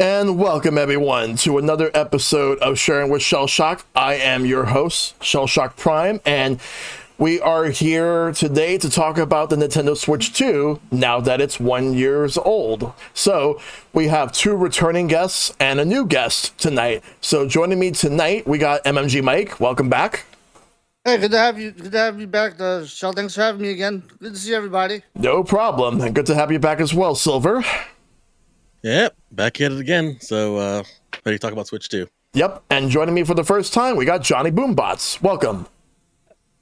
And welcome everyone to another episode of Sharing with Shellshock. I am your host, ShellshockPrime, and we are here today to talk about the Nintendo Switch 2 now that it's 1 year old. So we have two returning guests and a new guest tonight. So joining me tonight, we got MMGMike. Welcome back. Hey, good to have you. Good to have you back, Shell. Thanks for having me again. Good to see everybody. No problem. And good to have you back as well, Silver. Yep, back at it again. So, ready to talk about Switch 2. Yep, and joining me for the first time, we got Johnny Boombotz. Welcome.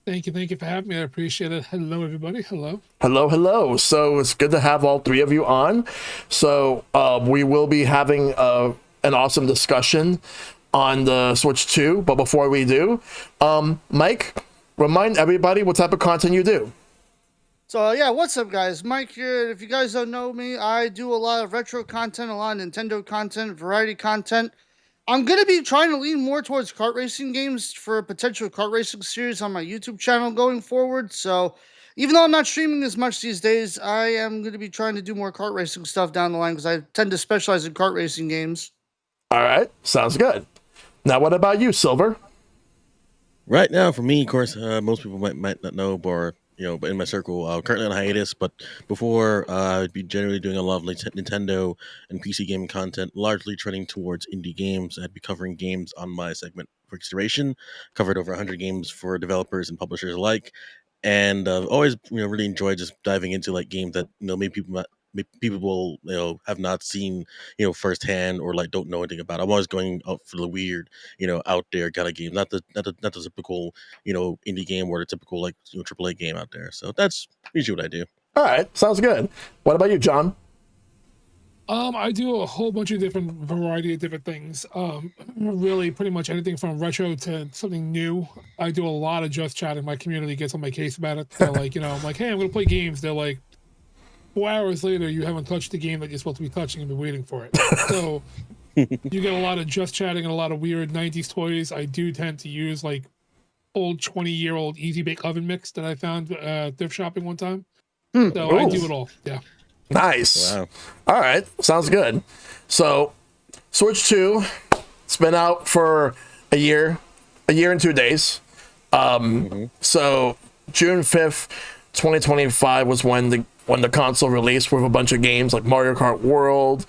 Thank you for having me. I appreciate it. Hello, everybody. Hello. Hello. So it's good to have all three of you on. So we will be having an awesome discussion on the Switch 2. But before we do, Mike, remind everybody what type of content you do. So, yeah, what's up, guys? Mike here. If you guys don't know me, I do a lot of retro content, a lot of Nintendo content, variety content. I'm going to be trying to lean more towards kart racing games for a potential kart racing series on my YouTube channel going forward. So, even though I'm not streaming as much these days, I am going to be trying to do more kart racing stuff down the line because I tend to specialize in kart racing games. All right, sounds good. Now, what about you, Silver? Right now, for me, of course, most people might not know, but but in my circle, currently on hiatus. But before, I'd be generally doing a lot of Nintendo and PC gaming content, largely trending towards indie games. I'd be covering games on my segment for consideration, covered over 100 games for developers and publishers alike, and always really enjoyed just diving into like games that maybe people have not seen firsthand or like don't know anything about. I'm always going out for the weird out there kind of game, not the typical indie game or the typical like AAA game out there. So that's usually what I do. All right, sounds good. What about you, John? I do a whole bunch of variety of different things. Really pretty much anything from retro to something new. I do a lot of just chatting. My community gets on my case about it. They're like, I'm like, hey, I'm gonna play games. They're like, 4 hours later, you haven't touched the game that you're supposed to be touching and been waiting for it. So you get a lot of just chatting and a lot of weird 90s toys. I do tend to use like old 20-year-old Easy Bake Oven mix that I found thrift shopping one time. So I do it all. Yeah. Nice. Wow. All right, sounds good. So Switch 2, it's been out for a year and 2 days. So June 5th, 2025 was when the console released with a bunch of games like Mario Kart World,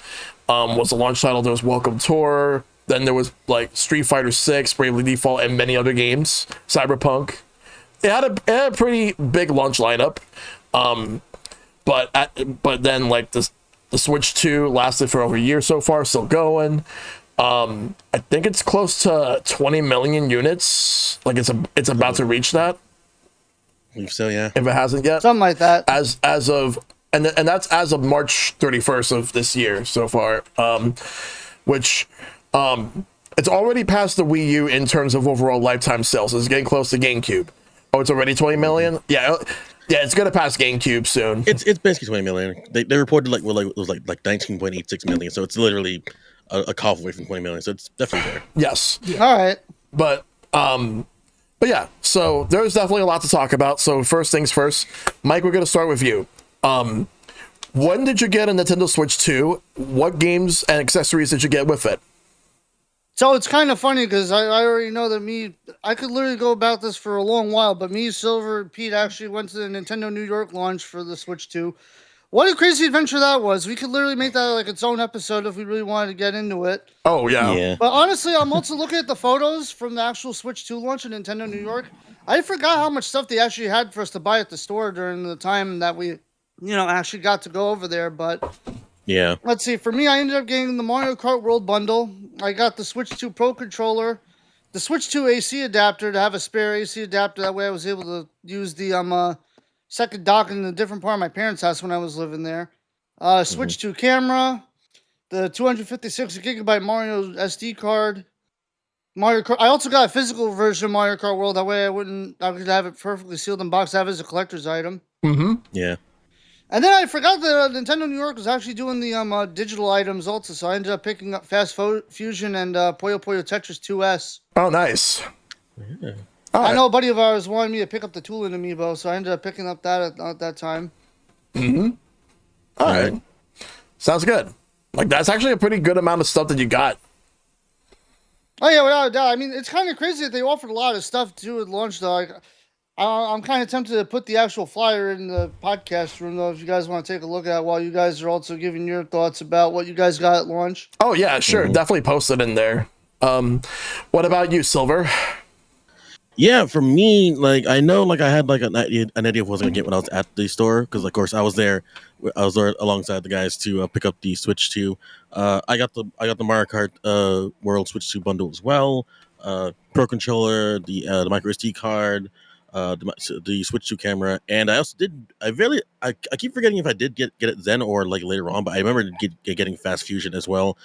was the launch title. There was Welcome Tour. Then there was like Street Fighter 6, Bravely Default, and many other games. Cyberpunk. It had a pretty big launch lineup. But then like the Switch 2 lasted for over a year so far, still going. I think it's close to 20 million units. Like it's about to reach that. I believe so, yeah. If it hasn't yet, Something like that. as of and that's as of March 31st of this year so far, which it's already passed the Wii U in terms of overall lifetime sales. It's getting close to GameCube. Oh, it's already 20 million. Yeah, it's gonna pass GameCube soon. It's basically 20 million. They reported like it was like 19.86 million. So it's literally a cough away from 20 million. So it's definitely there. Yes. Yeah. All right. But yeah, so there's definitely a lot to talk about. So first things first, Mike, we're gonna start with you. When did you get a Nintendo Switch 2? What games and accessories did you get with it? So it's kind of funny because I already know that I could literally go about this for a long while, but me, Silver, and Pete actually went to the Nintendo New York launch for the Switch 2. What a crazy adventure that was. We could literally make that like its own episode if we really wanted to get into it. Oh yeah. Yeah. But honestly, I'm also looking at the photos from the actual Switch 2 launch in Nintendo New York. I forgot how much stuff they actually had for us to buy at the store during the time that we, actually got to go over there. But Yeah. let's see. For me, I ended up getting the Mario Kart World bundle. I got the Switch 2 Pro controller, the Switch 2 AC adapter to have a spare AC adapter. That way I was able to use the second dock in a different part of my parents' house when I was living there. Switch 2 camera, the 256 gigabyte Mario SD card, Mario Kart. I also got a physical version of Mario Kart World. That way I could have it perfectly sealed and boxed, have it as a collector's item. Mm-hmm. Yeah. And then I forgot that Nintendo New York was actually doing the digital items also, so I ended up picking up Fast Fusion and Puyo Puyo Tetris 2S. Oh, nice. Yeah. All I right. know a buddy of ours wanted me to pick up the Toolin amiibo, so I ended up picking up that at that time. All right. Sounds good. Like that's actually a pretty good amount of stuff that you got. Oh yeah, without a doubt. I mean, it's kind of crazy that they offered a lot of stuff too at launch. Though, like, I'm kind of tempted to put the actual flyer in the podcast room, though, if you guys want to take a look at it while you guys are also giving your thoughts about what you guys got at launch. Oh yeah, sure, definitely post it in there. What about you, Silver? Yeah, for me, like I know, like I had like an idea of what I was gonna get when I was at the store because, of course, I was there alongside the guys to pick up the Switch 2. I got the Mario Kart World Switch 2 bundle as well. Pro controller, the micro SD card, the Switch 2 camera, and I also did. I keep forgetting if I did get it then or like later on, but I remember getting Fast Fusion as well.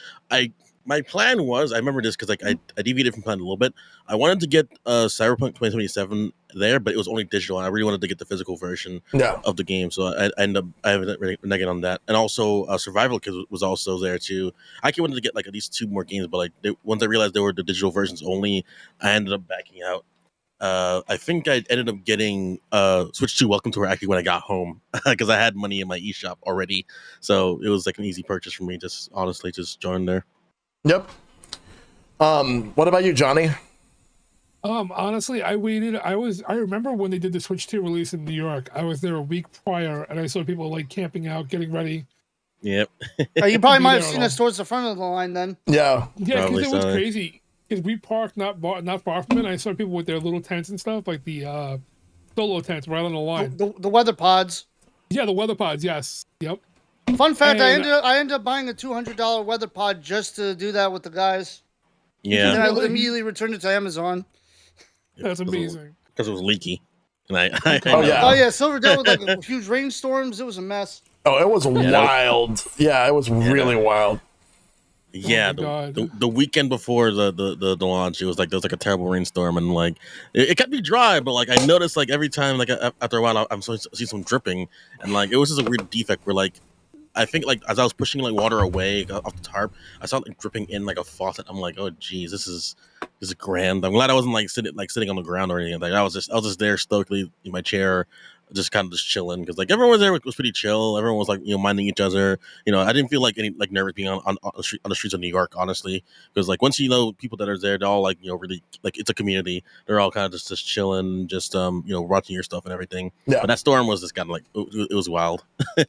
My plan was, I remember this because like I deviated from plan a little bit. I wanted to get Cyberpunk 2077 there, but it was only digital, and I really wanted to get the physical version of the game. So I ended up I haven't really reneging on that, and also Survival Kids was also there too. I actually wanted to get like at least 2 more games, but like once I realized they were the digital versions only, I ended up backing out. I think I ended up getting Switch 2 Welcome Tour actually when I got home because I had money in my eShop already, so it was like an easy purchase for me. Just honestly, just join there. Yep. What about you, Johnny? Honestly, I waited. I remember when they did the Switch 2 release in New York. I was there a week prior, and I saw people like camping out, getting ready. Yep. You probably might have seen us towards the front of the line then. Yeah. Yeah, because it was crazy. Because we parked not far from it. I saw people with their little tents and stuff, like the solo tents right on the line. The weather pods. Yeah, the weather pods. Yes. Yep. Fun fact: I ended up buying a $200 weather pod just to do that with the guys. Yeah. And then I immediately returned it to Amazon. That's amazing. Because it was leaky. And Oh yeah, Silver dealt with like huge rainstorms. It was a mess. Oh, it was wild. Yeah, it was really wild. Yeah, the weekend before the launch, it was like there was like a terrible rainstorm, and like it kept me dry, but like I noticed like every time like after a while I'm starting to see some dripping, and like it was just a weird defect where like I think like as I was pushing like water away off the tarp, I saw it like dripping in like a faucet. I'm like, oh geez, this is grand. I'm glad I wasn't like sitting on the ground or anything. Like I was just there stoically in my chair, just kind of just chilling because like everyone was there was pretty chill. Everyone was like minding each other. I didn't feel like any like nervous being on the streets of New York, honestly, because like once people that are there, they're all like really like it's a community. They're all kind of just chilling, just watching your stuff and everything. Yeah. But that storm was just kind of like it was wild.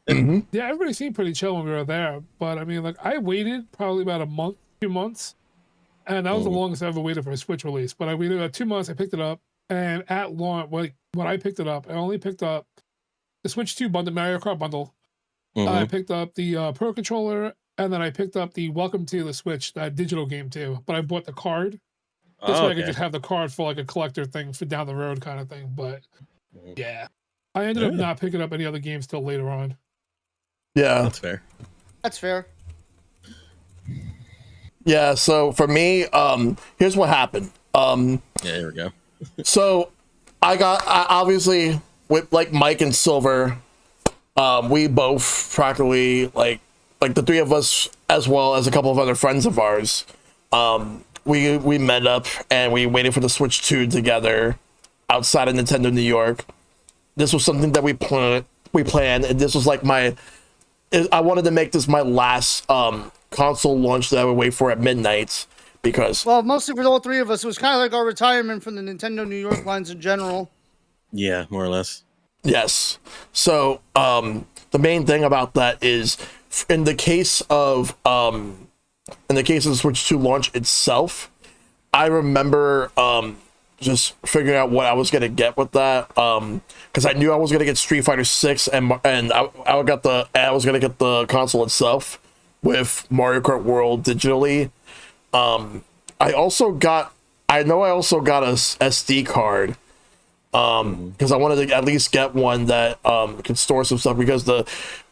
Mm-hmm. Yeah, everybody seemed pretty chill when we were there, but I mean like I waited probably about a month, 2 months, and that was the longest I ever waited for a Switch release. But I waited about 2 months. I picked it up. And at launch, when I picked it up, I only picked up the Switch 2 bundle, Mario Kart bundle. I picked up the Pro controller, and then I picked up the Welcome to the Switch, that digital game too. But I bought the card. This way I could just have the card for like a collector thing for down the road kind of thing. But yeah, I ended up not picking up any other games till later on. Yeah, that's fair. That's fair. Yeah, so for me, here's what happened. Yeah, here we go. So I obviously with like Mike and Silver, we both practically like the 3 of us as well as a couple of other friends of ours. We met up and we waited for the Switch 2 together outside of Nintendo New York. This was something that we planned, and this was like I wanted to make this my last console launch that I would wait for at midnight. Because mostly for all 3 of us, it was kind of like our retirement from the Nintendo New York lines in general. Yeah, more or less. Yes. So the main thing about that is, in the case of the Switch 2 launch itself, I remember just figuring out what I was gonna get with that. Because I knew I was gonna get Street Fighter 6, and I was gonna get the console itself with Mario Kart World digitally. I also got a SD card because I wanted to at least get one that could store some stuff, because the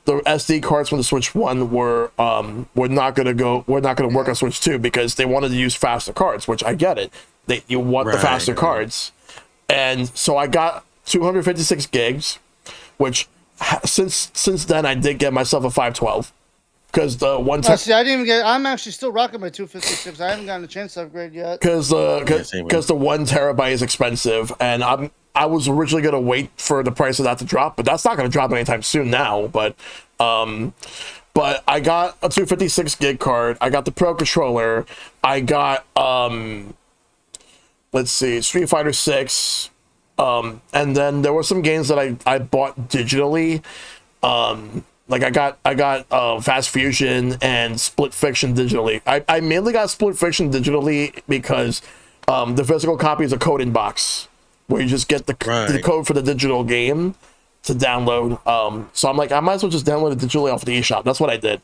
SD cards from the Switch 1 were not gonna work on Switch 2 because they wanted to use faster cards, which I get it. You want the faster cards, and so I got 256 gigs, which since then I did get myself a 512. Because the one time, I didn't even get. I'm actually still rocking my 256. I haven't gotten a chance to upgrade yet. Because the 1 terabyte is expensive, and I was originally gonna wait for the price of that to drop, but that's not gonna drop anytime soon now. But But I got a 256 gig card. I got the Pro controller. I got let's see, Street Fighter 6. And then there were some games that I bought digitally. Like I got Fast Fusion and Split Fiction digitally. I mainly got Split Fiction digitally because the physical copy is a code inbox where you just get the code for the digital game to download. So I'm like, I might as well just download it digitally off the eShop. That's what I did.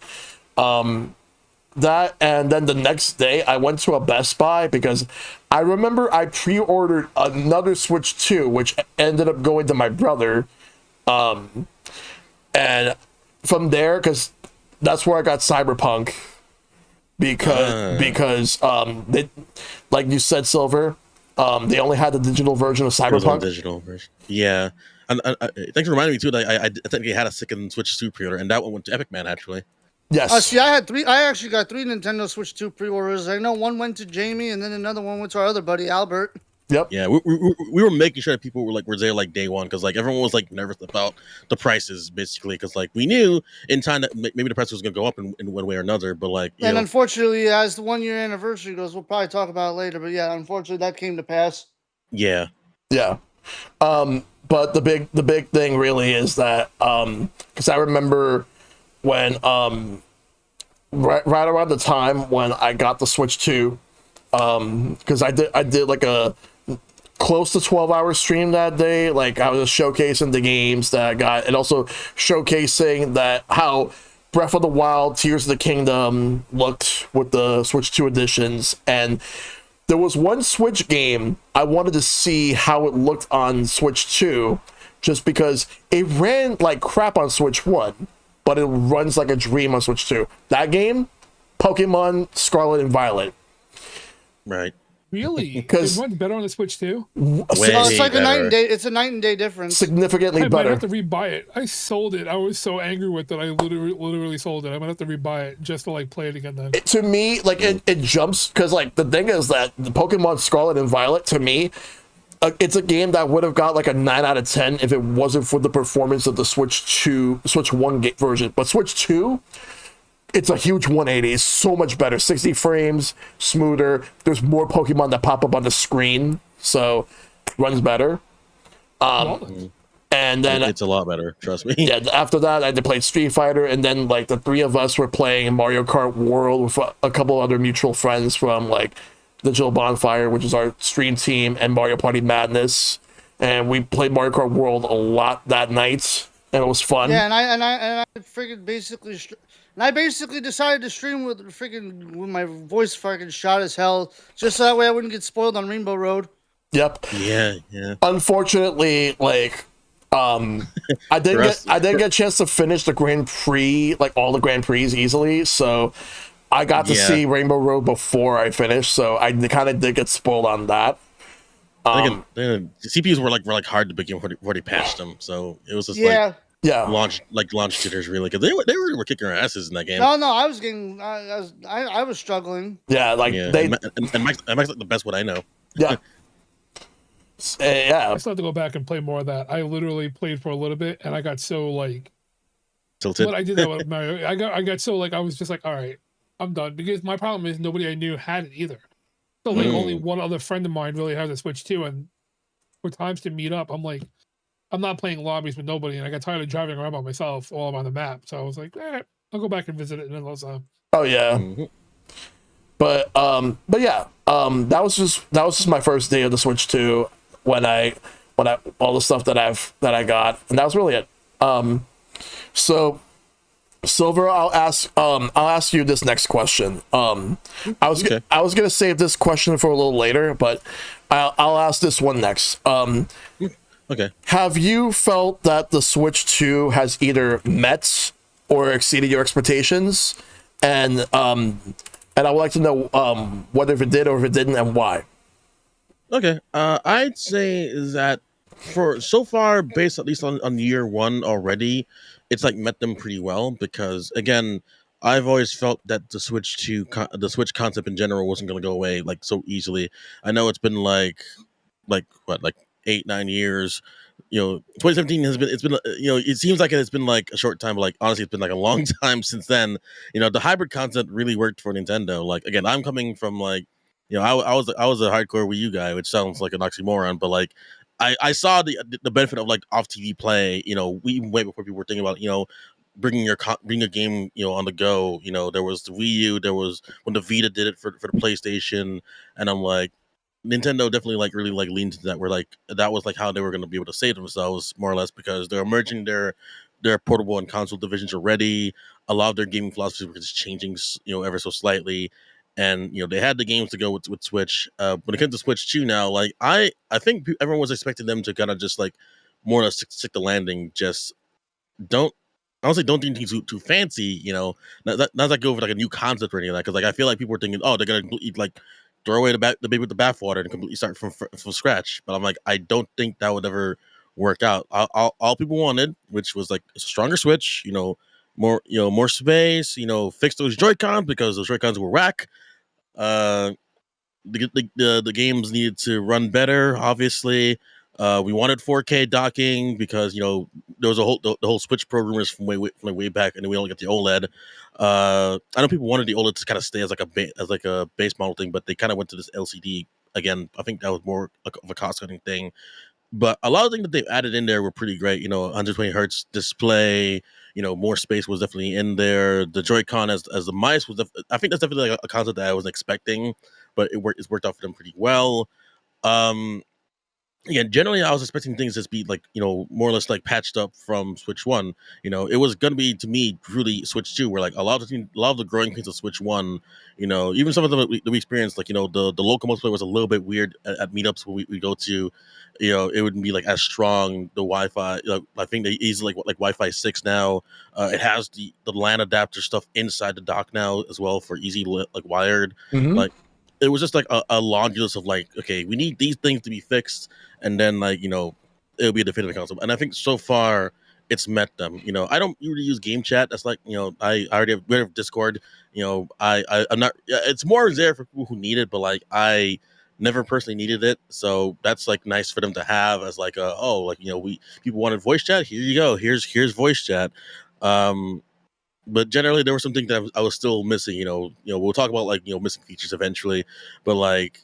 That, and then the next day I went to a Best Buy because I remember I pre-ordered another Switch 2, which ended up going to my brother. And from there, because that's where I got Cyberpunk, because they, like you said, Silver, they only had the digital version of Cyberpunk. Digital version, yeah. And thanks for reminding me too that I technically had a second Switch 2 pre-order, and that one went to Epic Man actually. Yes. See, I actually got 3 Nintendo Switch 2 pre-orders. I know one went to Jamie, and then another one went to our other buddy Albert. Yep. Yeah, we were making sure that people were there like day one because like everyone was like nervous about the prices basically because like we knew in time that maybe the price was gonna go up in one way or another, but like and unfortunately, as the 1 year anniversary goes, we'll probably talk about it later. But yeah, unfortunately, that came to pass. Yeah. But the big thing really is that because I remember when right around the time when I got the Switch 2, because I did like a close to 12-hour stream that day. Like I was showcasing the games that I got and also showcasing that how Breath of the Wild, Tears of the Kingdom looked with the Switch 2 editions. And there was one Switch game I wanted to see how it looked on Switch 2 just because it ran like crap on Switch 1, but it runs like a dream on Switch 2. That game, Pokemon Scarlet and Violet. Right. Really? Because it runs better on the Switch too. It's like a night and day. It's a night and day difference. Significantly I better. might have to rebuy it. I sold it. I was so angry with it. I literally sold it. I might have to rebuy it just to like play it again. Then to me, like it jumps because like the thing is that the Pokemon Scarlet and Violet to me, it's a game that would have got like a 9 out of 10 if it wasn't for the performance of the Switch 1 version. But Switch 2. It's a huge 180. It's so much better. 60 frames, smoother. There's more Pokemon that pop up on the screen, so runs better. And then it's a lot better. Trust me. Yeah. After that, I had to play Street Fighter, and then like the three of us were playing Mario Kart World with a couple other mutual friends from like Digital Bonfire, which is our stream team, and Mario Party Madness. And we played Mario Kart World a lot that night, and it was fun. Yeah, and I freaking basically. And I basically decided to stream with my voice fucking shot as hell, just so that way I wouldn't get spoiled on Rainbow Road. Yep. Yeah. Unfortunately, like, I didn't get a chance to finish the Grand Prix, like all the Grand Prix easily. So I got to see Rainbow Road before I finished. So I kind of did get spoiled on that. The CPUs were like hard to begin before they patched them, so it was just launch jitters really because they were kicking our asses in that game. No, I was getting I was struggling. Yeah, like and Mike's like the best what I know. Yeah. I still have to go back and play more of that. I literally played for a little bit and I got so like tilted. But I did that with Mario. I got so like I was just like, all right, I'm done because my problem is nobody I knew had it either. So like only one other friend of mine really has a Switch 2, and for times to meet up, I'm like, I'm not playing lobbies with nobody, and I got tired of driving around by myself while I'm on the map. So I was like, I'll go back and visit it another time. Oh yeah. But yeah, that was just my first day of the Switch 2 when I all the stuff that I got, and that was really it. So Silver, I'll ask you this next question. I was gonna save this question for a little later, but I'll ask this one next. Okay. Have you felt that the Switch 2 has either met or exceeded your expectations? And I would like to know whether if it did or if it didn't, and why. Okay. I'd say that for so far, based at least on year one already, it's like met them pretty well because again, I've always felt that the Switch concept in general wasn't going to go away like so easily. I know it's been like 8-9 years 2017 it's been it seems like it's been like a short time, but like honestly it's been like a long time since then. The hybrid concept really worked for Nintendo. Like again, I'm coming from like I was a hardcore Wii U guy, which sounds like an oxymoron, but like I saw the benefit of like off TV play. Way before people were thinking about bringing a game on the go. There was the Wii U, there was when the Vita did it for the PlayStation, and I'm like, Nintendo definitely like really like leaned into that. Where like that was like how they were going to be able to save themselves more or less, because they're merging their portable and console divisions already. A lot of their gaming philosophies were just changing, ever so slightly, and they had the games to go with Switch. When it comes to Switch 2 now, like I think everyone was expecting them to kind of just like more or less stick the landing. Just don't honestly don't do anything too fancy. Not like go over like a new concept or anything like that. Because like I feel like people were thinking, oh, they're gonna like throw away the baby with the bathwater and completely start from scratch. But I'm like, I don't think that would ever work out. All people wanted, which was like a stronger Switch, more space, fix those Joy-Cons because those Joy-Cons were whack. Uh, the games needed to run better. Obviously, we wanted 4K docking because there was the whole Switch Pro rumors from way back, and then we only got the OLED. I know people wanted the OLED to kind of stay as like a base model thing, but they kind of went to this LCD again. I think that was more of a cost cutting thing. But a lot of things that they've added in there were pretty great. 120 hertz display. More space was definitely in there. The Joy-Con as the mice was. I think that's definitely like a concept that I wasn't expecting, but it's worked out for them pretty well. Um, yeah, generally I was expecting things to be like, more or less like patched up from Switch 1. It was gonna be, to me, really Switch 2, where like a lot of the growing pains of Switch 1, even some of them that we experienced, like, the local multiplayer was a little bit weird at meetups where we go to. It wouldn't be like as strong. The Wi-Fi, I think they easily like Wi-Fi 6 now. It has the LAN adapter stuff inside the dock now as well for easy like wired. Mhm. Like it was just like a laundry list of like, okay, we need these things to be fixed, and then like it'll be a definitive console. And I think so far it's met them. I don't usually use game chat. That's like I already we have Discord. I'm not. It's more there for people who need it, but like I never personally needed it, so that's like nice for them to have as like we people wanted voice chat. Here you go. Here's voice chat. Um, but generally there were some things that I was still missing. We'll talk about like missing features eventually, but like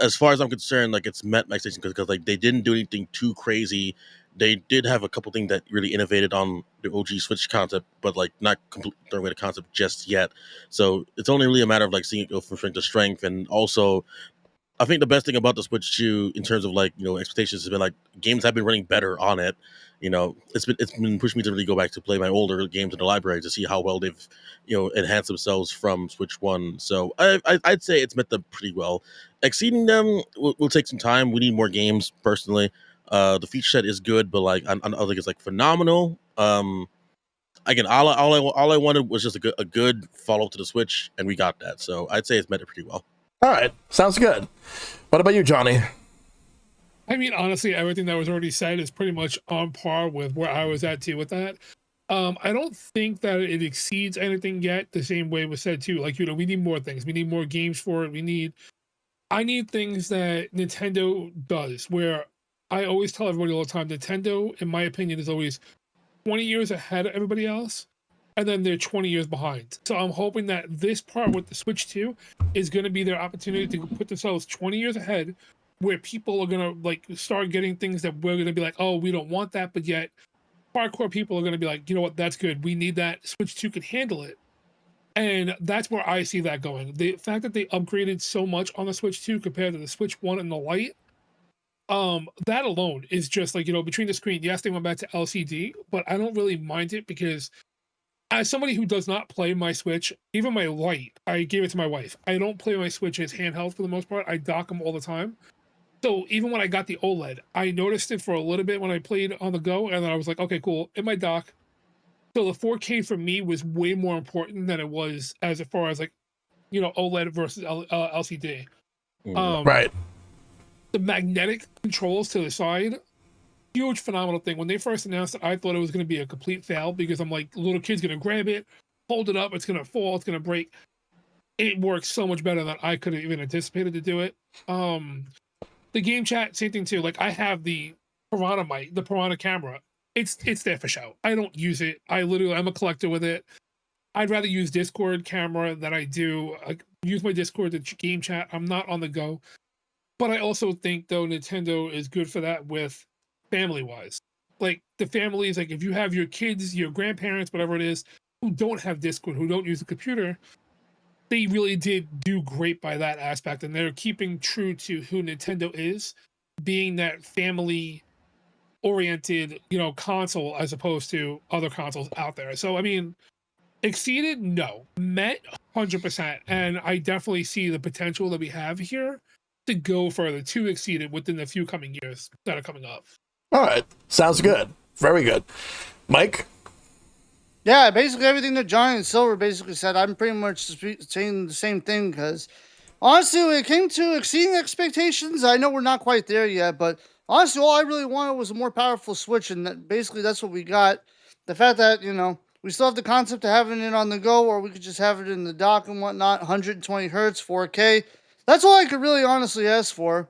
as far as I'm concerned, like it's met my expectations because like they didn't do anything too crazy. They did have a couple things that really innovated on the OG Switch concept, but like not completely throwing away the concept just yet. So it's only really a matter of like seeing it go from strength to strength, and also I think the best thing about the Switch 2 in terms of like expectations has been like games have been running better on it. It's been pushing me to really go back to play my older games in the library to see how well they've enhanced themselves from Switch 1. So I'd say it's met them pretty well. Exceeding them will take some time. We need more games personally. The feature set is good, but like I don't think it's like phenomenal. Again, all I wanted was just a good follow up to the Switch, and we got that. So I'd say it's met it pretty well. All right, sounds good. What about you, Johnny? I mean, honestly, everything that was already said is pretty much on par with where I was at too with that. I don't think that it exceeds anything yet. The same way was said too. Like, we need more things. We need more games for it. I need things that Nintendo does. Where I always tell everybody all the time, Nintendo, in my opinion, is always 20 years ahead of everybody else, and then they're 20 years behind. So I'm hoping that this part with the Switch 2 is going to be their opportunity to put themselves 20 years ahead, where people are going to like start getting things that we're going to be like, oh, we don't want that, but yet hardcore people are going to be like, you know what, that's good. We need that. Switch 2 can handle it. And that's where I see that going. The fact that they upgraded so much on the Switch 2 compared to the Switch 1 and the Lite, that alone is just like, between the screen, yes, they went back to LCD, but I don't really mind it because as somebody who does not play my Switch, even my Lite, I gave it to my wife. I don't play my Switch as handheld for the most part. I dock them all the time. So even when I got the OLED, I noticed it for a little bit when I played on the go, and then I was like, okay, cool, in my dock. So the 4K for me was way more important than it was as far as like, OLED versus LCD. Right. The magnetic controls to the side, huge phenomenal thing. When they first announced it, I thought it was going to be a complete fail because I'm like, little kid's going to grab it, hold it up, it's going to fall, it's going to break. It works so much better than I could have even anticipated to do it. The game chat, same thing too. Like I have the Piranha mic, the Piranha camera, it's there for show. I don't use it. I'm a collector with it. I'd rather use Discord camera than I do use my Discord to game chat. I'm not on the go. But I also think, though, Nintendo is good for that with family-wise. Like, the families, like, if you have your kids, your grandparents, whatever it is, who don't have Discord, who don't use the computer, they really did do great by that aspect. And they're keeping true to who Nintendo is, being that family-oriented, console as opposed to other consoles out there. So, I mean, exceeded? No. Met? 100%. And I definitely see the potential that we have here to go further, to exceed it within the few coming years that are coming up. All right. Sounds good. Very good. Mike? Yeah, basically everything that Johnny and Silver basically said, I'm pretty much saying the same thing, because honestly, when it came to exceeding expectations, I know we're not quite there yet, but honestly, all I really wanted was a more powerful Switch, and that's what we got. The fact that, we still have the concept of having it on the go, or we could just have it in the dock and whatnot, 120 hertz, 4K. That's all I could really honestly ask for.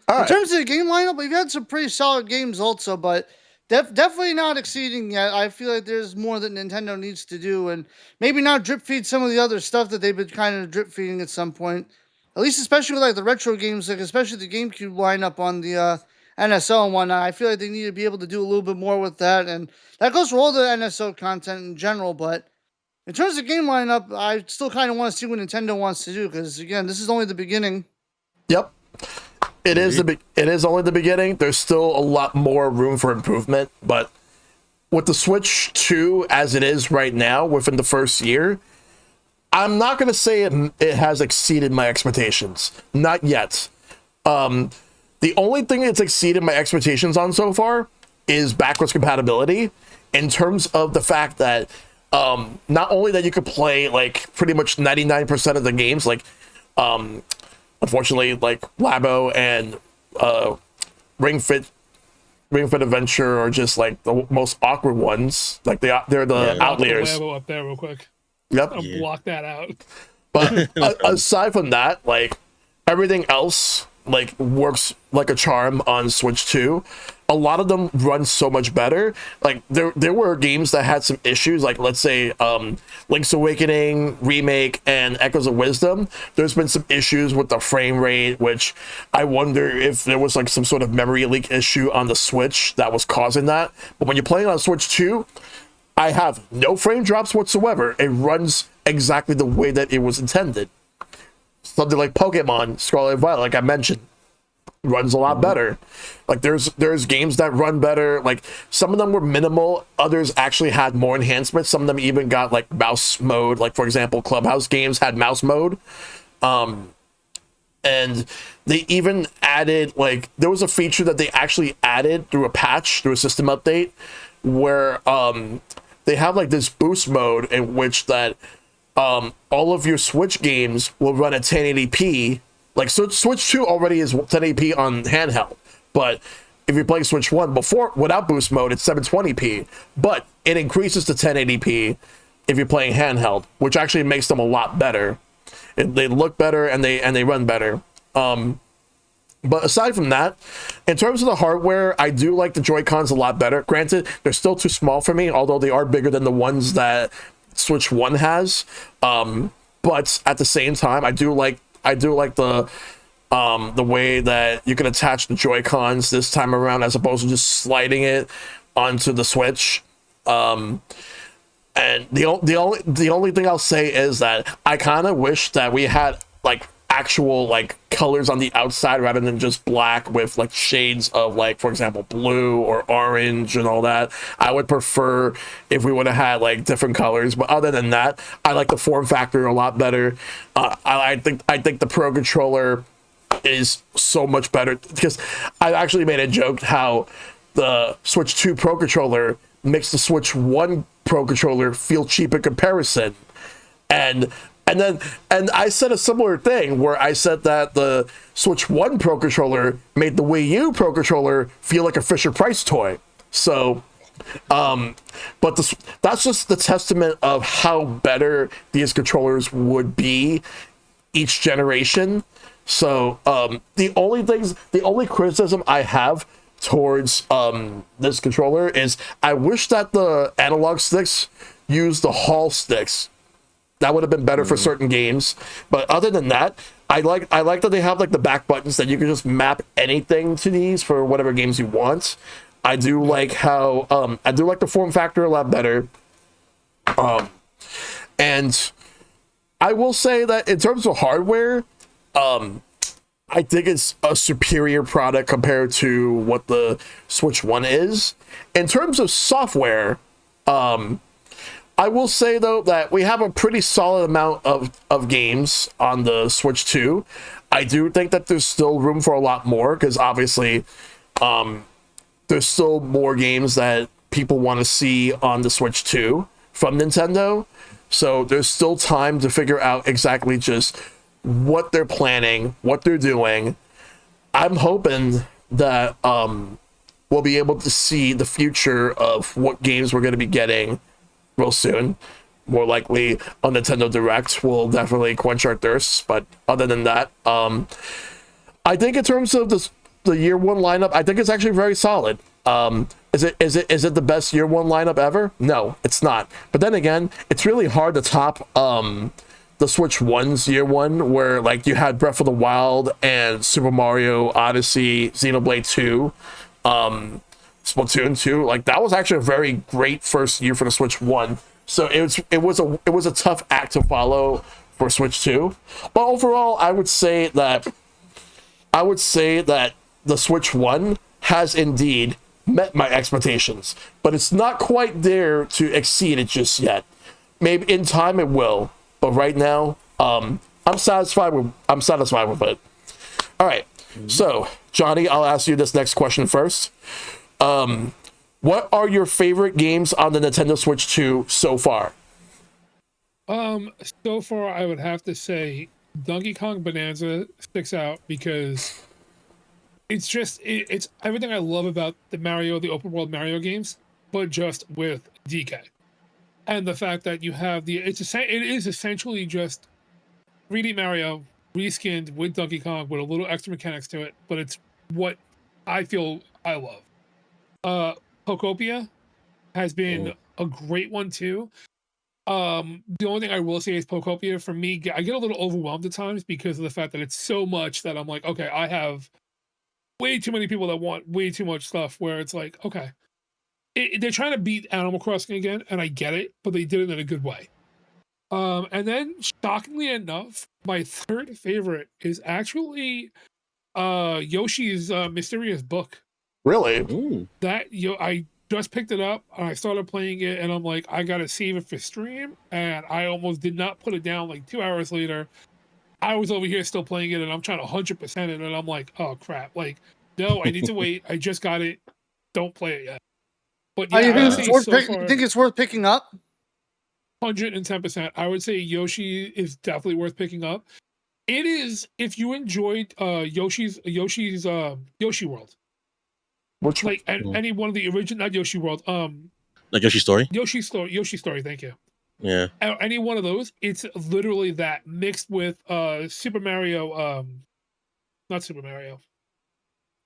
In terms of the game lineup, we've had some pretty solid games also, but definitely not exceeding yet. I feel like there's more that Nintendo needs to do, and maybe not drip feed some of the other stuff that they've been kind of drip feeding at some point. At least especially with like the retro games, like especially the GameCube lineup on the NSO and whatnot. I feel like they need to be able to do a little bit more with that, and that goes for all the NSO content in general, but in terms of game lineup, I still kind of want to see what Nintendo wants to do, because again, this is only the beginning. Yep. It is only the beginning. There's still a lot more room for improvement, but with the Switch 2 as it is right now within the first year, I'm not going to say it has exceeded my expectations. Not yet. The only thing it's exceeded my expectations on so far is backwards compatibility, in terms of the fact that not only that you could play like pretty much 99% of the games, like unfortunately like Labo and Ring Fit Adventure are just like the most awkward ones. Like they're the outliers. Labo up there real quick. Yep. I'll block that out. But aside from that, like everything else like works like a charm on Switch 2. A lot of them run so much better. Like there were games that had some issues, like let's say Link's Awakening Remake and Echoes of Wisdom. There's been some issues with the frame rate, which I wonder if there was like some sort of memory leak issue on the Switch that was causing that. But when you're playing on Switch 2, I have no frame drops whatsoever. It runs exactly the way that it was intended. Something like Pokemon Scarlet and Violet, like I mentioned, runs a lot better. Like there's games that run better. Like some of them were minimal, others actually had more enhancements. Some of them even got like mouse mode. Like for example, Clubhouse games had mouse mode. And they even added, like, there was a feature that they actually added through a patch, through a system update, where they have like this boost mode in which that all of your Switch games will run at 1080p. Like, so Switch 2 already is 1080p on handheld, but if you're playing Switch 1 before, without boost mode, it's 720p, but it increases to 1080p if you're playing handheld, which actually makes them a lot better. They look better and they run better. But aside from that, in terms of the hardware, I do like the Joy-Cons a lot better. Granted, they're still too small for me, although they are bigger than the ones that Switch 1 has. But at the same time, I do like the way that you can attach the Joy-Cons this time around, as opposed to just sliding it onto the Switch. And the only thing I'll say is that I kind of wish that we had like actual like colors on the outside rather than just black with like shades of, like, for example, blue or orange and all that. I would prefer if we would have had like different colors, but other than that, I like the form factor a lot better. I think the Pro Controller is so much better, because I actually made a joke how the Switch 2 Pro Controller makes the Switch 1 Pro Controller feel cheap in comparison. And I said a similar thing where I said that the Switch 1 Pro Controller made the Wii U Pro Controller feel like a Fisher-Price toy. So, but that's just the testament of how better these controllers would be each generation. So, the only criticism I have towards this controller is I wish that the analog sticks used the Hall sticks. That would have been better for certain games. But other than that, I like that they have like the back buttons that you can just map anything to these for whatever games you want. I do like how I do like the form factor a lot better. And I will say that in terms of hardware, I think it's a superior product compared to what the Switch 1 is. In terms of software, I will say, though, that we have a pretty solid amount of games on the Switch 2. I do think that there's still room for a lot more, because obviously there's still more games that people want to see on the Switch 2 from Nintendo. So there's still time to figure out exactly just what they're planning, what they're doing. I'm hoping that we'll be able to see the future of what games we're going to be getting real soon. More likely a Nintendo Direct will definitely quench our thirsts. But other than that, I think in terms of the year one lineup, I think it's actually very solid. Is it the best year one lineup ever? No, it's not. But then again, it's really hard to top the Switch 1's year one, where like you had Breath of the Wild and Super Mario Odyssey, Xenoblade 2, Splatoon 2. Like that was actually a very great first year for the Switch 1. So it was a tough act to follow for Switch 2. But overall, I would say that the Switch 1 has indeed met my expectations, but it's not quite there to exceed it just yet. Maybe in time it will, but right now, I'm satisfied with it. All right, so Johnny, I'll ask you this next question first. What are your favorite games on the Nintendo Switch 2 so far? So far, I would have to say Donkey Kong Bonanza sticks out because it's everything I love about the open world Mario games, but just with DK. And the fact that you have it is essentially just 3D Mario reskinned with Donkey Kong with a little extra mechanics to it, but it's what I feel I love. Pokopia has been a great one too. The only thing I will say is Pokopia, for me, I get a little overwhelmed at times because of the fact that it's so much that I'm like, okay, I have way too many people that want way too much stuff, where it's like, okay, they're trying to beat Animal Crossing again, and I get it, but they did it in a good way. And then, shockingly enough, my third favorite is actually Yoshi's Mysterious Book. Really? Ooh. I just picked it up, and I started playing it, and I'm like, I gotta save it for stream, and I almost did not put it down. Like 2 hours later, I was over here still playing it, and I'm trying to 100% it, and I'm like, oh crap, like, no, I need to wait. I just got it. Don't play it yet. But yeah, you I would say so far, you think it's worth picking up? 110%. I would say Yoshi is definitely worth picking up. It is, if you enjoyed Yoshi's Yoshi World. Which like any one of the original, not Yoshi World, Like Yoshi Story? Yoshi Story, thank you. Yeah. Any one of those, it's literally that mixed with Super Mario, not Super Mario.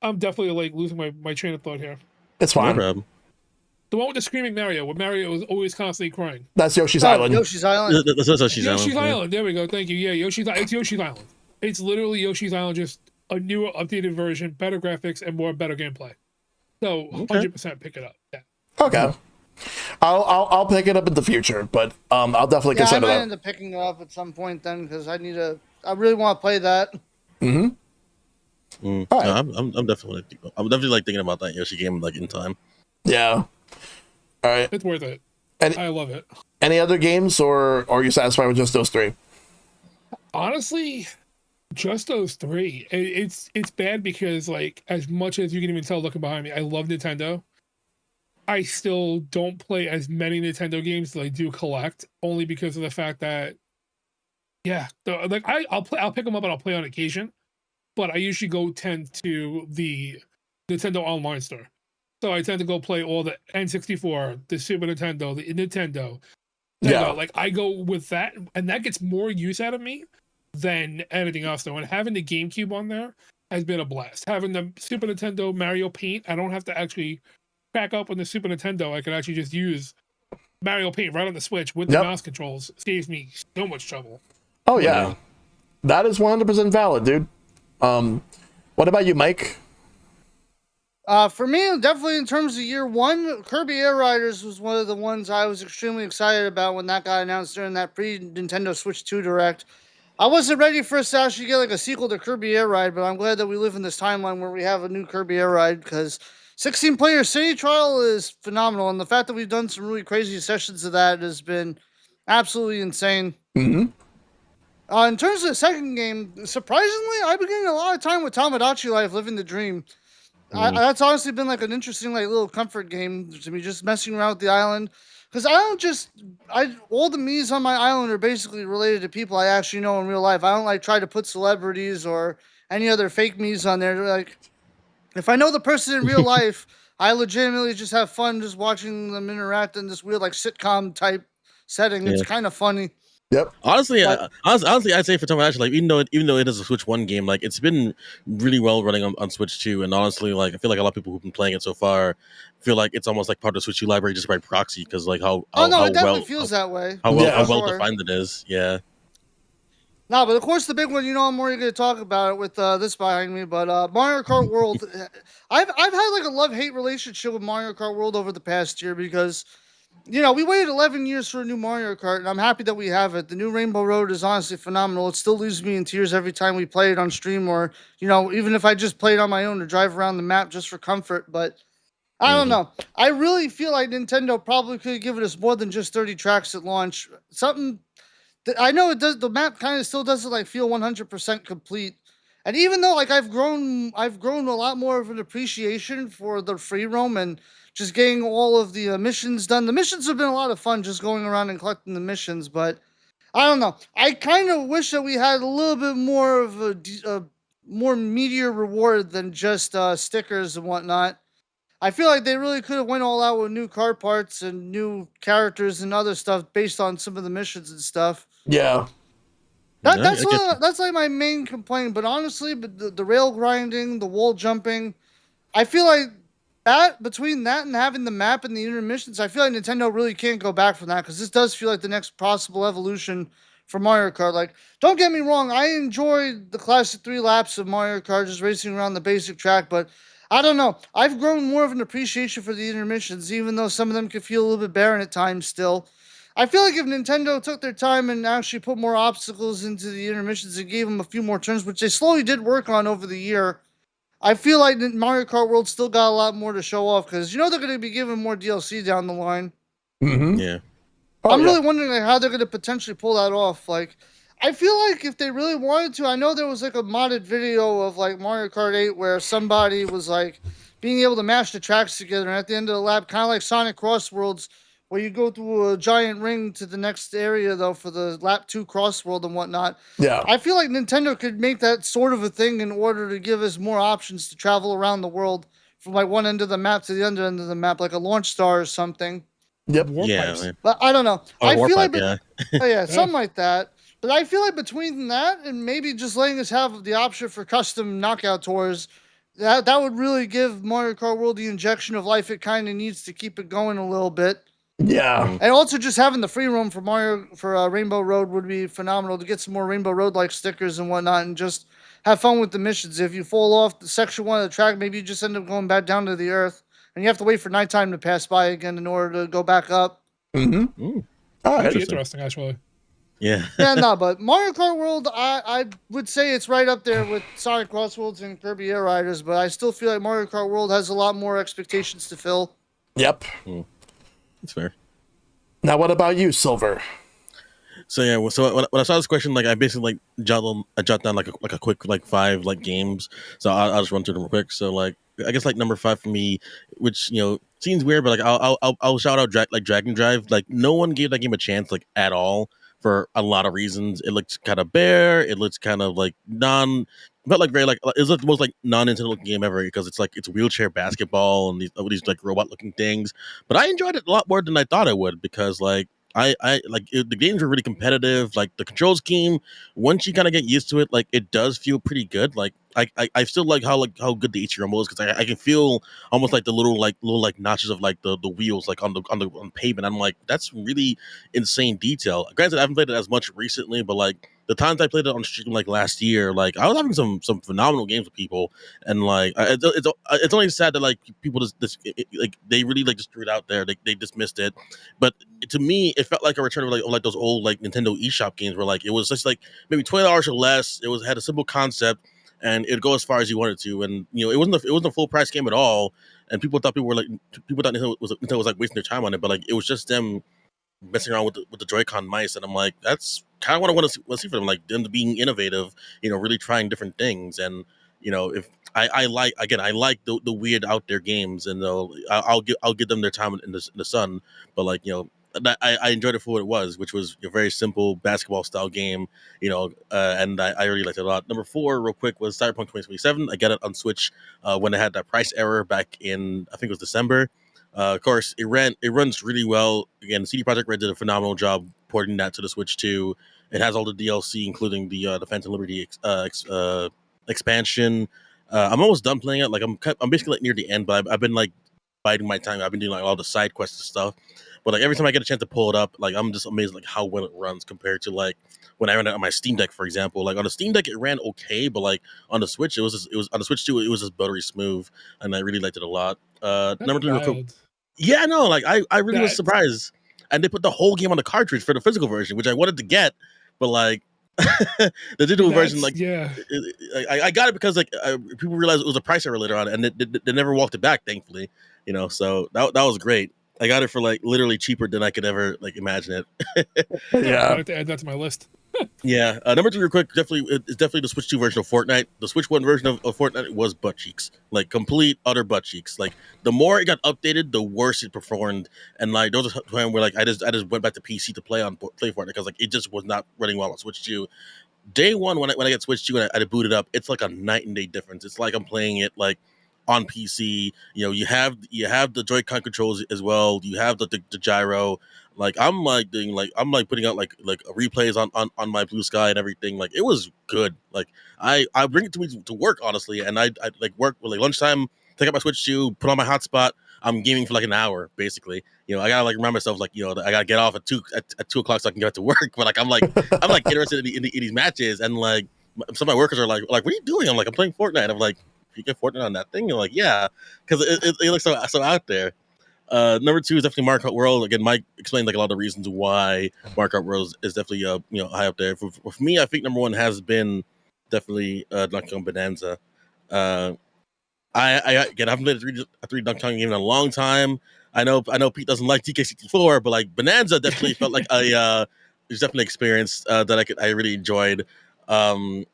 I'm definitely like losing my train of thought here. It's fine. No problem. The one with the screaming Mario, where Mario is always constantly crying. That's Yoshi's Island. Yoshi's Island. That's Yoshi's Island. Yoshi's Island. There we go. Thank you. Yeah, it's Yoshi's Island. It's literally Yoshi's Island, just a newer, updated version, better graphics, and better gameplay. So 100% pick it up. Yeah. Okay. I'll pick it up in the future, but I'll definitely consider I might that. end up picking it up at some point then, because I really want to play that. Mm-hmm. All right. No, I'm definitely like thinking about that Yoshi game like in time. Yeah. All right. It's worth it. I love it. Any other games, or are you satisfied with just those three? Honestly, just those three. It's bad because, like, as much as you can even tell looking behind me, I love Nintendo. I still don't play as many Nintendo games as I do collect, only because of the fact that, I'll pick them up and I'll play on occasion, but I usually tend to the Nintendo Online store. So I tend to go play all the N64, the Super Nintendo, the Nintendo. Like I go with that, and that gets more use out of me than anything else though. And having the GameCube on there, has been a blast. Having the Super Nintendo Mario Paint, I don't have to actually crack open the Super Nintendo. I can actually just use Mario Paint right on the Switch with the Yep. mouse controls. Saves me so much trouble. Oh yeah, that is 100% valid, dude. What about you, Mike? For me, definitely in terms of year one, Kirby Air Riders was one of the ones I was extremely excited about when that got announced during that pre-Nintendo Switch 2 Direct. I wasn't ready for us to actually get like a sequel to Kirby Air Ride, but I'm glad that we live in this timeline where we have a new Kirby Air Ride because 16-player city trial is phenomenal, and the fact that we've done some really crazy sessions of that has been absolutely insane. Mm-hmm. In terms of the second game, surprisingly, I've been getting a lot of time with Tamagotchi Life, living the dream. That's honestly been like an interesting like little comfort game to me, just messing around with the island. Because all the Mii's on my island are basically related to people I actually know in real life. I don't like try to put celebrities or any other fake Mii's on there. Like, if I know the person in real life, I legitimately just have fun just watching them interact in this weird like sitcom type setting. It's kind of funny. Yep. Honestly, But- honestly, I'd say for Tomodachi, like even though it is a Switch 1 game, like it's been really well running on Switch 2, and honestly, like I feel like a lot of people who've been playing it so far feel like it's almost like part of the Switch 2 library just by proxy because like how it definitely well feels that way. how Yeah. well Sure. defined it is. Yeah. No, but of course the big one, I'm already going to talk about it with this behind me. But Mario Kart World, I've had like a love-hate relationship with Mario Kart World over the past year because, we waited 11 years for a new Mario Kart, and I'm happy that we have it. The new Rainbow Road is honestly phenomenal. It still leaves me in tears every time we play it on stream, or even if I just play it on my own to drive around the map just for comfort. But I don't know. I really feel like Nintendo probably could have given us more than just 30 tracks at launch. Something. I know it does. The map kind of still doesn't like feel 100% complete. And even though like I've grown a lot more of an appreciation for the free roam and just getting all of the missions done. The missions have been a lot of fun, just going around and collecting the missions. But I don't know. I kind of wish that we had a little bit more of a more meatier reward than just stickers and whatnot. I feel like they really could have went all out with new car parts and new characters and other stuff based on some of the missions and stuff. Yeah. That's like my main complaint. But honestly, the rail grinding, the wall jumping, I feel like that between that and having the map and the intermissions, I feel like Nintendo really can't go back from that because this does feel like the next possible evolution for Mario Kart. Like, don't get me wrong, I enjoyed the classic 3 laps of Mario Kart just racing around the basic track, but I don't know. I've grown more of an appreciation for the intermissions, even though some of them could feel a little bit barren at times still. I feel like if Nintendo took their time and actually put more obstacles into the intermissions and gave them a few more turns, which they slowly did work on over the year, I feel like Mario Kart World still got a lot more to show off because they're going to be giving more DLC down the line. Mm-hmm. Yeah. I'm really wondering like, how they're going to potentially pull that off. Like, I feel like if they really wanted to, I know there was like a modded video of like Mario Kart 8 where somebody was like being able to mash the tracks together, and at the end of the lap, kind of like Sonic Cross Worlds, where you go through a giant ring to the next area though for the lap 2 cross world and whatnot. Yeah. I feel like Nintendo could make that sort of a thing in order to give us more options to travel around the world from like one end of the map to the other end of the map, like a launch star or something. Yep. Yeah. But I don't know. Or I feel Warpipe, like something like that. But I feel like between that and maybe just letting us have the option for custom knockout tours, that would really give Mario Kart World the injection of life it kind of needs to keep it going a little bit. Yeah. And also just having the free roam for Rainbow Road would be phenomenal to get some more Rainbow Road like stickers and whatnot and just have fun with the missions. If you fall off the section 1 of the track, maybe you just end up going back down to the earth and you have to wait for nighttime to pass by again in order to go back up. Mm-hmm. Ooh. All That'd right. be interesting, actually. Yeah. But Mario Kart World, I would say it's right up there with Sonic Cross Worlds and Kirby Air Riders, but I still feel like Mario Kart World has a lot more expectations to fill. Yep. That's fair. Now, what about you, Silver? So yeah, so when I saw this question, like I basically like jot down like a quick like 5 like games. So I'll just run through them real quick. So like I guess like number 5 for me, which seems weird, but like I'll shout out Dragon Drive. Like no one gave that game a chance like at all for a lot of reasons. It looked kind of bare. It looks kind of like but like very like it's the most like non-Nintendo looking game ever because it's wheelchair basketball and these like robot looking things. But I enjoyed it a lot more than I thought I would because like I like the games are really competitive. Like the control scheme, once you kind of get used to it, like it does feel pretty good. I still like how good the HE rumble is because I can feel almost like the little notches of like the wheels like on pavement. I'm like, that's really insane detail. Granted, I haven't played it as much recently, but like the times I played it on stream like last year, like I was having some phenomenal games with people, and like it's only sad that like people like they really like just threw it out there. They dismissed it, but to me, it felt like a return of like those old like Nintendo eShop games where like it was just like maybe $20 or less. It was had a simple concept and it'd go as far as you wanted to, and it wasn't a full price game at all. And people thought Nintendo was like wasting their time on it, but like it was just them messing around with the Joy-Con mice, and I'm like, that's kind of what I want to see for them, like them being innovative, really trying different things, and if I like again, I like the weird out there games, and I'll give them their time in the sun, but like I enjoyed it for what it was, which was a very simple basketball style game, and I really liked it a lot. Number 4, real quick, was Cyberpunk 2077. I got it on Switch when they had that price error back in, I think it was December. Of course, it runs really well. Again, CD Projekt Red did a phenomenal job porting that to the Switch too. It has all the DLC, including the Phantom Liberty expansion. I'm almost done playing it. Like I'm basically like near the end, but I've been like biding my time. I've been doing like all the side quests and stuff. But like every time I get a chance to pull it up, like I'm just amazed like how well it runs compared to like when I ran it on my Steam Deck, for example. Like on the Steam Deck it ran okay, but like on the Switch it was on the Switch too. It was just buttery smooth, and I really liked it a lot. Number 3, real quick. Yeah, no, like I really was surprised, and they put the whole game on the cartridge for the physical version, which I wanted to get, but like the digital version, like I got it because like people realized it was a price error later on, and they never walked it back, thankfully. So that was great. I got it for like literally cheaper than I could ever like imagine it. Yeah, I have to add that to my list. Yeah, number 2, real quick, it's definitely the Switch 2 version of Fortnite. The Switch 1 version of Fortnite was butt cheeks, like complete utter butt cheeks. Like the more it got updated, the worse it performed. And like there was a time where like I just went back to PC to play Fortnite because like it just was not running well on Switch 2. Day one when I get Switch 2 and I booted up, it's like a night and day difference. It's like I'm playing it like on PC. You have the Joy-Con controls as well. You have the gyro. Like I'm putting out like replays on my Blue Sky and everything. Like it was good. Like I bring it to work honestly, and I like work like lunchtime. Take out my Switch 2, put on my hotspot. I'm gaming for like an hour basically. I gotta like remind myself like I gotta get off at 2 o'clock so I can get to work. But like I'm like interested in these matches, and like some of my workers are like what are you doing? I'm like, I'm playing Fortnite. I'm like, you get Fortnite on that thing? You're like, yeah, because it looks so out there. Number 2 is definitely Mario Kart World. Again, Mike explained like a lot of the reasons why Mario Kart World is definitely high up there. For me, I think number 1 has been definitely Donkey Kong Bonanza. I haven't played a 3 Donkey Kong game in a long time. I know Pete doesn't like TK64, but like Bonanza definitely felt like it was definitely an experience that I really enjoyed. The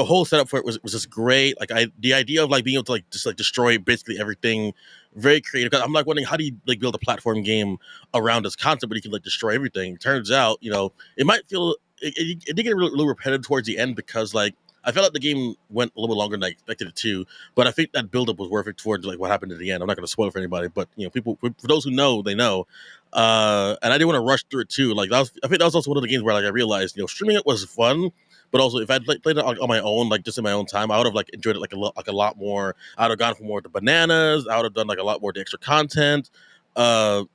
whole setup for it was just great. Like the idea of like being able to like just like destroy basically everything, very creative. I'm like wondering how do you like build a platform game around this concept where you can like destroy everything. Turns out, it might feel it did get a little repetitive towards the end because like I felt like the game went a little bit longer than I expected it to, but I think that buildup was worth it towards like what happened at the end. I'm not going to spoil it for anybody, but people, for those who know, they know. And I didn't want to rush through it too. Like I think that was also one of the games where like I realized, streaming it was fun, but also if I'd played it on my own, like just in my own time, I would have like enjoyed it like a lot more. I would have gone for more of the bananas. I would have done like a lot more of the extra content. I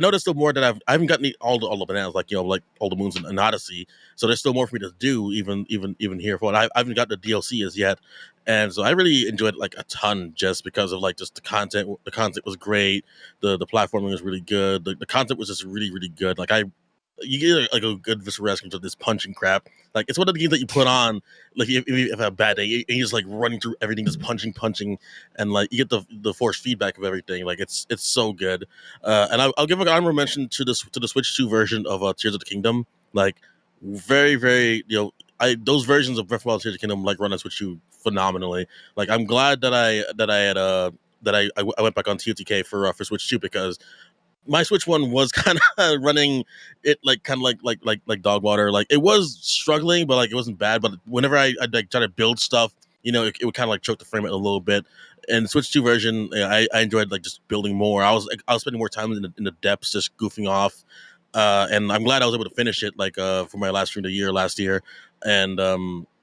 know there's still more that I haven't gotten all the bananas like like all the moons and Odyssey, so there's still more for me to do even here for it. I haven't got the DLC as yet, and so I really enjoyed it like a ton just because of like just the content. The content was great. The platforming was really good. The content was just really good. Like you get like a good visceral reaction to this punching crap. Like it's one of the games that you put on like if you have a bad day and you're just like running through everything, just punching, and like you get the force feedback of everything. Like it's so good. And I'll give an honorable mention to the Switch 2 version of Tears of the Kingdom. Like very those versions of Breath of the Wild, Tears of the Kingdom like run on Switch 2 phenomenally. Like I'm glad that I went back on TOTK for Switch 2 because my Switch 1 was kind of running it like kind of like dog water. Like it was struggling, but like it wasn't bad. But whenever I like try to build stuff, it would kind of like choke the frame rate a little bit. And Switch 2 version, I enjoyed like just building more. I was spending more time in the depths, just goofing off. And I'm glad I was able to finish it like for my last stream of the year last year. And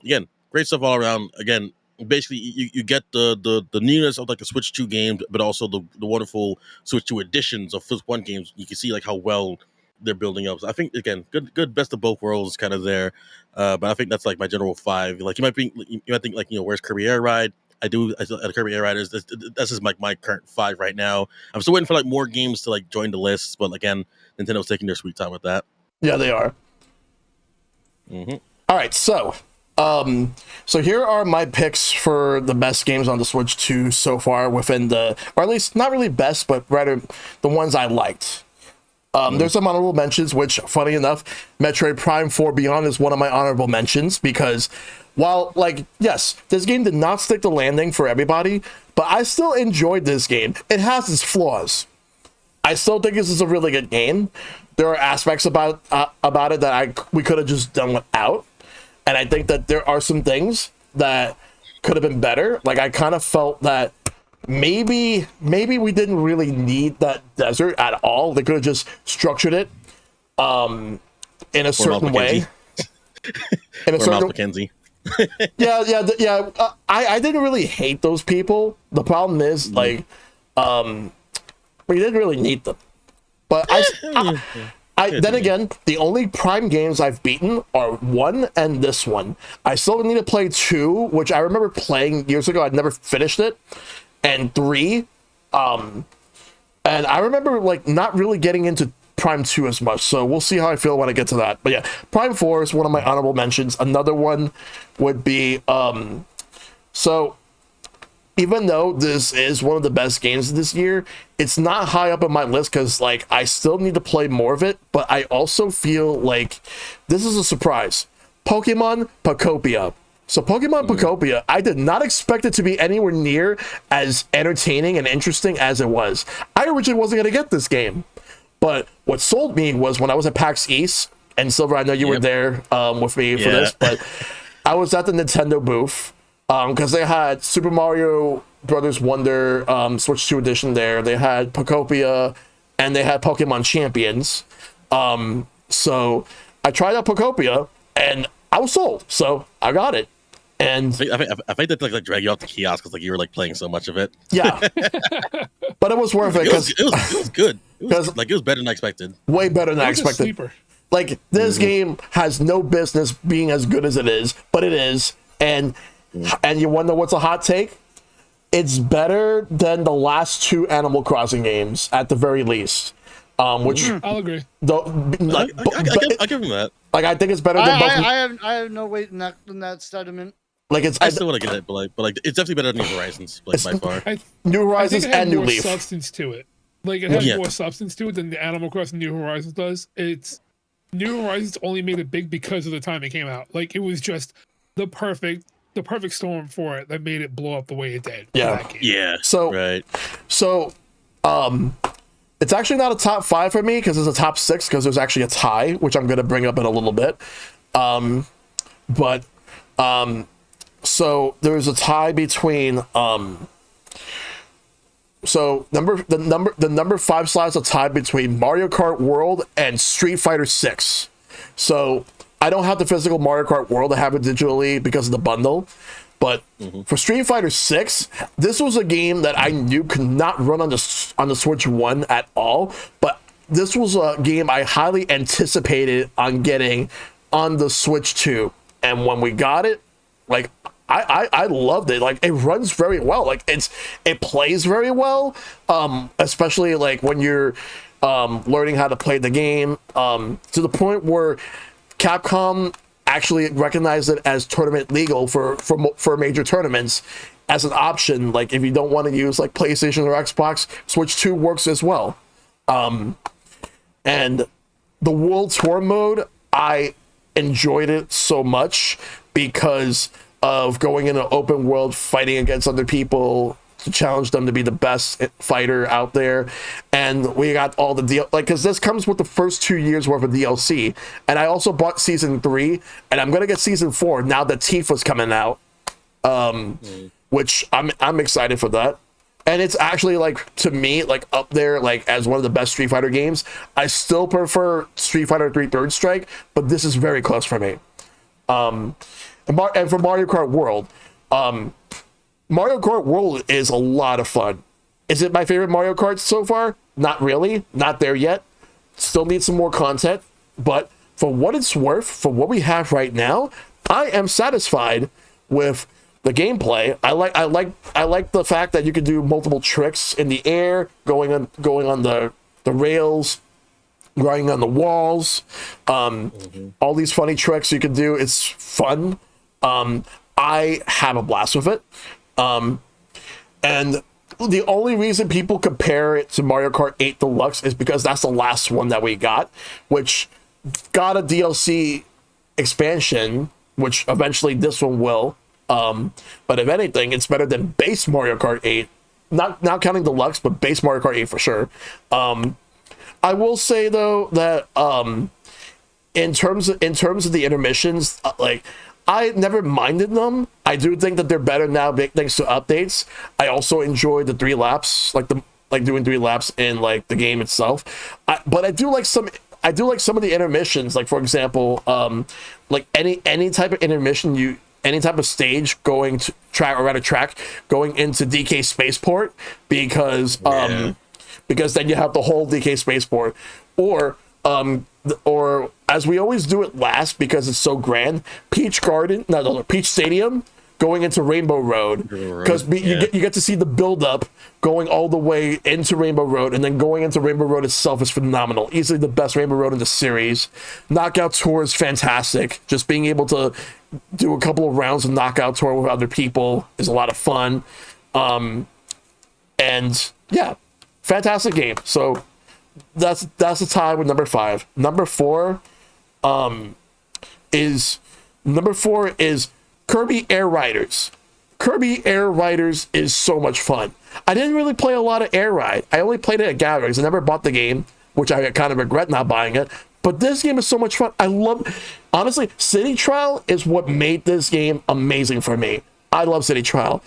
again, great stuff all around. Again, basically you get the newness of like the Switch 2 games, but also the wonderful Switch 2 editions of Switch 1 games. You can see like how well they're building up. So I think again, good best of both worlds kind of there. But I think that's like my general 5. Like you might think like, where's Kirby Air Ride? Kirby Air Ride is this is like my current 5 right now. I'm still waiting for like more games to like join the list, but again, Nintendo's taking their sweet time with that. Yeah, they are. All right, so here are my picks for the best games on the Switch 2 so far within or at least not really best, but rather the ones I liked. There's some honorable mentions, which, funny enough, Metroid Prime 4 Beyond is one of my honorable mentions because while, like, yes, this game did not stick the landing for everybody, but I still enjoyed this game. It has its flaws. I still think this is a really good game. There are aspects about it that we could have just done without, and I think that there are some things that could have been better. Like, I kind of felt that maybe we didn't really need that desert at all. They could have just structured it in a certain way. In a certain Mackenzie. yeah. I didn't really hate those people. The problem is like we didn't really need them. But I then again, the only Prime games I've beaten are 1 and this one. I still need to play 2, which I remember playing years ago. I'd never finished it. And 3, and I remember like not really getting into Prime 2 as much, so we'll see how I feel when I get to that. But yeah, Prime 4 is one of my honorable mentions. Another one would be so even though this is one of the best games this year, it's not high up on my list because like I still need to play more of it, but I also feel like this is a surprise. Pokemon Pokopia. So Pokemon Pokopia, I did not expect it to be anywhere near as entertaining and interesting as it was. I originally wasn't going to get this game. But what sold me was when I was at PAX East, and Silver, I know you were there with me for this, but I was at the Nintendo booth because they had Super Mario Brothers Wonder Switch 2 edition there. They had Pokopia, and they had Pokemon Champions. So I tried out Pokopia, and I was sold. So I got it. And I think that like drag you off the kiosk because like you were like playing so much of it. Yeah, but it was worth it because it was good. It was better than I expected. Way better than I expected. Like this game has no business being as good as it is, but it is. And you wonder what's a hot take? It's better than the last 2 Animal Crossing games at the very least. Which I'll agree. I'll give him that. Like I think it's better than both. I have no weight in that sentiment. Like I still want to get it, but it's definitely better than New Horizons, like by far. New Horizons and New Leaf. Substance to it. Like it has more substance to it than the Animal Crossing New Horizons does. It's New Horizons only made it big because of the time it came out. Like it was just the perfect storm for it that made it blow up the way it did. Yeah. So it's actually not a top 5 for me because it's a top 6 because there's actually a tie, which I'm going to bring up in a little bit. So there's a tie between the number 5 slot's a tie between Mario Kart World and Street Fighter 6. So I don't have the physical Mario Kart World. I have it digitally because of the bundle. But for Street Fighter 6, this was a game that I knew could not run on the Switch 1 at all. But this was a game I highly anticipated on getting on the Switch 2. And when we got it, like I loved it. Like it runs very well. Like it plays very well. Especially like when you're learning how to play the game. To the point where Capcom actually recognized it as tournament legal for major tournaments as an option. Like if you don't want to use like PlayStation or Xbox, Switch 2 works as well. And the World Tour mode, I enjoyed it so much because of going in an open world, fighting against other people to challenge them to be the best fighter out there. And we got all the because this comes with the first 2 years worth of DLC. And I also bought season 3, and I'm gonna get season 4 now that Tifa's coming out. which I'm excited for that. And it's actually, like, to me, like, up there, like, as one of the best Street Fighter games. I still prefer Street Fighter 3 Third Strike, but this is very close for me. And for Mario Kart World, Mario Kart World is a lot of fun. Is it my favorite Mario Kart so far? Not really. Not there yet. Still need some more content. But for what it's worth, for what we have right now, I am satisfied with the gameplay. I like the fact that you can do multiple tricks in the air, going on the rails, running on the walls. All these funny tricks you can do. It's fun. I have a blast with it. And the only reason people compare it to Mario Kart 8 Deluxe is because that's the last one that we got, which got a DLC expansion, which eventually this one will. But if anything, it's better than base Mario Kart 8. Not counting Deluxe, but base Mario Kart 8 for sure. I will say though that in terms of the intermissions, like, I never minded them. I do think that they're better now thanks to updates. I also enjoy the 3 laps, like doing 3 laps in, like, the game itself. But I do like some of the intermissions. Like, for example, like any type of intermission, any type of stage going to track going into DK Spaceport, because then you have the whole DK Spaceport, or as we always do it last because it's so grand, Peach Stadium going into Rainbow Road, because you get to see the build up going all the way into Rainbow Road, and then going into Rainbow Road itself is phenomenal. Easily the best Rainbow Road in the series. Knockout Tour is fantastic. Just being able to do a couple of rounds of Knockout Tour with other people is a lot of fun. And yeah, fantastic game. So that's the tie with number 5. Number 4 is Kirby Air Riders. Kirby Air Riders is so much fun. I didn't really play a lot of Air Ride. I only played it at gatherings. I never bought the game, which I kind of regret not buying it. But this game is so much fun. Honestly, City Trial is what made this game amazing for me. I love City Trial.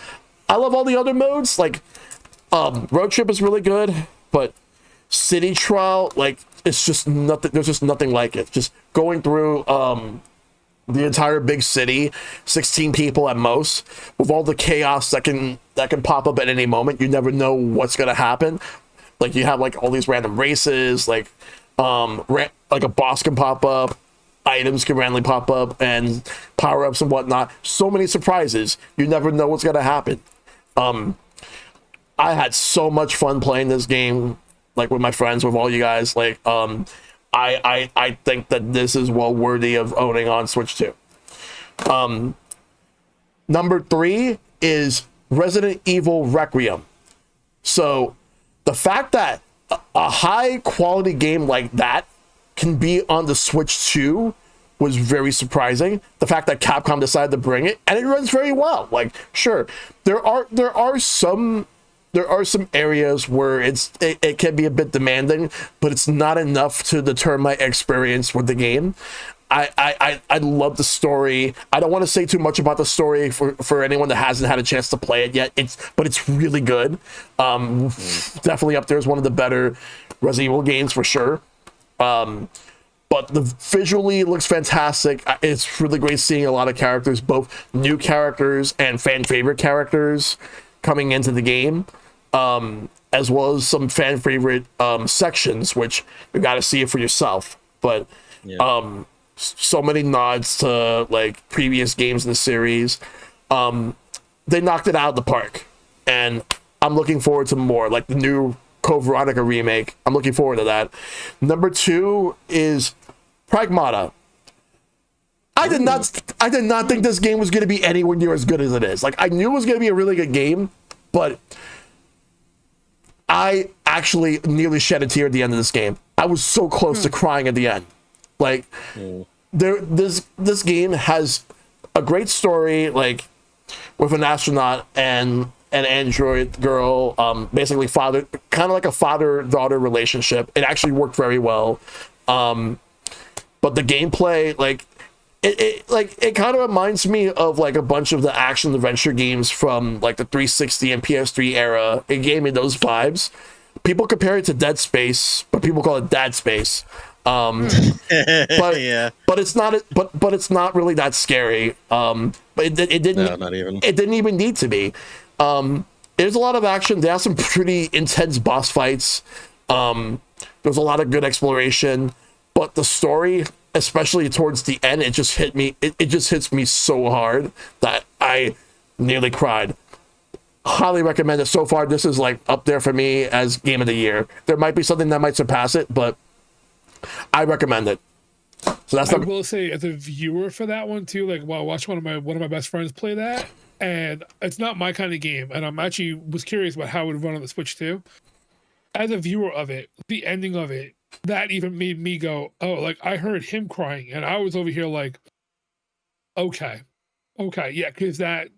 I love all the other modes. Like, Road Trip is really good, but City Trial, like, it's just nothing. There's just nothing like it. Just going through the entire big city, 16 people at most, with all the chaos that can pop up at any moment. You never know what's gonna happen. Like, you have, like, all these random races, like a boss can pop up, items can randomly pop up, and power-ups and whatnot. So many surprises. You never know what's gonna happen. I had so much fun playing this game, like, with my friends, with all you guys. Like, I think that this is well worthy of owning on Switch 2. Number 3 is Resident Evil Requiem. So the fact that a high quality game like that can be on the Switch 2 was very surprising. The fact that Capcom decided to bring it, and it runs very well. Like, sure, there are some areas where it can be a bit demanding, but it's not enough to deter my experience with the game. I love the story. I don't want to say too much about the story for anyone that hasn't had a chance to play it yet. But it's really good. Definitely up there as one of the better Resident Evil games for sure. But visually it looks fantastic. It's really great seeing a lot of characters, both new characters and fan favorite characters, coming into the game. As well as some fan favorite sections, which you got to see it for yourself. But so many nods to, like, previous games in the series. They knocked it out of the park, and I'm looking forward to more, like the new Code Veronica remake. I'm looking forward to that. Number 2 is Pragmata. I did not think this game was going to be anywhere near as good as it is. Like, I knew it was going to be a really good game, but I actually nearly shed a tear at the end of this game. I was so close to crying at the end. Like, this game has a great story, like, with an astronaut and an android girl, basically kind of like a father-daughter relationship. It actually worked very well. But the gameplay, like, it kind of reminds me of like a bunch of the action adventure games from like the 360 and PS3 era. It gave me those vibes. People compare it to Dead Space, but people call it Dad Space. But yeah, but it's not but it's not really that scary. But it didn't no, not even. it didn't even need to be. There's a lot of action. There are some pretty intense boss fights. There's a lot of good exploration, but the story, especially towards the end, it just hit me. It just hits me so hard that I nearly cried. Highly recommend it. So far, this is like up there for me as game of the year. There might be something that might surpass it, but I recommend it. So that's I will say, as a viewer for that one too, like while I watched one of my best friends play that, and it's not my kind of game, and I'm actually was curious about how it would run on the Switch too. As a viewer of it, the ending of it, that even made me go, oh, like I heard him crying, and I was over here like, okay, yeah, because that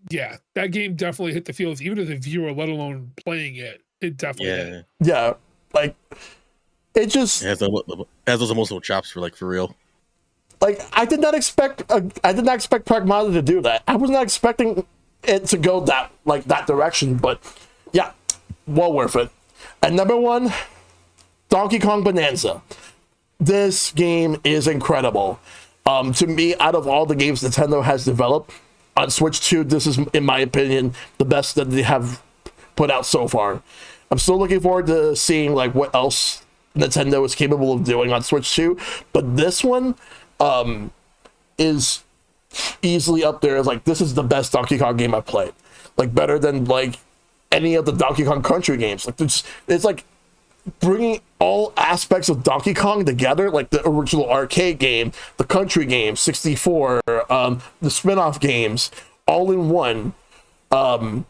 game definitely hit the feels, even as a viewer, let alone playing it. It definitely did. Yeah, like it just It has those emotional chops for real. like I did not expect Pragmata to do that. I was not expecting it to go that direction, but yeah, well worth it. And number one, Donkey Kong Bonanza. This game is incredible. To me, out of all the games Nintendo has developed on Switch 2, this is, in my opinion, the best that they have put out so far. I'm still looking forward to seeing like what else Nintendo is capable of doing on Switch 2, but this one is easily up there as like, this is the best Donkey Kong game I've played. Like better than like any of the Donkey Kong Country games. Like it's like bringing all aspects of Donkey Kong together, like the original arcade game, the country game, 64, the spin-off games, all in one. And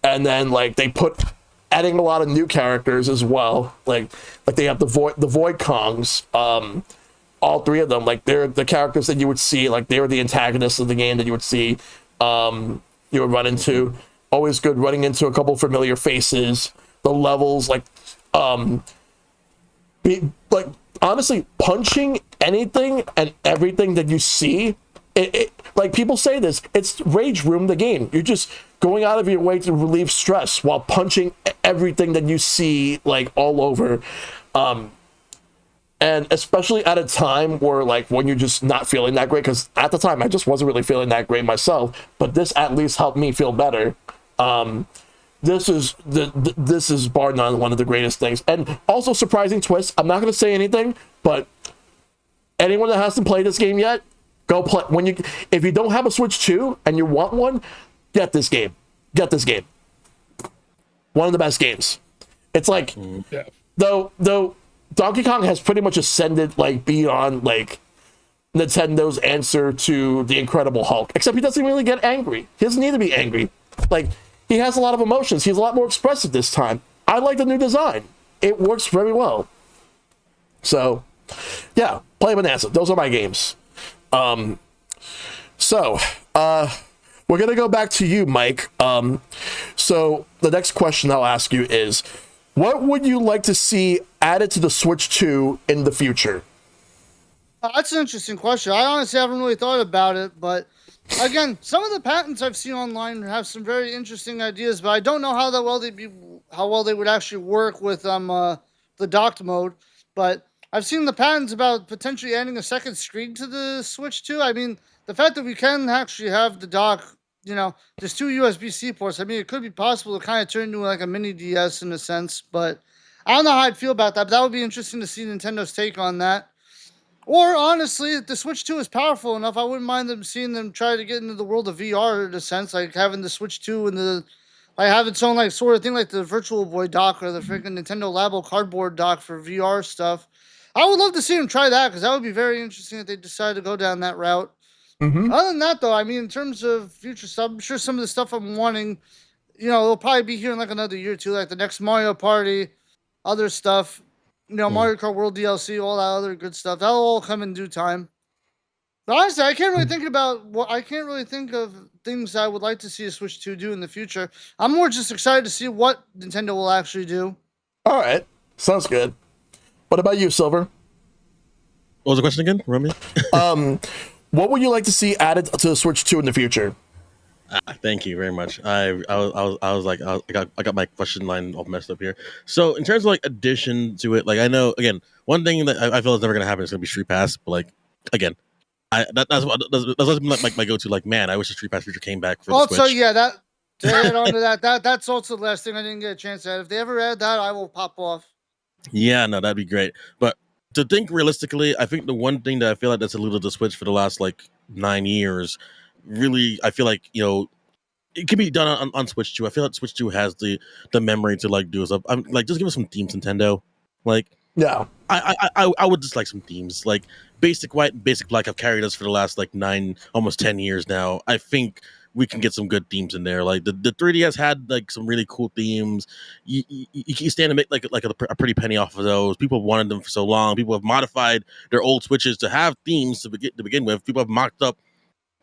then like they put adding a lot of new characters as well. Like they have the Void Kongs, all three of them. Like they're the characters that you would see, like they were the antagonists of the game that you would see, you would run into. Always good running into a couple familiar faces. The levels, like honestly, punching anything and everything that you see, it like people say this, it's Rage Room the game. You're just going out of your way to relieve stress while punching everything that you see like all over. And especially at a time where like when you're just not feeling that great, because at the time I just wasn't really feeling that great myself, but this at least helped me feel better. This is bar none one of the greatest things, and also surprising twist. I'm not going to say anything, but anyone that hasn't played this game yet, go play. If you don't have a Switch 2 and you want one, get this game. One of the best games. It's like though Donkey Kong has pretty much ascended like beyond like Nintendo's answer to the Incredible Hulk, except he doesn't really get angry. He doesn't need to be angry. Like, he has a lot of emotions. He's a lot more expressive this time. I like the new design. It works very well. So, yeah, play Bonanza. Those are my games. So, we're going to go back to you, Mike. So, the next question I'll ask you is, what would you like to see added to the Switch 2 in the future? That's an interesting question. I honestly haven't really thought about it, but again, some of the patents I've seen online have some very interesting ideas, but I don't know how well they would actually work with the docked mode. But I've seen the patents about potentially adding a second screen to the Switch 2. I mean, the fact that we can actually have the dock, there's two USB-C ports. I mean, it could be possible to kind of turn into like a mini DS in a sense, but I don't know how I'd feel about that. But that would be interesting to see Nintendo's take on that. Or honestly, if the Switch 2 is powerful enough, I wouldn't mind seeing them try to get into the world of VR in a sense, like having the Switch 2 and have its own like sort of thing like the Virtual Boy dock or the freaking Nintendo Labo cardboard dock for VR stuff. I would love to see them try that because that would be very interesting if they decide to go down that route. Mm-hmm. Other than that, though, I mean, in terms of future stuff, I'm sure some of the stuff I'm wanting, it'll probably be here in like another year or two, like the next Mario Party, other stuff. Mario Kart World DLC, all that other good stuff. That'll all come in due time. But honestly, I can't really think of things I would like to see a Switch 2 do in the future. I'm more just excited to see what Nintendo will actually do. All right. Sounds good. What about you, Silver? What was the question again? Remy? what would you like to see added to the Switch 2 in the future? Thank you very much. I got my question line all messed up here. So in terms of like addition to it, like I know again, one thing that I feel is never gonna happen is gonna be Street Pass. But like again, that's like my go to. Like man, I wish the Street Pass feature came back for the Also, Switch. yeah, that to add on to that's also the last thing I didn't get a chance to add. If they ever add that, I will pop off. Yeah, no, that'd be great. But to think realistically, I think the one thing that I feel like that's eluded the Switch for the last like 9 years, really, I feel like it can be done on Switch 2. I feel like Switch 2 has the memory to like do stuff. I'm like, just give us some themes, Nintendo. Like, Yeah. I would just like some themes. Like Basic White and Basic Black have carried us for the last like 9, almost 10 years now. I think we can get some good themes in there. Like the 3DS had like some really cool themes. You stand to make like a pretty penny off of those. People wanted them for so long. People have modified their old Switches to have themes to begin with. People have mocked up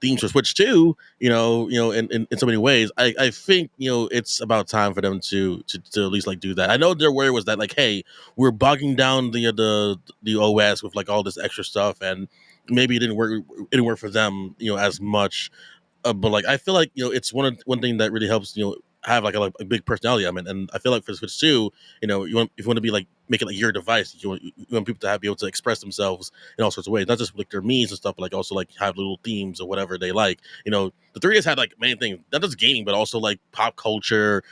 themes for Switch 2, in so many ways. I think, it's about time for them to at least like do that. I know their worry was that like, hey, we're bogging down the OS with like all this extra stuff, and maybe it didn't work for them, as much. But like I feel like it's one thing that really helps have like a big personality element, and I feel like for Switch 2, if you want to be like make it like your device, you want people to be able to express themselves in all sorts of ways, not just like their memes and stuff, but like also like have little themes or whatever they like. The 3DS had like many things, not just gaming, but also like pop culture,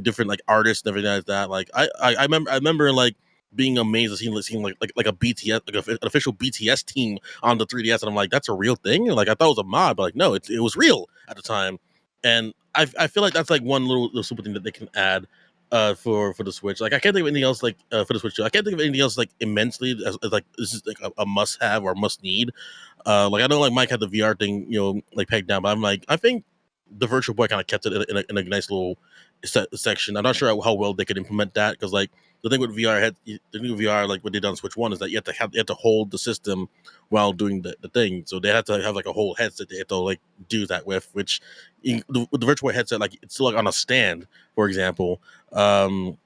different like artists and everything like that. Like I remember like being amazed to seeing like a BTS, like an official BTS team on the 3DS, and I'm like, that's a real thing. Like I thought it was a mod, but like no, it was real at the time, and I feel like that's like one little super thing that they can add for the Switch. Like I can't think of anything else like for the Switch 2. I can't think of anything else like immensely as like this is like a must have or must need. Like I know like Mike had the VR thing like pegged down, but I'm like I think the Virtual Boy kind of kept it in a nice little section. I'm not sure how well they could implement that because like the thing with the new VR, like what they did on Switch 1 is that you have to hold the system while doing the thing. So they have to have like a whole headset they have to like do that with, with the virtual headset, like it's still like on a stand, for example. It's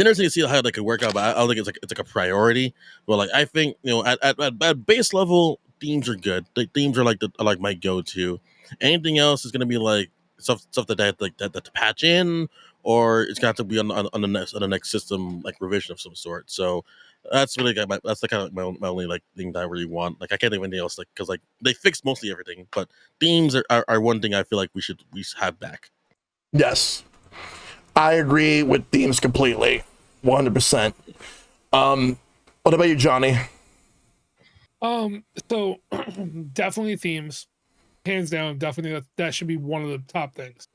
interesting to see how that could work out, but I don't think it's like a priority. But like I think at base level, themes are good. The themes are like my go to. Anything else is gonna be like stuff that they have that to patch in, or it's gonna have to be on the next system like revision of some sort. So that's really that's the kind of my only like thing that I really want. Like I can't think of anything else like because like they fixed mostly everything, but themes are one thing I feel like we should have back. Yes. I agree with themes completely. 100%. What about you, Johnny? So definitely themes, hands down. Definitely that should be one of the top things.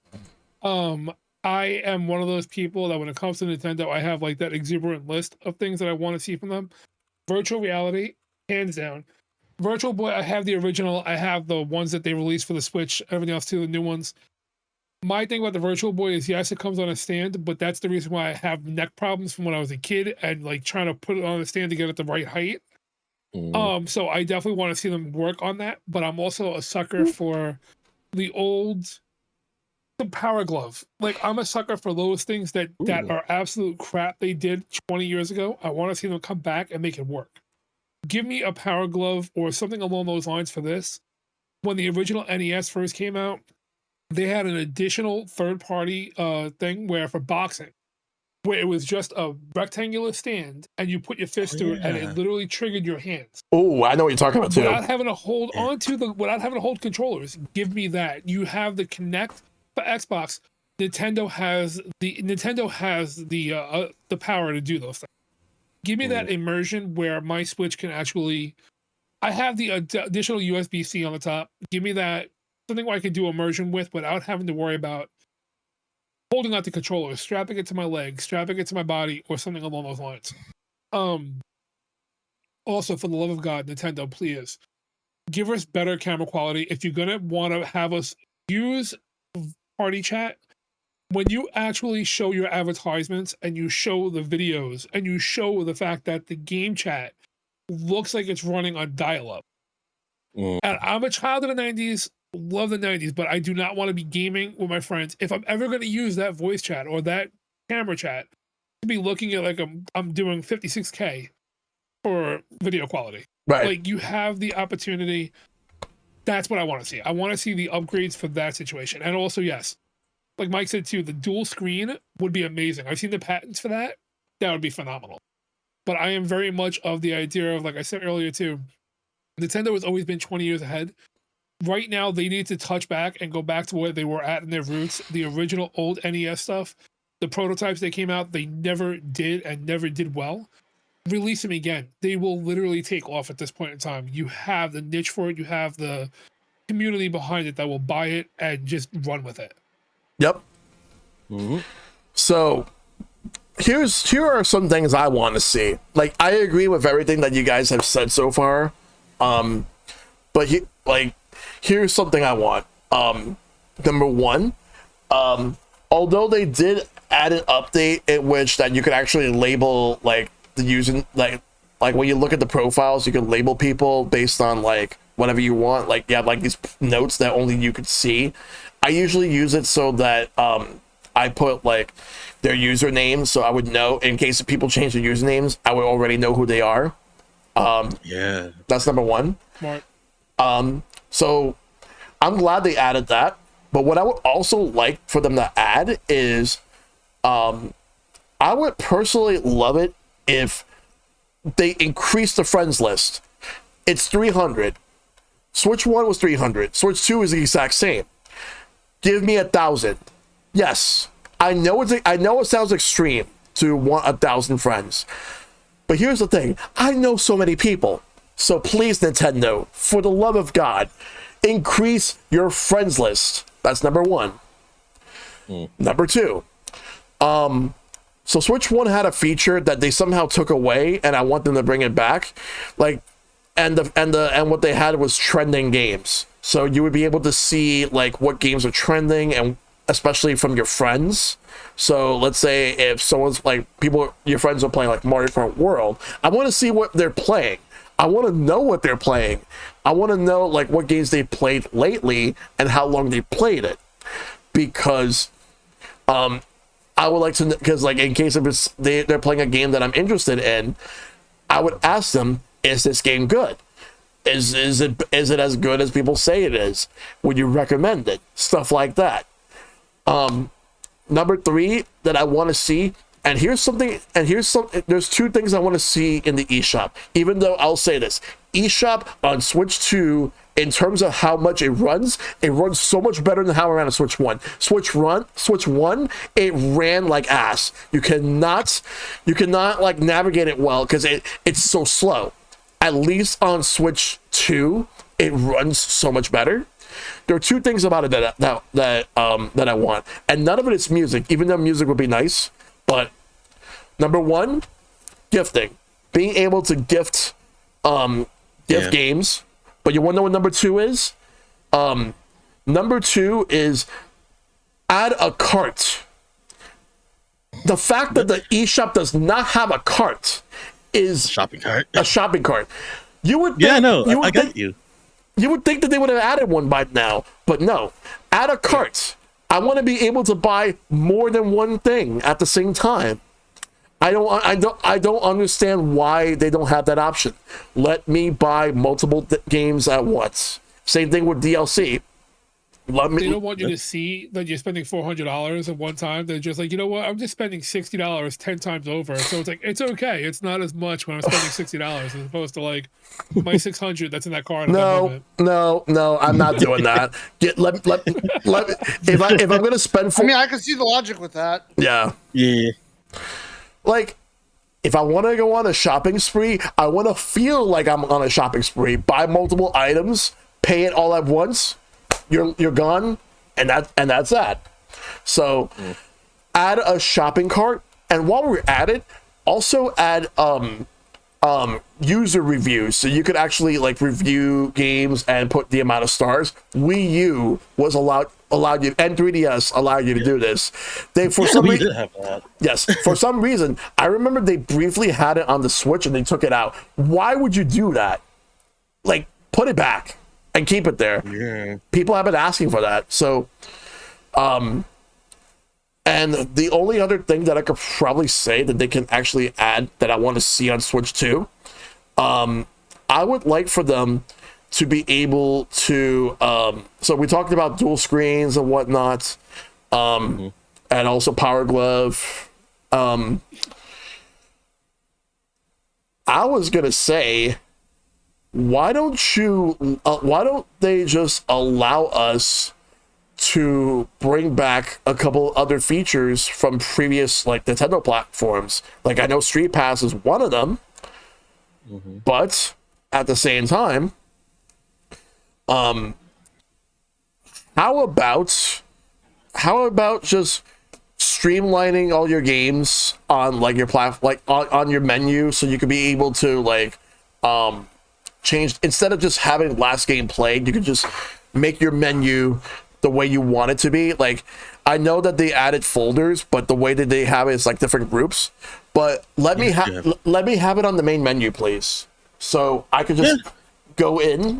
I am one of those people that when it comes to Nintendo, I have like that exuberant list of things that I want to see from them. Virtual reality, hands down. Virtual Boy, I have the original. I have the ones that they released for the Switch. Everything else too, the new ones. My thing about the Virtual Boy is yes, it comes on a stand, but that's the reason why I have neck problems from when I was a kid and like trying to put it on the stand to get it the right height. So I definitely want to see them work on that, but I'm also a sucker for the Power Glove. Like I'm a sucker for those things that are absolute crap they did 20 years ago. I want to see them come back and make it work. Give me a Power Glove or something along those lines for this. When the original NES first came out, they had an additional third-party thing where for boxing, where it was just a rectangular stand and you put your fist through it and it literally triggered your hands. Oh, I know what you're talking about too. Without having to hold controllers. Give me that. You have the Kinect for Xbox. Nintendo has the power to do those things. Give me that immersion where my Switch can actually. I have the additional USB-C on the top. Give me that something where I can do immersion with without having to worry about holding out the controller, strapping it to my leg, strapping it to my body, or something along those lines. Also, for the love of God, Nintendo, please give us better camera quality. If you're gonna want to have us use party chat, when you actually show your advertisements and you show the videos and you show the fact that the game chat looks like it's running on dial-up. And I'm a child of the 90s, love the 90s, but I do not want to be gaming with my friends. If I'm ever going to use that voice chat or that camera chat to be looking at like I'm doing 56K, for video quality. Right. Like, you have the opportunity. That's what I want to see. I want to see the upgrades for that situation. And also, yes, like Mike said too, the dual screen would be amazing. I've seen the patents for that. That would be phenomenal. But I am very much of the idea of, like I said earlier too, Nintendo has always been 20 years ahead. Right now, they need to touch back and go back to where they were at in their roots. The original old NES stuff, the prototypes that came out, they never did and never did well. Release them again. They will literally take off at this point in time. You have the niche for it. You have the community behind it that will buy it and just run with it. Yep. So here are some things I want to see. Like, I agree with everything that you guys have said so far. But here's something I want. Number one, although they did add an update in which that you could actually label like the user, like when you look at the profiles, you can label people based on like whatever you want. Like, you have like these notes that only you could see. I usually use it so that I put like their username, so I would know in case if people change their usernames, I would already know who they are. Yeah, that's number one. Smart. So I'm glad they added that. But what I would also like for them to add is, I would personally love it if they increase the friends list. It's 300. Switch 1 was 300. Switch 2 is the exact same. Give me 1,000. Yes, I know it sounds extreme to want 1,000 friends. But here's the thing. I know so many people. So please, Nintendo, for the love of God, increase your friends list. That's number one. Number two. So Switch 1 had a feature that they somehow took away, and I want them to bring it back. Like, and what they had was trending games. So you would be able to see like what games are trending, and especially from your friends. So let's say if someone's like your friends are playing like Mario Kart World, I want to see what they're playing. I want to know what they're playing. I want to know like what games they played lately and how long they played it, because I would like to, because like in case if they're playing a game that I'm interested in, I would ask them, is this game good? Is it as good as people say it is? Would you recommend it? Stuff like that. Number three that I want to see, and there's two things I want to see in the eShop. Even though I'll say this, eShop on Switch 2, in terms of how much it runs so much better than how it ran on Switch 1. Switch 1, it ran like ass. You cannot like navigate it well because it's so slow. At least on Switch 2, it runs so much better. There are two things about it that I want, and none of it is music, even though music would be nice. But number one, gifting, being able to gift games. But you want to know what number two is? Number two is add a cart. The fact that the eShop does not have a cart is shopping cart. A shopping cart. You would think, yeah, no, I got you. You would think that they would have added one by now, but no. Add a cart. I want to be able to buy more than one thing at the same time. I don't understand why they don't have that option. Let me buy multiple games at once. Same thing with DLC. They don't want you to see that you're spending $400 at one time. They're just like, you know what? I'm just spending $60 10 times over. So it's like, it's okay. It's not as much when I'm spending $60 as opposed to like my $600 that's in that card. No, I'm not doing that. If I'm gonna spend, I can see the logic with that. Yeah. Like, if I want to go on a shopping spree, I want to feel like I'm on a shopping spree. Buy multiple items, pay it all at once. You're gone, and that's that. So, add a shopping cart, and while we're at it, also add user reviews, so you could actually like review games and put the amount of stars. Wii U was allowed you, and 3DS allowed you to do this. For some reason, I remember they briefly had it on the Switch and they took it out. Why would you do that? Like, put it back and keep it there. Yeah. People have been asking for that. So, and the only other thing that I could probably say that they can actually add that I want to see on Switch 2, I would like for them to be able to. So we talked about dual screens and whatnot, and also Power Glove. I was gonna say, why don't they just allow us to bring back a couple other features from previous like Nintendo platforms? Like I know Street Pass is one of them, but at the same time, how about just streamlining all your games on like your on your menu, so you could be able to like change, instead of just having last game played, you could just make your menu the way you want it to be. Like I know that they added folders, but the way that they have it is like different groups. But let me have it on the main menu, please, so I could just go in.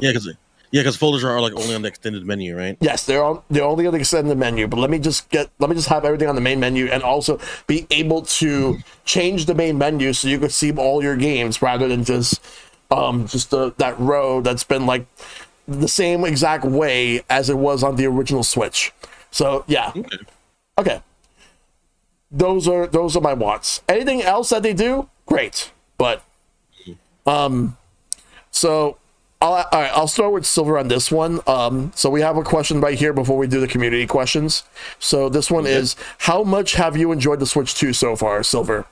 Because folders are like only on the extended menu, right? Yes, they're only on the extended menu. But let me just have everything on the main menu, and also be able to change the main menu so you could see all your games rather than just that row that's been like the same exact way as it was on the original Switch. So yeah, okay. Those are my wants. Anything else that they do, great. But so. All right, I'll start with Silver on this one. So we have a question right here before we do the community questions. So this one is, how much have you enjoyed the Switch 2 so far, Silver?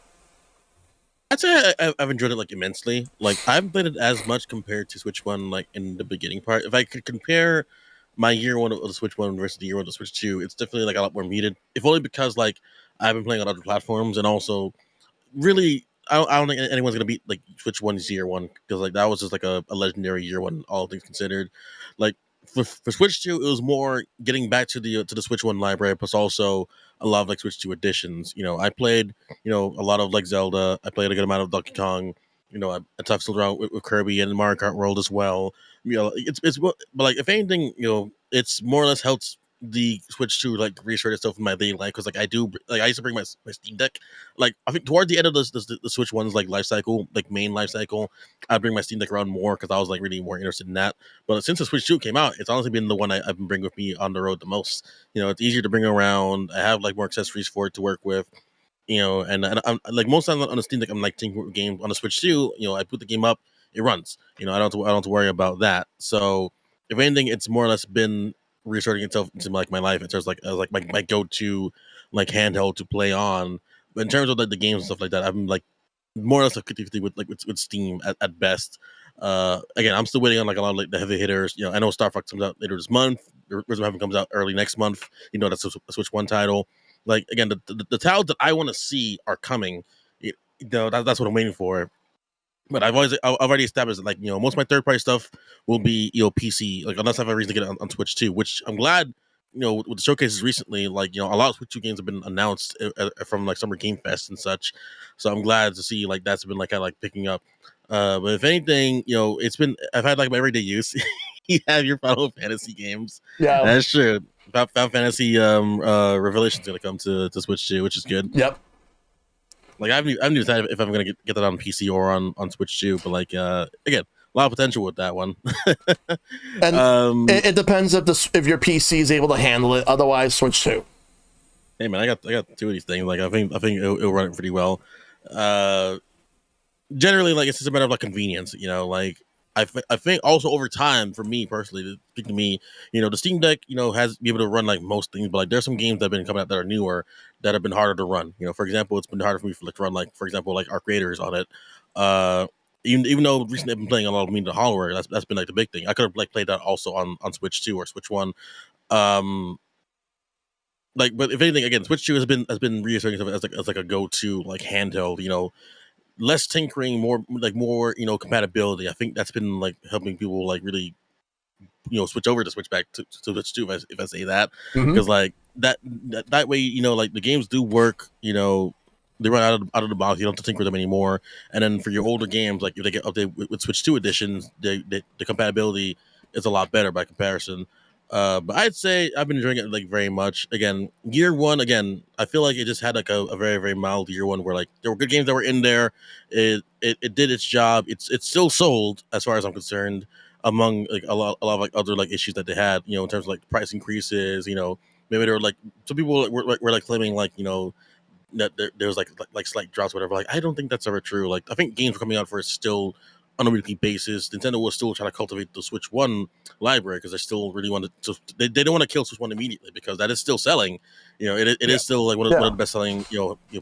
I'd say I've enjoyed it like immensely. Like I haven't played it as much compared to Switch 1, like in the beginning part. If I could compare my year 1 of the Switch 1 versus the year 1 of the Switch 2, it's definitely like a lot more muted. If only because like I've been playing on other platforms, and also really I don't think anyone's gonna beat like Switch 1's year 1, because like that was just like a legendary year 1, all things considered. Like for Switch 2, it was more getting back to the Switch 1 library, plus also a lot of like Switch 2 editions. I played a lot of like Zelda. I played a good amount of Donkey Kong. I touched around with Kirby and Mario Kart World as well. But like if anything, it's more or less helps the Switch to like reassert itself in my daily life, because like I used to bring my Steam Deck. Like I think toward the end of the Switch 1's like life cycle, like main life cycle, I'd bring my Steam Deck around more because I was like really more interested in that. But since the Switch 2 came out, it's honestly been the one I've been bringing with me on the road the most. It's easier to bring around. I have like more accessories for it to work with. And I'm like most times on the Steam Deck, I'm like taking game on the Switch 2. I put the game up, it runs. I don't have to worry about that. So if anything, it's more or less been reasserting itself into like my life in terms of like my go-to like handheld to play on. But in terms of like the games and stuff like that, I'm like more or less like 50-50 with Steam at best. Again, I'm still waiting on like a lot of like the heavy hitters. I know Star Fox comes out later this month. Rhythm Heaven comes out early next month. That's a Switch 1 title. Like again, the titles that I want to see are coming. That's what I'm waiting for. But I've already established that, like, most of my third party stuff will be PC, like unless I have a reason to get it on Switch 2, which I'm glad. With the showcases recently, like a lot of Switch 2 games have been announced from like Summer Game Fest and such. So I'm glad to see like that's been like kind of like picking up. But if anything, I've had like my everyday use. You have your Final Fantasy games. Yeah, that's true. Final Fantasy Revelation's gonna come to Switch 2, which is good. Yep. Like I haven't decided if I'm gonna get that on PC or on Switch 2, but like again, a lot of potential with that one. And it depends if your PC is able to handle it. Otherwise, Switch 2. Hey man, I got 2 of these things. Like I think it'll run it pretty well. Generally, like it's just a matter of like convenience. Like I think also over time, for me personally, speaking to me, the Steam Deck, has be able to run like most things, but like there's some games that have been coming out that are newer that have been harder to run. For example, it's been harder for me to run like, for example, like Arc Raiders on it. Even though recently I've been playing a lot of Mean to Hollower, that's been like the big thing. I could have like played that also on Switch 2 or Switch 1. Like, but if anything, again, Switch 2 has been reasserting itself as like a go-to like handheld. Less tinkering, more compatibility. I think that's been like helping people like really switch over to switch back to Switch 2, if I say that, because like that way like the games do work. They run out of the box. You don't have to tinker with them anymore. And then for your older games, like if they get updated with Switch 2 editions, the compatibility is a lot better by comparison. But I'd say I've been enjoying it like very much. Again, year one, again, I feel like it just had like a very, very mild year one where like there were good games that were in there. It did its job. It's still sold as far as I'm concerned, among like a lot of like other like issues that they had, in terms of like price increases, maybe there were like some people were like claiming like, that there was like slight drops, whatever. Like, I don't think that's ever true. Like, I think games were coming out for a still on a weekly basis. Nintendo was still trying to cultivate the Switch One library because they still really wanted to. They don't want to kill Switch One immediately because that is still selling. It is still like one of the best selling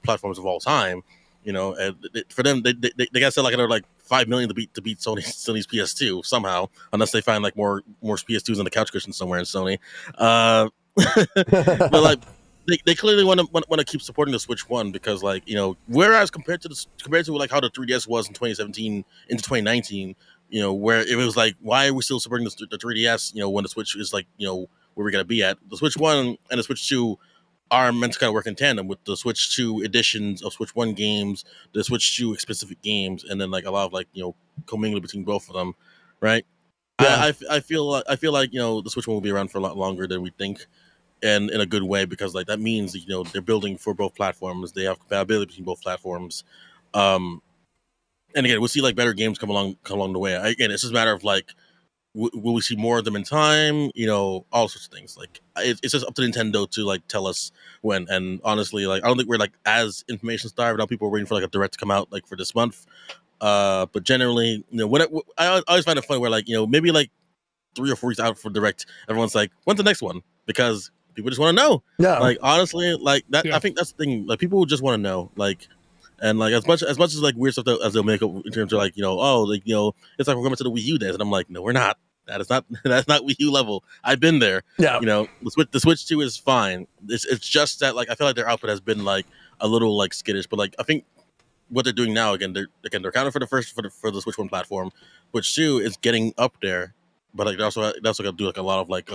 platforms of all time. And for them, they got to sell like another like 5 million to beat Sony's PS2 somehow, unless they find like more PS2s on the couch cushion somewhere in Sony. But like. They clearly want to keep supporting the Switch One because whereas compared to like how the 3DS was in 2017 into 2019, where it was like, why are we still supporting the 3DS, when the Switch is like, where we're gonna be at. The Switch One and the Switch Two are meant to kind of work in tandem with the Switch 2 editions of Switch 1 games, the Switch 2 specific games, and then like a lot of like commingling between both of them, right? Yeah. I feel like the Switch 1 will be around for a lot longer than we think, and in a good way, because like that means they're building for both platforms. They have compatibility between both platforms, and again, we'll see like better games come along the way. Again, it's just a matter of like, will we see more of them in time? All sorts of things. Like it's just up to Nintendo to like tell us when. And honestly, like I don't think we're like as information starved now. People are waiting for like a direct to come out like for this month. But generally, I always find it funny where like maybe like 3 or 4 weeks out for direct, everyone's like, when's the next one? Because people just want to know. Yeah. Like honestly, like that. Yeah. I think that's the thing. Like people just want to know. Like, and like as much as like weird stuff as they'll make up in terms of like it's like we're coming to the Wii U days, and I'm like, no, we're not. That's not Wii U level. I've been there. Yeah. The Switch 2 is fine. It's just that like I feel like their output has been like a little like skittish, but like I think what they're doing now they're counting for the Switch 1 platform. Switch 2 is getting up there. But like they also got to do like a lot of like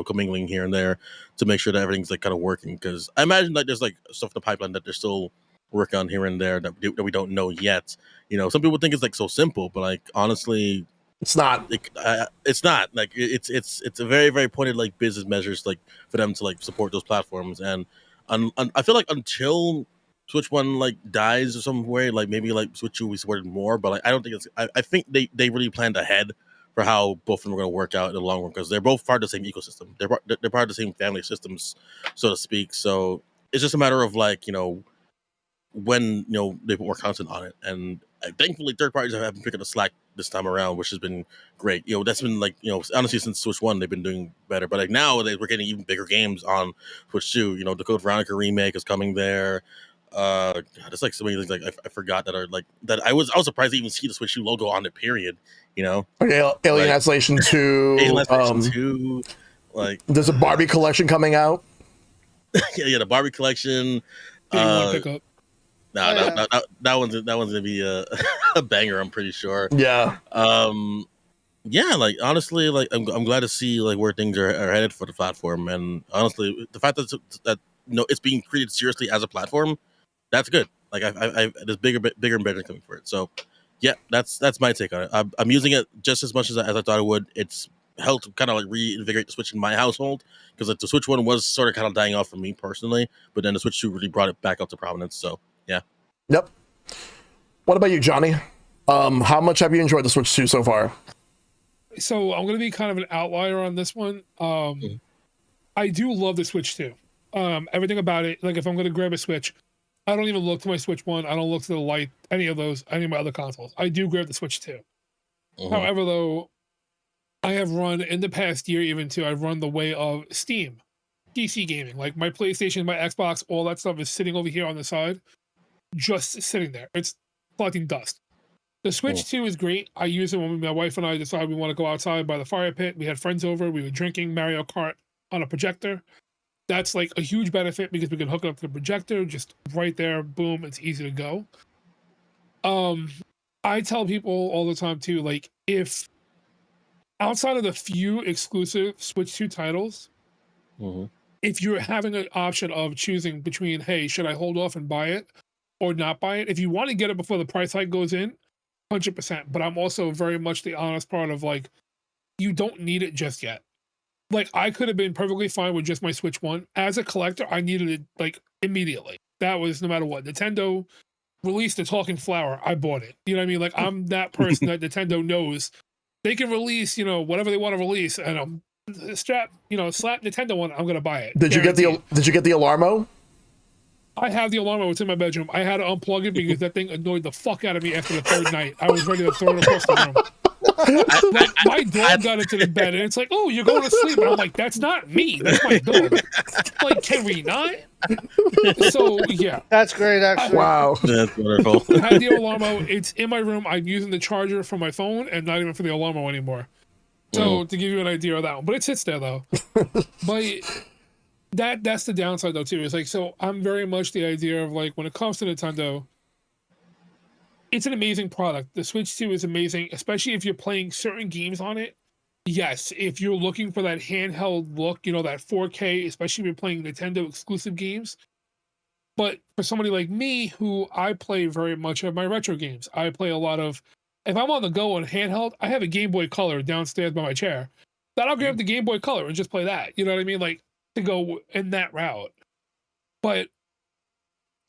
commingling here and there to make sure that everything's like kind of working. Because I imagine like there's like stuff in the pipeline that they're still working on here and there that we don't know yet. Some people think it's like so simple, but like honestly, it's not. It's not like it's a very, very pointed like business measures like for them to like support those platforms. And I feel like until Switch 1 like dies or some way, like maybe like Switch 2 will be supported more. But like I don't think it's. I think they really planned ahead for how both of them are going to work out in the long run, because they're both part of the same ecosystem. They're part of the same family systems, so to speak. So it's just a matter of like when they put more content on it. And thankfully, third parties have been picking the slack this time around, which has been great. That's been like honestly since Switch 1 they've been doing better. But like now we're getting even bigger games on Switch 2. The Code Veronica remake is coming there. God, there's like so many things like I forgot that are like that. I was surprised to even see the Switch 2 logo on it. Period. Okay, Alien Isolation 2. Alien Isolation 2. Like there's a Barbie collection coming out. yeah, the Barbie collection. Pick up. No, that one's gonna be a banger. I'm pretty sure. Yeah. Yeah, like honestly, like I'm glad to see like where things are headed for the platform, and honestly, the fact that it's being treated seriously as a platform, that's good. Like I there's bigger and better coming for it. So yeah, that's my take on it. I'm using it just as much as I thought it would. It's helped kind of like reinvigorate the Switch in my household, because like the Switch 1 was sort of kind of dying off for me personally, but then the Switch 2 really brought it back up to prominence. So yeah. Yep. What about you, Johnny? How much have you enjoyed the Switch 2 so far? So I'm going to be kind of an outlier on this one. I do love the Switch 2. Everything about it. Like if I'm going to grab a Switch, I don't even look to my Switch 1. I don't look to the Lite, any of my other consoles. I do grab the Switch 2. However, though, I have run in the past year, even too, I've run the way of Steam, PC gaming. Like my PlayStation, my Xbox, all that stuff is sitting over here on the side, just sitting there. It's collecting dust. The Switch 2 is great. I use it when my wife and I decided we want to go outside by the fire pit. We had friends over. We were drinking Mario Kart on a projector. That's like a huge benefit because we can hook it up to the projector, just right there, boom, it's easy to go. I tell people all the time too, like if outside of the few exclusive Switch 2 titles, if you're having an option of choosing between, hey, should I hold off and buy it or not buy it? If you want to get it before the price hike goes in, 100%. But I'm also very much the honest part of like, you don't need it just yet. Like, I could have been perfectly fine with just my Switch 1. As a collector, I needed it, like, immediately. That was no matter what. Nintendo released the Talking Flower, I bought it. You know what I mean? Like, I'm that person that Nintendo knows they can release, whatever they want to release, and slap Nintendo on it, I'm gonna buy it. Did you get the Alarmo? I have the alarm. It's in my bedroom. I had to unplug it because that thing annoyed the fuck out of me after the third night. I was ready to throw it across the room. Like, my dog got into the bed, and it's like, "Oh, you're going to sleep," and I'm like, "That's not me. That's my dog." Like, can we not? So yeah, That's great, actually. Wow, That's wonderful. I had the Alarmo. It's in my room. I'm using the charger for my phone and not even for the Alarmo anymore. So to give you an idea of that one, but it sits there though. But that's the downside though too. It's like, so I'm very much the idea of like, when it comes to Nintendo, it's an amazing product. The Switch 2 is amazing, especially if you're playing certain games on it. Yes, if you're looking for that handheld look, that 4K, especially if you're playing Nintendo exclusive games. But for somebody like me, who I play very much of my retro games, I play a lot of, if I'm on the go on handheld, I have a Game Boy Color downstairs by my chair. That I'll grab the Game Boy Color and just play that. You know what I mean? Like, to go in that route. But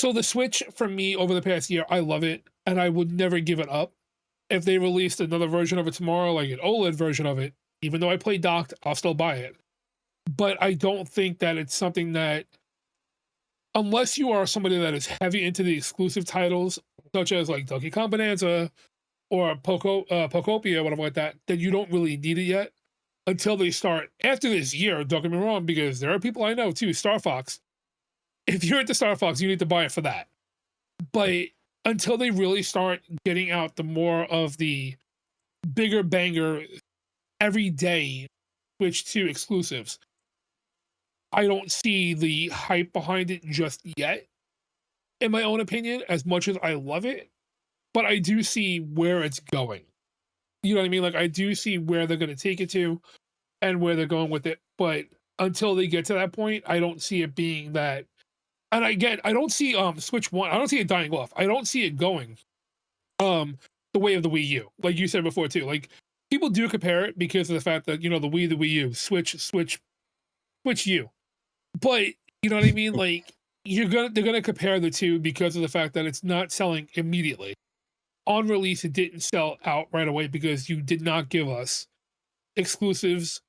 so the Switch, for me, over the past year, I love it, and I would never give it up. If they released another version of it tomorrow, like an OLED version of it, even though I play docked, I'll still buy it. But I don't think that it's something that, unless you are somebody that is heavy into the exclusive titles, such as like Donkey Kong Bonanza or Pokopia, whatever like that, then you don't really need it yet until they start after this year. Don't get me wrong, because there are people I know too, Star Fox. If you're into Star Fox, you need to buy it for that. But until they really start getting out the more of the bigger banger everyday Switch 2 exclusives, I don't see the hype behind it just yet, in my own opinion, as much as I love it. But I do see where it's going. You know what I mean? Like, I do see where they're going to take it to and where they're going with it. But until they get to that point, I don't see it being that. And again, I don't see Switch 1, I don't see it dying off. I don't see it going the way of the Wii U. Like you said before too. Like, people do compare it because of the fact that, the Wii U, Switch U. But you know what I mean? Like, they're gonna compare the two because of the fact that it's not selling immediately. On release, it didn't sell out right away because you did not give us exclusives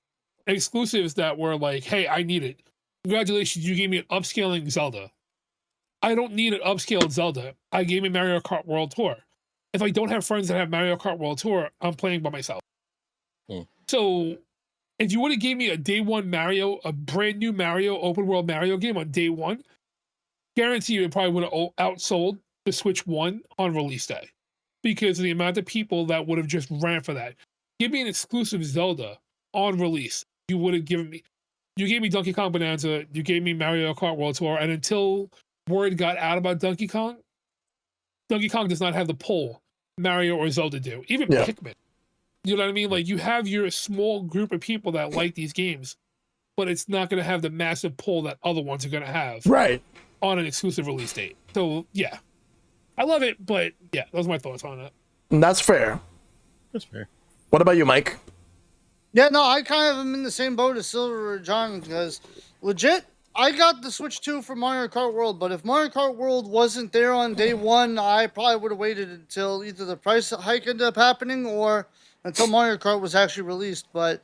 that were like, "Hey, I need it. Congratulations, you gave me an upscaling Zelda. I don't need an upscaled Zelda. I gave me Mario Kart World Tour. If I don't have friends that have Mario Kart World Tour, I'm playing by myself." So if you would have gave me a day one Mario, a brand new Mario, open world Mario game on day one, guarantee you it probably would have outsold the Switch 1 on release day, because of the amount of people that would have just ran for that. Give me an exclusive Zelda on release. You would have given me, you gave me Donkey Kong Bonanza, you gave me Mario Kart World Tour, and until word got out about Donkey Kong does not have the pull Mario or Zelda do. Even Pikmin. You know what I mean? Like, you have your small group of people that like these games, but it's not going to have the massive pull that other ones are going to have. Right. On an exclusive release date. So, yeah. I love it, but yeah, those are my thoughts on it. And that's fair. That's fair. What about you, Mike? Yeah, no, I kind of am in the same boat as Silver or John, because legit, I got the Switch 2 for Mario Kart World, but if Mario Kart World wasn't there on day one, I probably would have waited until either the price hike ended up happening or until Mario Kart was actually released. But,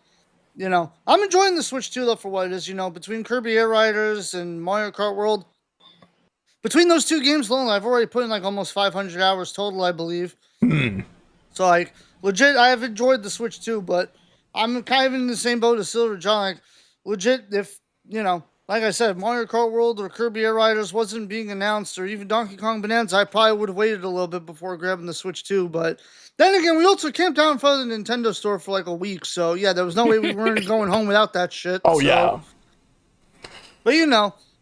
I'm enjoying the Switch 2 though for what it is, between Kirby Air Riders and Mario Kart World. Between those two games alone, I've already put in like almost 500 hours total, I believe. So, like, legit, I have enjoyed the Switch 2, but I'm kind of in the same boat as Silver John. Like, legit, if, like I said, Mario Kart World or Kirby Air Riders wasn't being announced, or even Donkey Kong Bonanza, I probably would have waited a little bit before grabbing the Switch 2. But then again, we also camped out in front of the Nintendo store for like a week. So, yeah, there was no way we weren't going home without that shit. Oh, yeah. But,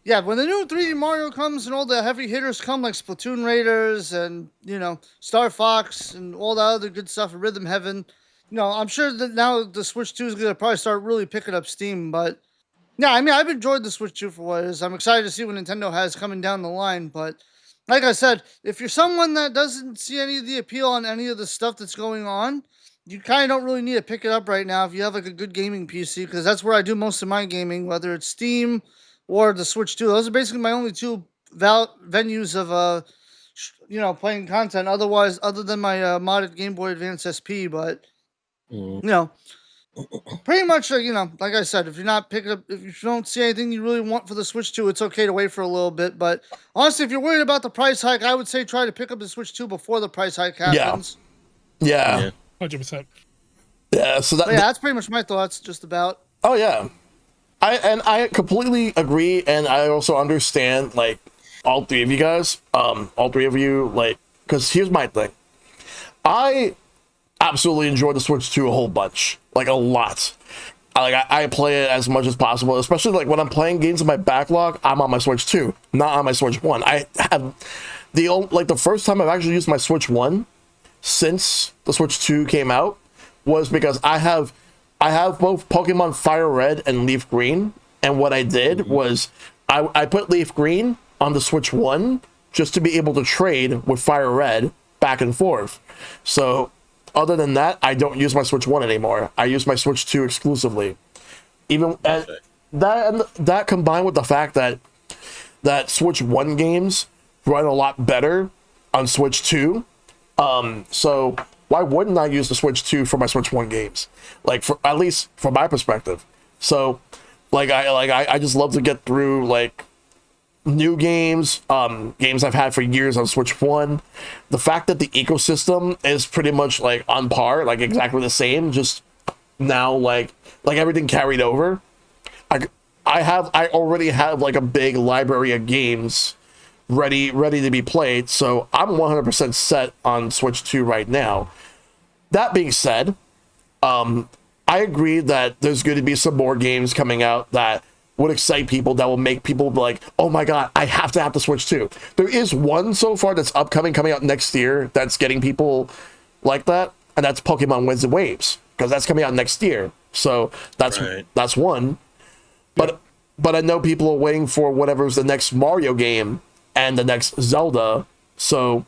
yeah, when the new 3D Mario comes and all the heavy hitters come, like Splatoon Raiders and, Star Fox and all that other good stuff, and Rhythm Heaven, I'm sure that now the Switch 2 is going to probably start really picking up steam. But, yeah, I mean, I've enjoyed the Switch 2 for what it is. I'm excited to see what Nintendo has coming down the line. But, like I said, if you're someone that doesn't see any of the appeal on any of the stuff that's going on, you kind of don't really need to pick it up right now if you have like a good gaming PC, because that's where I do most of my gaming, whether it's Steam or the Switch 2. Those are basically my only two venues of playing content. Otherwise, other than my modded Game Boy Advance SP, but pretty much, like I said, if you're not picking up, if you don't see anything you really want for the Switch 2, it's okay to wait for a little bit. But honestly, if you're worried about the price hike, I would say try to pick up the Switch 2 before the price hike happens. Yeah. 100%. Yeah. So that's pretty much my thoughts. Just about. Oh yeah, I completely agree, and I also understand like all three of you guys, all three of you, like, because here's my thing, I absolutely enjoy the Switch 2 a whole bunch, like a lot. I play it as much as possible, especially like when I'm playing games in my backlog. I'm on my Switch 2, not on my Switch 1. I have the first time I've actually used my Switch 1 since the Switch 2 came out was because I have both Pokemon Fire Red and Leaf Green, and what I did was I put Leaf Green on the Switch 1 just to be able to trade with Fire Red back and forth. So other than that, I don't use my Switch 1 anymore. I use my Switch 2 exclusively. Even that combined with the fact that Switch 1 games run a lot better on Switch 2. So why wouldn't I use the Switch 2 for my Switch 1 games? Like, for at least from my perspective. So I just love to get through like new games, games I've had for years on Switch 1. The fact that the ecosystem is pretty much like on par, like exactly the same, just now like everything carried over. I already have like a big library of games ready to be played, so I'm 100% set on Switch 2 right now. That being said, I agree that there's going to be some more games coming out that would excite people, that will make people be like, oh my god, I have to have the Switch 2. There is one so far that's coming out next year that's getting people like that, and that's Pokemon Winds and Waves, because that's coming out next year. So that's one. But I know people are waiting for whatever's the next Mario game and the next Zelda. So,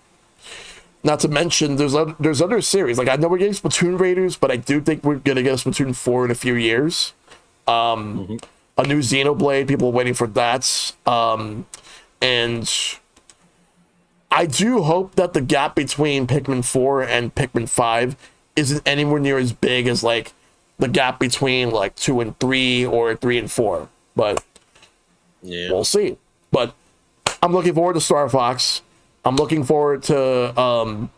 not to mention, there's other series. Like, I know we're getting Splatoon Raiders, but I do think we're gonna get a Splatoon 4 in a few years. A new Xenoblade, people are waiting for that. And I do hope that the gap between Pikmin 4 and Pikmin 5 isn't anywhere near as big as like the gap between like 2 and 3 or 3 and 4. But we'll see. But I'm looking forward to Star Fox. I'm looking forward to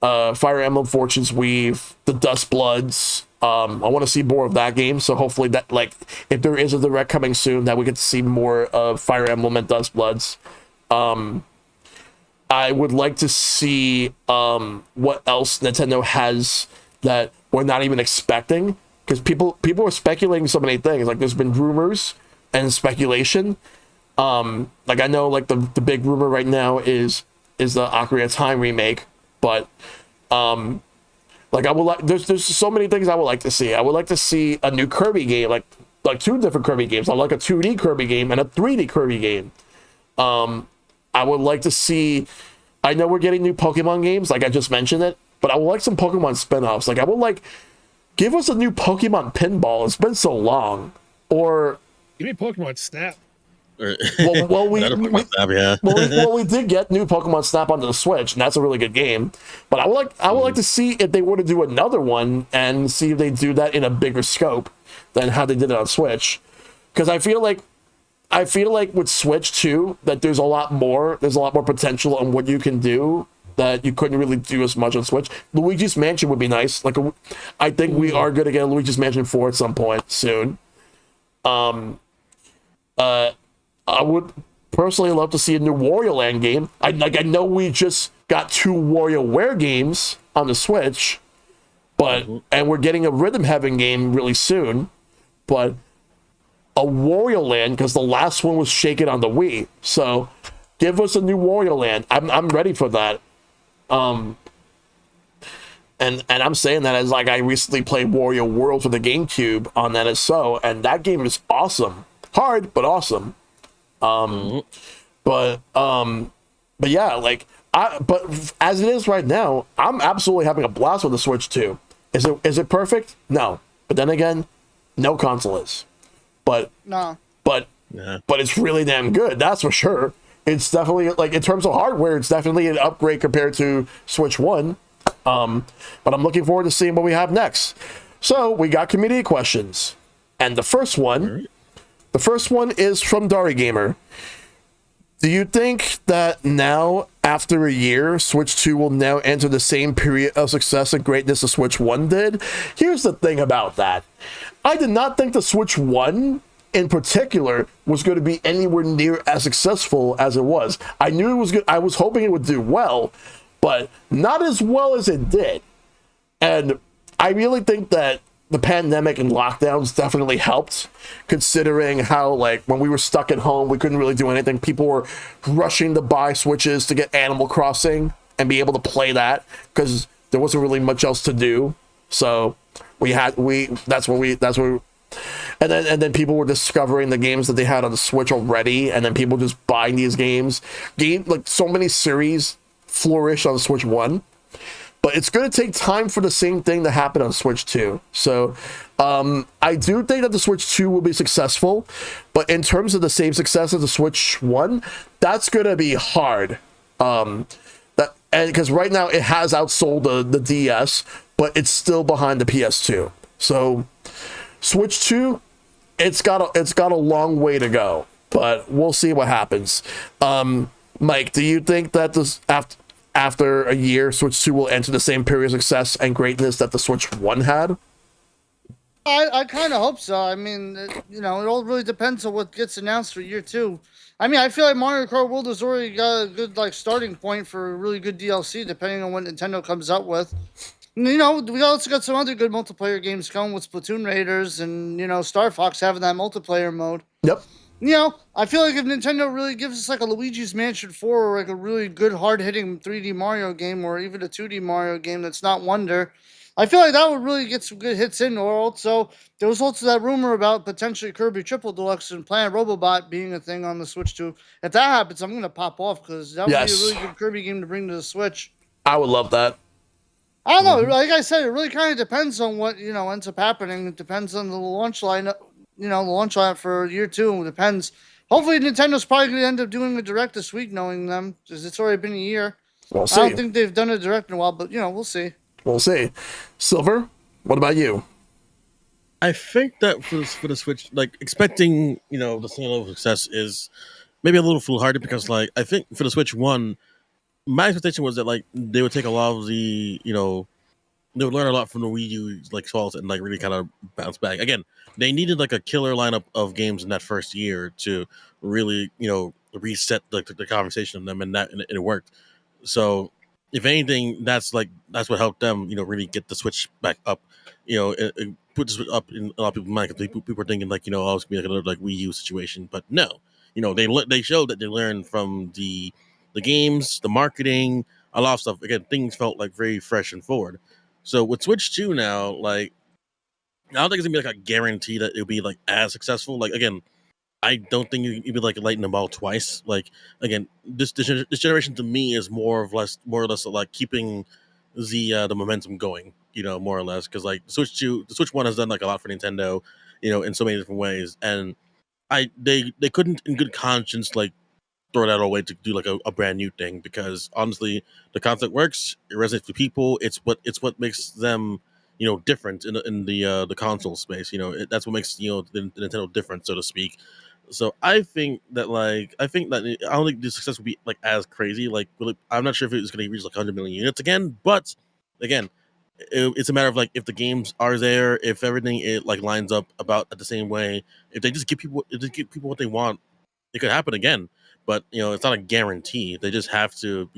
Fire Emblem Fortune's Weave, the Dust Bloods. I want to see more of that game. So hopefully that, like, if there is a direct coming soon, that we get to see more of Fire Emblem and Dust Bloods. I would like to see what else Nintendo has that we're not even expecting, because people are speculating so many things. Like, there's been rumors and speculation. Like, I know, like, the big rumor right now is the Ocarina of Time remake, but like, I would like, there's so many things I would like to see. I would like to see a new Kirby game, like 2 different Kirby games. I like a 2D Kirby game and a 3D Kirby game. I would like to see, I know we're getting new Pokemon games, like I just mentioned it, but I would like some Pokemon spin-offs. Like, I would like, give us a new Pokemon Pinball. It's been so long. Or give me Pokemon Snap. Well, we did get new Pokemon Snap onto the Switch, and that's a really good game. But I would like to see if they were to do another one and see if they do that in a bigger scope than how they did it on Switch. Because I feel like with Switch 2 that there's a lot more potential on what you can do that you couldn't really do as much on Switch. Luigi's Mansion would be nice. Like, I think we are going to get a Luigi's Mansion 4 at some point soon. I would personally love to see a new Wario Land game. I know we just got 2 WarioWare games on the Switch, and we're getting a Rhythm Heaven game really soon. But a Wario Land, because the last one was shaken on the Wii. So give us a new Wario Land. I'm ready for that. And I'm saying that as, like, I recently played Wario World for the GameCube on NSO, and that game is awesome. Hard, but awesome. But but yeah, like but as it is right now, I'm absolutely having a blast with the Switch 2. Is it perfect? No. But then again, no console is. But No. but Yeah. but it's really damn good, that's for sure. It's definitely, like, in terms of hardware, it's definitely an upgrade compared to Switch 1. But I'm looking forward to seeing what we have next. So we got community questions. And the first one is from Dari Gamer. Do you think that now, after a year, Switch 2 will now enter the same period of success and greatness the Switch 1 did? Here's the thing about that. I did not think the Switch 1 in particular was going to be anywhere near as successful as it was. I knew it was good. I was hoping it would do well, but not as well as it did. And I really think that the pandemic and lockdowns definitely helped, considering how, like, when we were stuck at home, we couldn't really do anything. People were rushing to buy Switches to get Animal Crossing and be able to play that because there wasn't really much else to do. So that's where and then people were discovering the games that they had on the Switch already, and then people just buying these games. Like, so many series flourished on the Switch 1. But it's going to take time for the same thing to happen on Switch 2. So I do think that the Switch 2 will be successful. But in terms of the same success as the Switch 1, that's going to be hard. Because right now it has outsold the DS, but it's still behind the PS2. So Switch 2, it's got a long way to go. But we'll see what happens. Mike, do you think that this after a year, Switch 2 will enter the same period of success and greatness that the Switch 1 had? I kind of hope so. I mean, it all really depends on what gets announced for year 2. I mean, I feel like Mario Kart World has already got a good, like, starting point for a really good DLC, depending on what Nintendo comes up with. We also got some other good multiplayer games coming with Splatoon Raiders and, Star Fox having that multiplayer mode. Yep. I feel like if Nintendo really gives us like a Luigi's Mansion 4 or like a really good hard-hitting 3D Mario game or even a 2D Mario game that's not Wonder, I feel like that would really get some good hits in. Or also, there was also that rumor about potentially Kirby Triple Deluxe and Planet Robobot being a thing on the Switch 2. If that happens, I'm going to pop off because that would be a really good Kirby game to bring to the Switch. I would love that. I don't know. Like I said, it really kind of depends on what, ends up happening. It depends on the launch lineup. The launch lineup for year 2 depends. Hopefully, Nintendo's probably going to end up doing a direct this week, knowing them, because it's already been a year. We'll see. I don't think they've done a direct in a while, but we'll see. We'll see. Silver, what about you? I think that for the Switch, like, expecting the same level of success is maybe a little foolhardy because, like, I think for the Switch 1, my expectation was that, like, they would take a lot of the they would learn a lot from the Wii U, like, faults and, like, really kind of bounce back. Again, they needed, like, a killer lineup of games in that first year to really, reset the conversation of them, and it worked. So, if anything, that's what helped them, really get the Switch back up. It put the Switch up in a lot of people's mind because people were thinking, like, oh, it's gonna be like another, like, Wii U situation, but no, they showed that they learned from the games, the marketing, a lot of stuff. Again, things felt like very fresh and forward. So with Switch 2 now, like, I don't think it's gonna be like a guarantee that it'll be like as successful. Like, again, I don't think you'd be like lightning the ball twice. Like, again, this generation to me is more or less like keeping the momentum going. More or less, because, like, the Switch 1 has done, like, a lot for Nintendo, in so many different ways, and they couldn't in good conscience, like, throw that away to do, like, a brand new thing, because honestly the concept works, it resonates with people. It's what makes them different in the console space. That's what makes the Nintendo different, so to speak. So I think that I don't think the success will be, like, as crazy. Like, I'm not sure if it's going to reach like 100 million units again, but again, it's a matter of, like, if the games are there, if everything like lines up about at the same way, if they just give people what they want, it could happen again. But it's not a guarantee. They just have to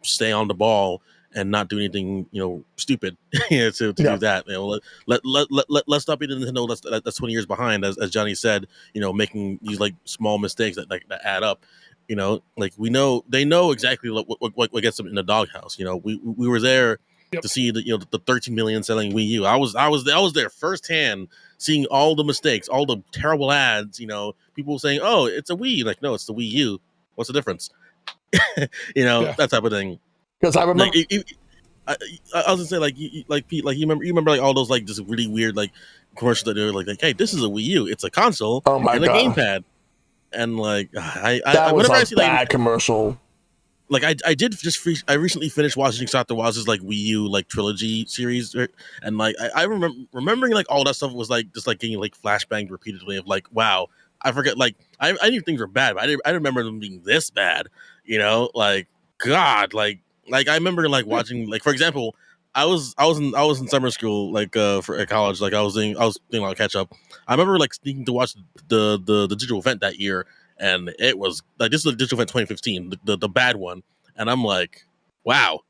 stay on the ball and not do anything stupid to do that. Let's not be the Nintendo that's 20 years behind, as Johnny said. Making these, like, small mistakes that add up. Like, they know exactly what gets them in the doghouse. We were there to see the 13 million selling Wii U. I was there firsthand, seeing all the mistakes, all the terrible ads. People saying, "Oh, it's a Wii." Like, no, it's the Wii U. What's the difference? Yeah. that type of thing. Because I remember. Like, I was gonna say, like, like Pete, like you remember like all those like just really weird like commercials that they're like, hey, this is a Wii U, it's a console Oh my and a God. gamepad, and like That was whenever I a see bad commercial. like I recently finished watching Dr. Waz's like Wii U like trilogy series, right? And like I remembering like all that stuff was like just like getting like flashbanged repeatedly of like, wow, I forget, like I knew things were bad, but I didn't remember them being this bad, like God, like I remember like watching, like, for example, I was in summer school, like for at college, like I was doing a lot of catch up. I remember like sneaking to watch the digital event that year, and it was like, this is the digital event 2015, the bad one, and I'm like, wow,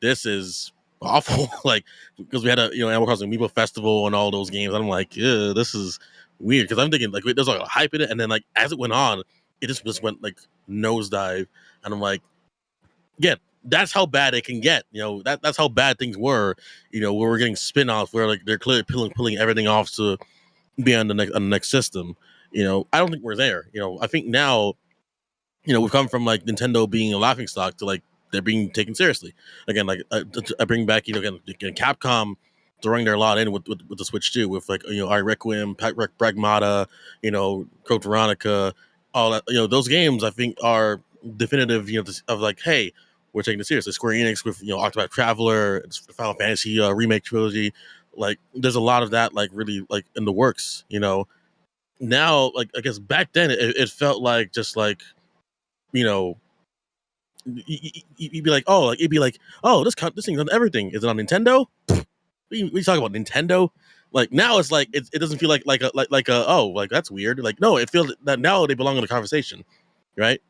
this is awful. Like, because we had a Animal Crossing Amiibo Festival and all those games, and I'm like, yeah, this is weird, because I'm thinking like there's like a hype in it, and then like as it went on, it just went like nosedive, and I'm like, again, that's how bad it can get. That's how bad things were. Where we're getting spin-offs where like they're clearly pulling everything off to be on the next system. I don't think we're there. I think now, we've come from like Nintendo being a laughing stock to like they're being taken seriously. Again, like I bring back, again, Capcom throwing their lot in with the Switch 2, with like I Requiem, Pragmata, Code Veronica, all that. Those games I think are definitive. Of like, hey, we're taking this seriously. Square Enix with Octopath Traveler, Final Fantasy remake trilogy. Like, there's a lot of that like really like in the works. Now, like, I guess back then it felt like just like, you know, you'd be like, oh, like it'd be like, oh, this thing's on everything. Is it on Nintendo? We talk about Nintendo. Like, now it's like it doesn't feel like a oh, like that's weird. Like, no, it feels that now they belong in the conversation, right?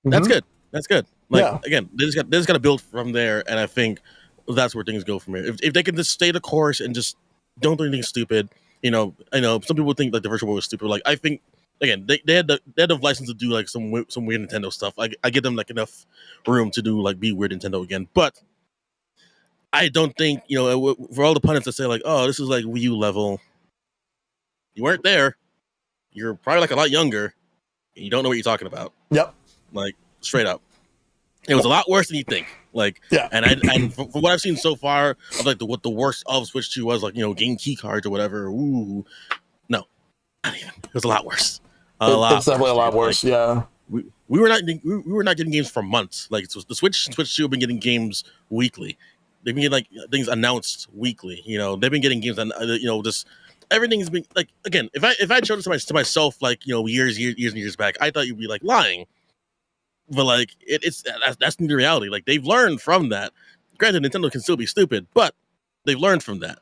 That's Mhm. good. That's good. Like, Yeah. again, they just got to build from there, and I think that's where things go from here. If they can just stay the course and just don't do anything stupid, I know some people think like the Virtual Boy was stupid. Like, I think, again, they had the license to do like some weird Nintendo stuff. I give them like enough room to do like be weird Nintendo again, but I don't think, for all the pundits that say like, oh, this is like Wii U level, you weren't there. You're probably like a lot younger, and you don't know what you're talking about. Yep. Like, straight up. It was a lot worse than you think. Like, Yeah. and from what I've seen so far of like what the worst of Switch 2 was, like, game key cards or whatever. Ooh, no, not even. It was a lot worse. It's definitely a lot dude. worse. Like, Yeah. we were not getting games for months. Like, so the Switch 2 have been getting games weekly. They've been getting like things announced weekly. They've been getting games, and just everything's been like, again. If I showed it to myself like years and years back, I thought you'd be like lying. But like that's the reality. Like, they've learned from that. Granted, Nintendo can still be stupid, but they've learned from that.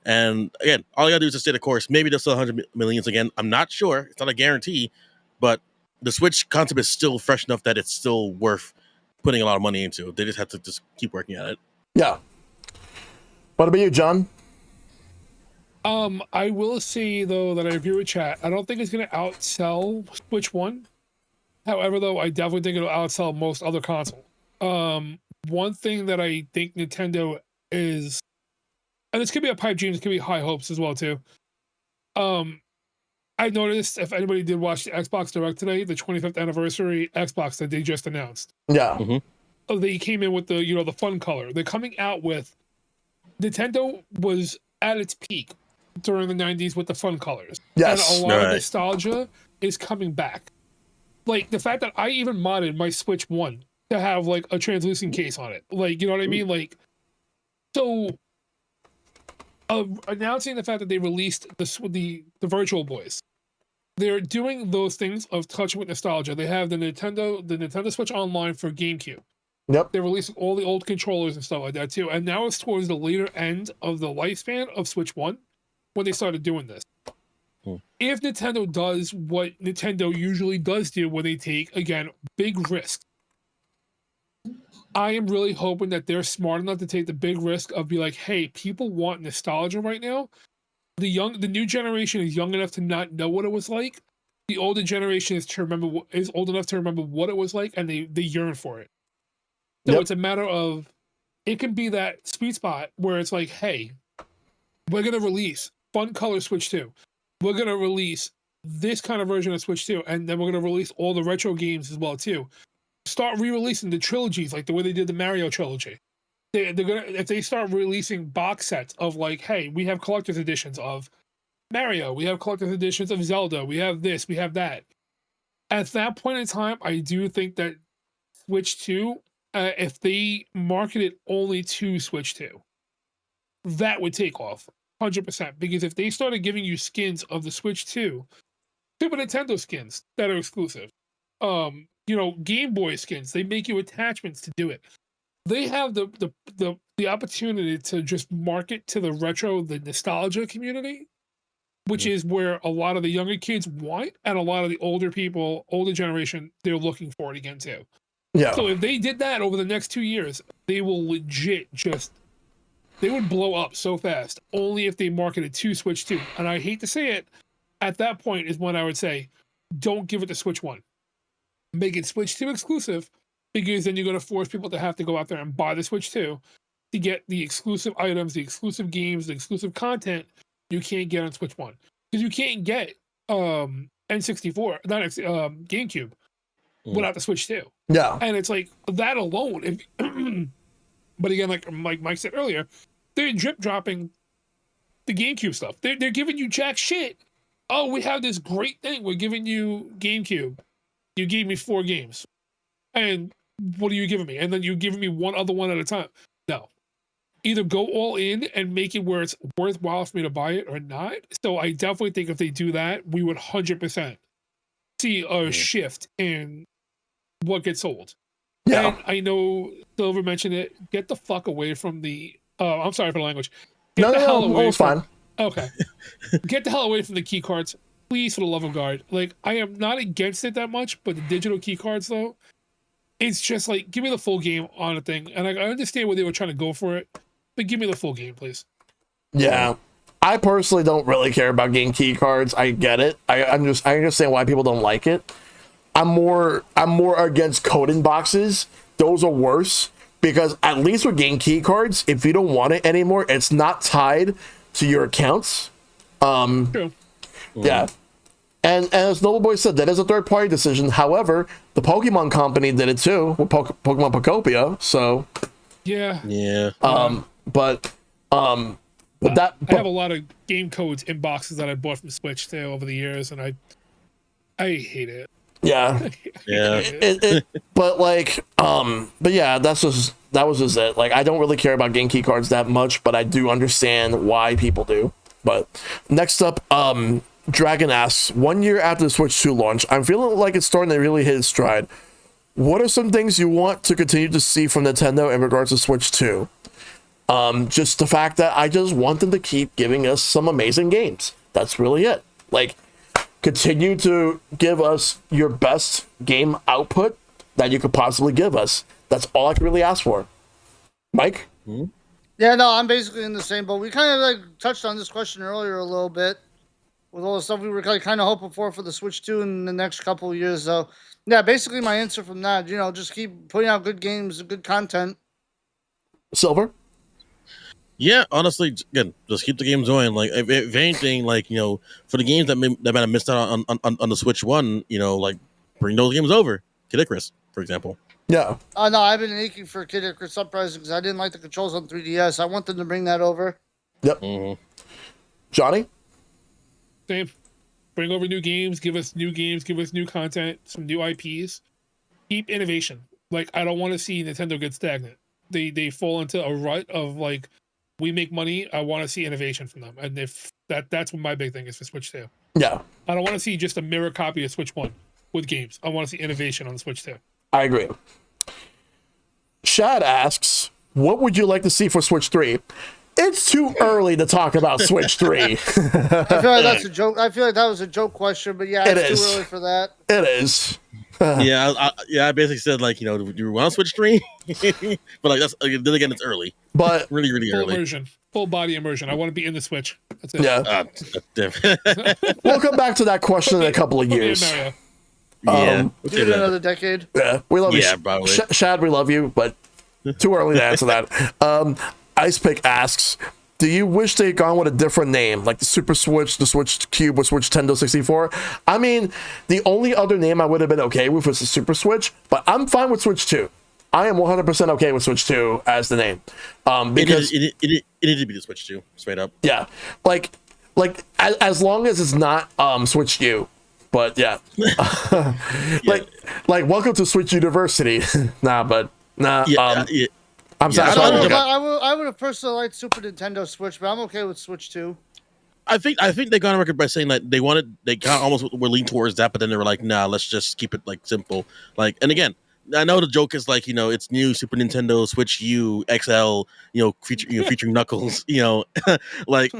And again, all you gotta do is just stay the course. Maybe they'll sell 100 millions again. I'm not sure. It's not a guarantee, but the Switch concept is still fresh enough that it's still worth putting a lot of money into. They just have to just keep working at it. Yeah. What about you, John? I will say though that I agree with chat. I don't think it's gonna outsell Switch 1. However, though, I definitely think it'll outsell most other consoles. One thing that I think Nintendo is, and this could be a pipe dream, this could be high hopes as well too. I noticed, if anybody did watch the Xbox Direct today, the 25th anniversary Xbox that they just announced, Yeah. they came in with the the fun color. They're coming out with, Nintendo was at its peak during the 90s with the fun colors. Yes. And a lot of Right. nostalgia is coming back. Like, the fact that I even modded my Switch 1 to have like a translucent case on it. Like, you know what I mean? Like, so announcing the fact that they released the Virtual Boys, they're doing those things of touching with nostalgia. They have the Nintendo Switch Online for GameCube. Yep. They're releasing all the old controllers and stuff like that too. And now it's towards the later end of the lifespan of Switch 1 when they started doing this. If Nintendo does what Nintendo usually does do when they take, again, big risks, I am really hoping that they're smart enough to take the big risk of be like, hey, people want nostalgia right now. The new generation is young enough to not know what it was like. The older generation is old enough to remember what it was like, and they yearn for it. So Yep. it's a matter of, it can be that sweet spot where it's like, hey, we're gonna release Fun Color Switch 2. We're gonna release this kind of version of Switch 2, and then we're gonna release all the retro games as well too. start re-releasing the trilogies like the way they did the Mario trilogy. They're gonna, if they start releasing box sets of like, hey, we have collector's editions of Mario, we have collector's editions of Zelda, we have this, we have that. At that point in time, I do think that Switch 2, if they market it only to Switch 2, that would take off 100%. Because if they started giving you skins of the Switch 2, Super Nintendo skins that are exclusive, Game Boy skins, they make you attachments to do it. They have the opportunity to just market to the retro, the nostalgia community, which is where a lot of the younger kids want, and a lot of the older people, older generation, they're looking for it again too. Yeah. So if they did that over the next 2 years, they will legit they would blow up so fast, only if they marketed to Switch 2. And I hate to say it, at that point is when I would say, don't give it to Switch 1. Make it Switch 2 exclusive, because then you're going to force people to have to go out there and buy the Switch 2 to get the exclusive items, the exclusive games, the exclusive content you can't get on Switch 1. Because you can't get N64, not GameCube, without the Switch 2. Yeah. And it's like, that alone, but again, like Mike said earlier, they're drip dropping the GameCube stuff. They're giving you jack shit. Oh, we have this great thing. We're giving you GameCube. You gave me 4 games. And what are you giving me? And then you're giving me one other one at a time. No. Either go all in and make it where it's worthwhile for me to buy it or not. So I definitely think if they do that, we would 100% see a shift in what gets sold. Yeah. And I know Silver mentioned it. Get the fuck away from the... I'm sorry for the language. No, it's fine. Okay. Get the hell away from the key cards. Please, for the love of God. Like, I am not against it that much, but the digital key cards, though, it's just like, give me the full game on a thing. And I understand where they were trying to go for it, but give me the full game, please. Yeah. I personally don't really care about game key cards. I get it. I understand why people don't like it. I'm more against coding boxes. Those are worse, because at least with game key cards, if you don't want it anymore, it's not tied to your accounts. True. Yeah. And as Nobleboy said, that is a third-party decision. However, the Pokemon Company did it too with Pokemon Pocopia. So yeah. But I have a lot of game codes in boxes that I bought from Switch too over the years, and I hate it. Yeah. Yeah. But yeah, that was just it. Like, I don't really care about game key cards that much, but I do understand why people do. But next up, Dragon asks, 1 year after the Switch 2 launch, I'm feeling like it's starting to really hit its stride. What are some things you want to continue to see from Nintendo in regards to Switch 2? Just the fact that I just want them to keep giving us some amazing games. That's really it. Like, continue to give us your best game output that you could possibly give us. That's all I can really ask for. Mike? Yeah, no, I'm basically in the same boat. We kind of like touched on this question earlier a little bit with all the stuff we were kind of hoping for the Switch 2 in the next couple of years. So, yeah, basically my answer from that, just keep putting out good games, good content. Silver? Yeah, honestly, again, just keep the games going. Like, if anything, like, for the games that might have missed out on the Switch 1, like, bring those games over. Kid Icarus, for example. Yeah. No, I've been aching for Kid Icarus Uprising because I didn't like the controls on 3DS. I want them to bring that over. Yep. Johnny? Same. Bring over new games, give us new games, give us new content, some new IPs. Keep innovation. Like, I don't want to see Nintendo get stagnant. They fall into a rut of, like, we make money, I want to see innovation from them. And if that's what my big thing is for Switch 2. Yeah. I don't want to see just a mirror copy of Switch 1 with games. I want to see innovation on the Switch 2. I agree. Shad asks, what would you like to see for Switch 3? It's too early to talk about Switch 3. I feel like that's a joke. I feel like that was a joke question, but yeah, it's too early for that. It is. I basically said, like, do you want to Switch 3? But like, then again, it's early. But really, really full early. Immersion, full body immersion. I want to be in the Switch. That's it. Yeah. We'll come back to that question in a couple of years. Yeah. Maybe another decade. Yeah, we love you. Yeah, probably. Shad, we love you, but too early to answer that. Ice Pick asks, Do you wish they'd gone with a different name, like the Super Switch, the Switch Cube, or Switch Nintendo 64? I mean, the only other name I would have been okay with was the Super Switch, but I'm fine with Switch 2. I am 100% okay with Switch 2 as the name. Because it needed to be the Switch 2, straight up. yeah, like as long as it's not Switch U, but yeah, like welcome to Switch University. I'm Yeah, satisfied. I would have personally liked Super Nintendo Switch, but I'm okay with Switch 2. I think they got on record by saying that they kind of almost were leaning towards that, but then they were like, nah, let's just keep it like simple. Like, and again, I know the joke is like, it's new Super Nintendo Switch U XL, featuring Knuckles, like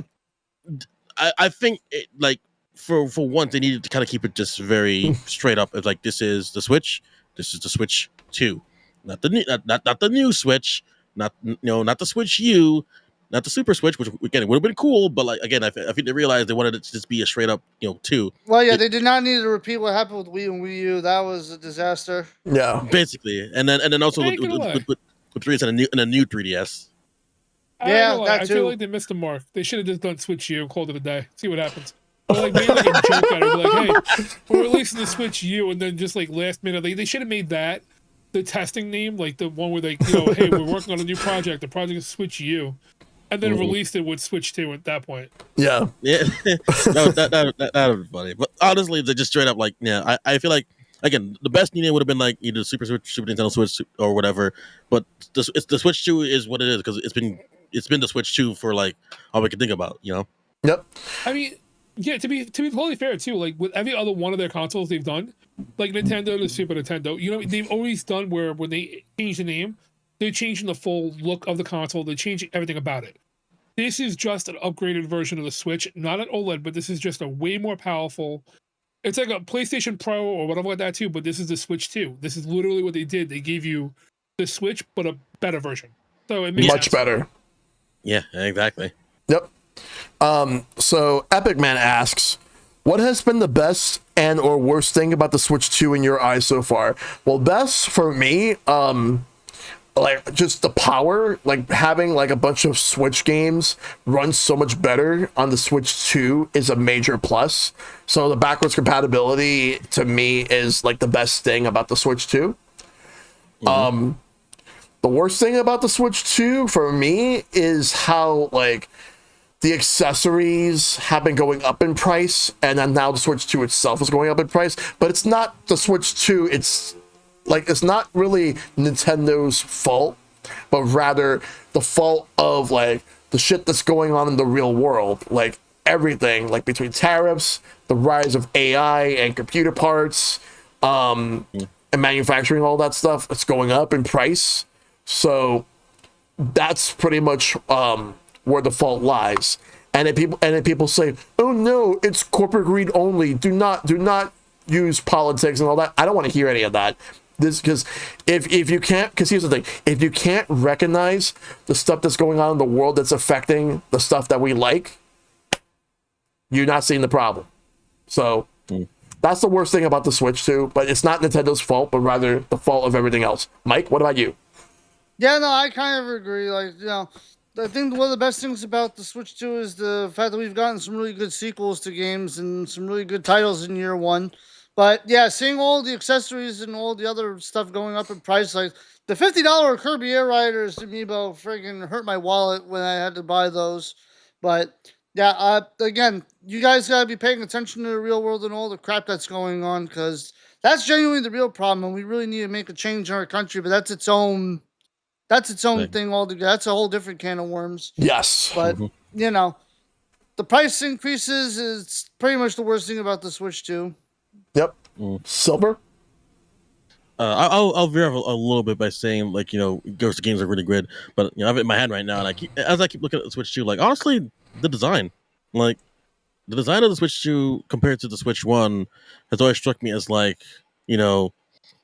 I think like for once they needed to kind of keep it just very straight up. It's like this is the Switch 2, not the new not the new Switch, not not the Switch U, not the Super Switch, which again it would have been cool, but like again I think they realized they wanted it to just be a straight up 2. Well, yeah, they did not need to repeat what happened with Wii and Wii U. That was a disaster. Yeah, basically, and then also with 3DS and a new 3DS. Yeah, that I too. feel like they missed the mark. They should have just done Switch U and called it a day. See what happens. Or like made like a joke out of it, like, hey, we're releasing the Switch U, and then just like last minute, they should have made that the testing name, like the one where they, hey, we're working on a new project. The project is Switch U, and then released it with Switch 2 at that point. Yeah, that would be funny. But honestly, they just straight up like, I feel like again the best unit would have been like either Super Switch, Super Nintendo Switch, or whatever. But the Switch 2 is what it is because it's been the Switch 2 for like all we can think about, Yep. I mean, yeah, to be totally fair too, like with every other one of their consoles they've done, like Nintendo to Super Nintendo, they've always done where when they change the name, they're changing the full look of the console, they're changing everything about it. This is just an upgraded version of the Switch, not an OLED, but this is just a way more powerful. It's like a PlayStation Pro or whatever like that too, but this is the Switch 2. This is literally what they did. They gave you the Switch, but a better version. So it makes much sense. better. Yeah, exactly. Yep. So Epic Man asks, what has been the best and or worst thing about the Switch 2 in your eyes so far? Well, best for me, like just the power, like having like a bunch of Switch games run so much better on the Switch 2 is a major plus. So the backwards compatibility to me is like the best thing about the Switch 2. The worst thing about the Switch 2 for me is how like the accessories have been going up in price, and then now the Switch 2 itself is going up in price. But it's not the Switch 2, it's not really Nintendo's fault, but rather the fault of like the shit that's going on in the real world. Like everything, like between tariffs, the rise of AI and computer parts, and manufacturing, all that stuff, it's going up in price. So that's pretty much where the fault lies. And then people say, "Oh no, it's corporate greed only. Do not use politics and all that." I don't want to hear any of that. This because if you can't, because here's the thing: if you can't recognize the stuff that's going on in the world that's affecting the stuff that we like, you're not seeing the problem. So that's the worst thing about the Switch 2. But it's not Nintendo's fault, but rather the fault of everything else. Mike, what about you? Yeah, no, I kind of agree. Like, I think one of the best things about the Switch 2 is the fact that we've gotten some really good sequels to games and some really good titles in year one. But yeah, seeing all the accessories and all the other stuff going up in price, like the $50 Kirby Air Riders to me about friggin' hurt my wallet when I had to buy those. But yeah, again, you guys gotta be paying attention to the real world and all the crap that's going on, because that's genuinely the real problem, and we really need to make a change in our country. But that's its own thing altogether. That's a whole different can of worms. Yes. But the price increases is pretty much the worst thing about the Switch 2. Yep. Silver? I'll veer off a little bit by saying, like, Ghost of Games are really good, but I have it in my head right now, and as I keep looking at the Switch 2, like, honestly, the design of the Switch 2 compared to the Switch 1 has always struck me as like, the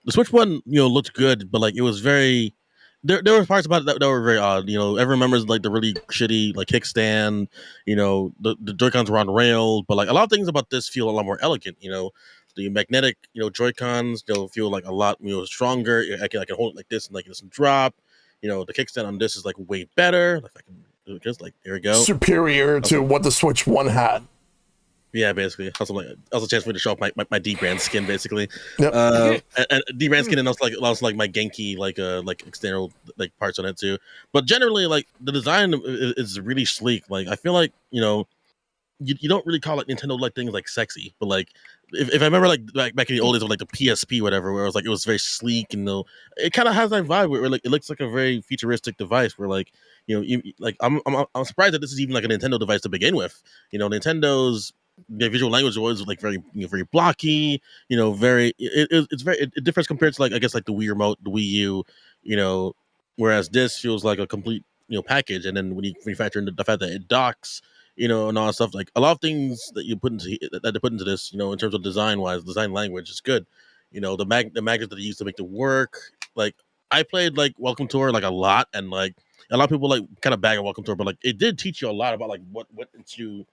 Switch 1, looked good, but like it was very. There were parts about it that were very odd. Everyone remembers like the really shitty like kickstand. The Joy-Cons were on rails, but like a lot of things about this feel a lot more elegant. The magnetic Joy-Cons feel like a lot stronger. I can hold it like this and like it doesn't drop. The kickstand on this is like way better. Like I can Just like there we go. superior to what the Switch 1 had. Yeah, basically. Also, a chance for me to show off my D brand skin, basically. Yep. And D brand skin, and also like my Genki like external like parts on it too. But generally, like the design is really sleek. Like I feel like you don't really call it Nintendo like things like sexy, but like if I remember like back in the old days of like the PSP whatever, where it was very sleek and it kind of has that vibe where like it looks like a very futuristic device where like like I'm surprised that this is even like a Nintendo device to begin with. Nintendo's their visual language was like very very blocky, very it differs compared to like I guess like the Wii remote, the Wii U, whereas this feels like a complete package. And then when you factor in the fact that it docks, and all that stuff, like a lot of things that you put into that they put into this, in terms of design language is good. The magnets that they use to make the work. Like I played like Welcome Tour like a lot, and like a lot of people like kind of bag on Welcome Tour, but like it did teach you a lot about like what into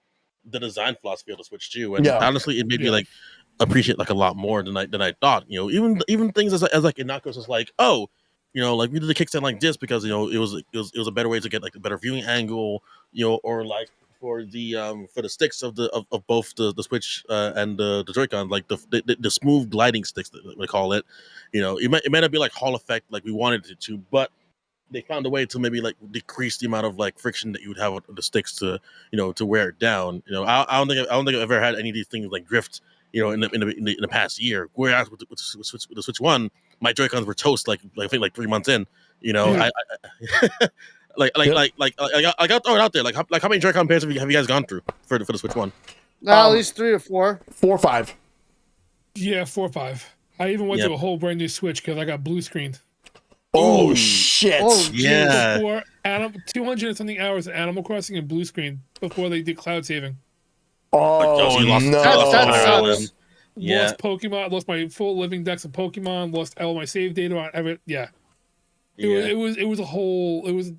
the design philosophy of the Switch too. And honestly, it made me like appreciate like a lot more than I thought. Even things as like innocuous as like, oh, like we did the kickstand like this because it was a better way to get like a better viewing angle, or like for the sticks of both the Switch and the Joy-Con, like the smooth gliding sticks that we call it. It might not be like Hall effect like we wanted it to, but they found a way to maybe like decrease the amount of like friction that you would have with the sticks to to wear it down. I don't think I've ever had any of these things like drift. In the past year, whereas with the Switch 1, my Joy-Cons were toast like I think like 3 months in. I I got thrown out there. Like how many Joy-Con pairs have you guys gone through for the Switch 1? At least 3 or 4. 4 or 5. Yeah, 4 or 5. I even went to a whole brand new Switch because I got blue screened. Oh shit! Oh, yeah. Before 200 and something hours of Animal Crossing and blue screen before they did cloud saving. Oh, you lost, no! That sucks. Yeah. Lost Pokemon, lost my full living decks of Pokemon, lost all my save data on everything. Yeah. It was a whole. It was.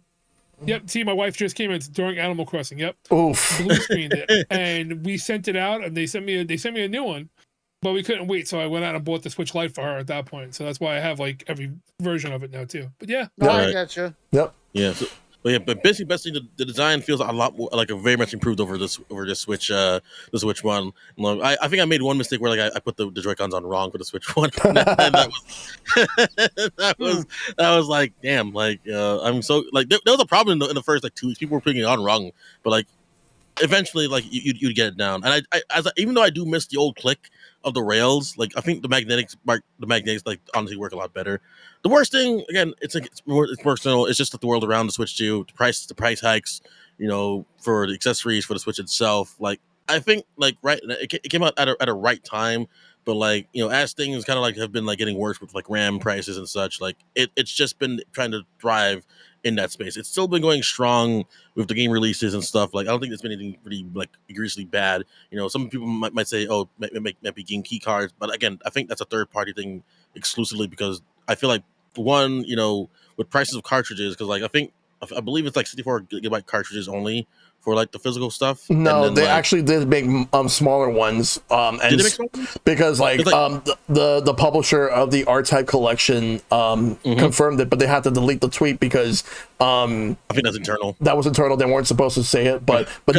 Yep. See, my wife just came in during Animal Crossing. Yep. Oof. Blue screened it, and we sent it out, and they sent me a new one, but we couldn't wait, so I went out and bought the Switch Lite for her at that point. So that's why I have like every version of it now too. But yeah. No, I gotcha. Yep. Yeah. So, but basically, the design feels a lot more like a very much improved over this Switch, the Switch 1. I think I made one mistake where like I put the Joy-Cons on wrong for the Switch 1. And that was like, damn, like I'm so like there was a problem in the first like 2 weeks. People were putting it on wrong, but like eventually like you'd get it down. And even though I do miss the old click of the rails, like I think the magnetics like honestly work a lot better. The worst thing, again, it's personal. It's just that the world around the Switch 2, the price hikes, for the accessories for the Switch itself. Like I think, like it came out at a right time, but like as things kind of like have been like getting worse with like RAM prices and such, like it's just been trying to thrive in that space. It's still been going strong with the game releases and stuff. Like I don't think there's been anything really like egregiously bad. Some people might say, oh, might be game key cards, but again, I think that's a third party thing exclusively because I feel like one, with prices of cartridges, because like I believe it's like 64 gigabyte cartridges only for like the physical stuff. No, then, they like, actually did make smaller ones. And did they make smaller ones? because like the publisher of the R-Type collection confirmed it, but they had to delete the tweet because I think that's internal. That was internal. They weren't supposed to say it, but we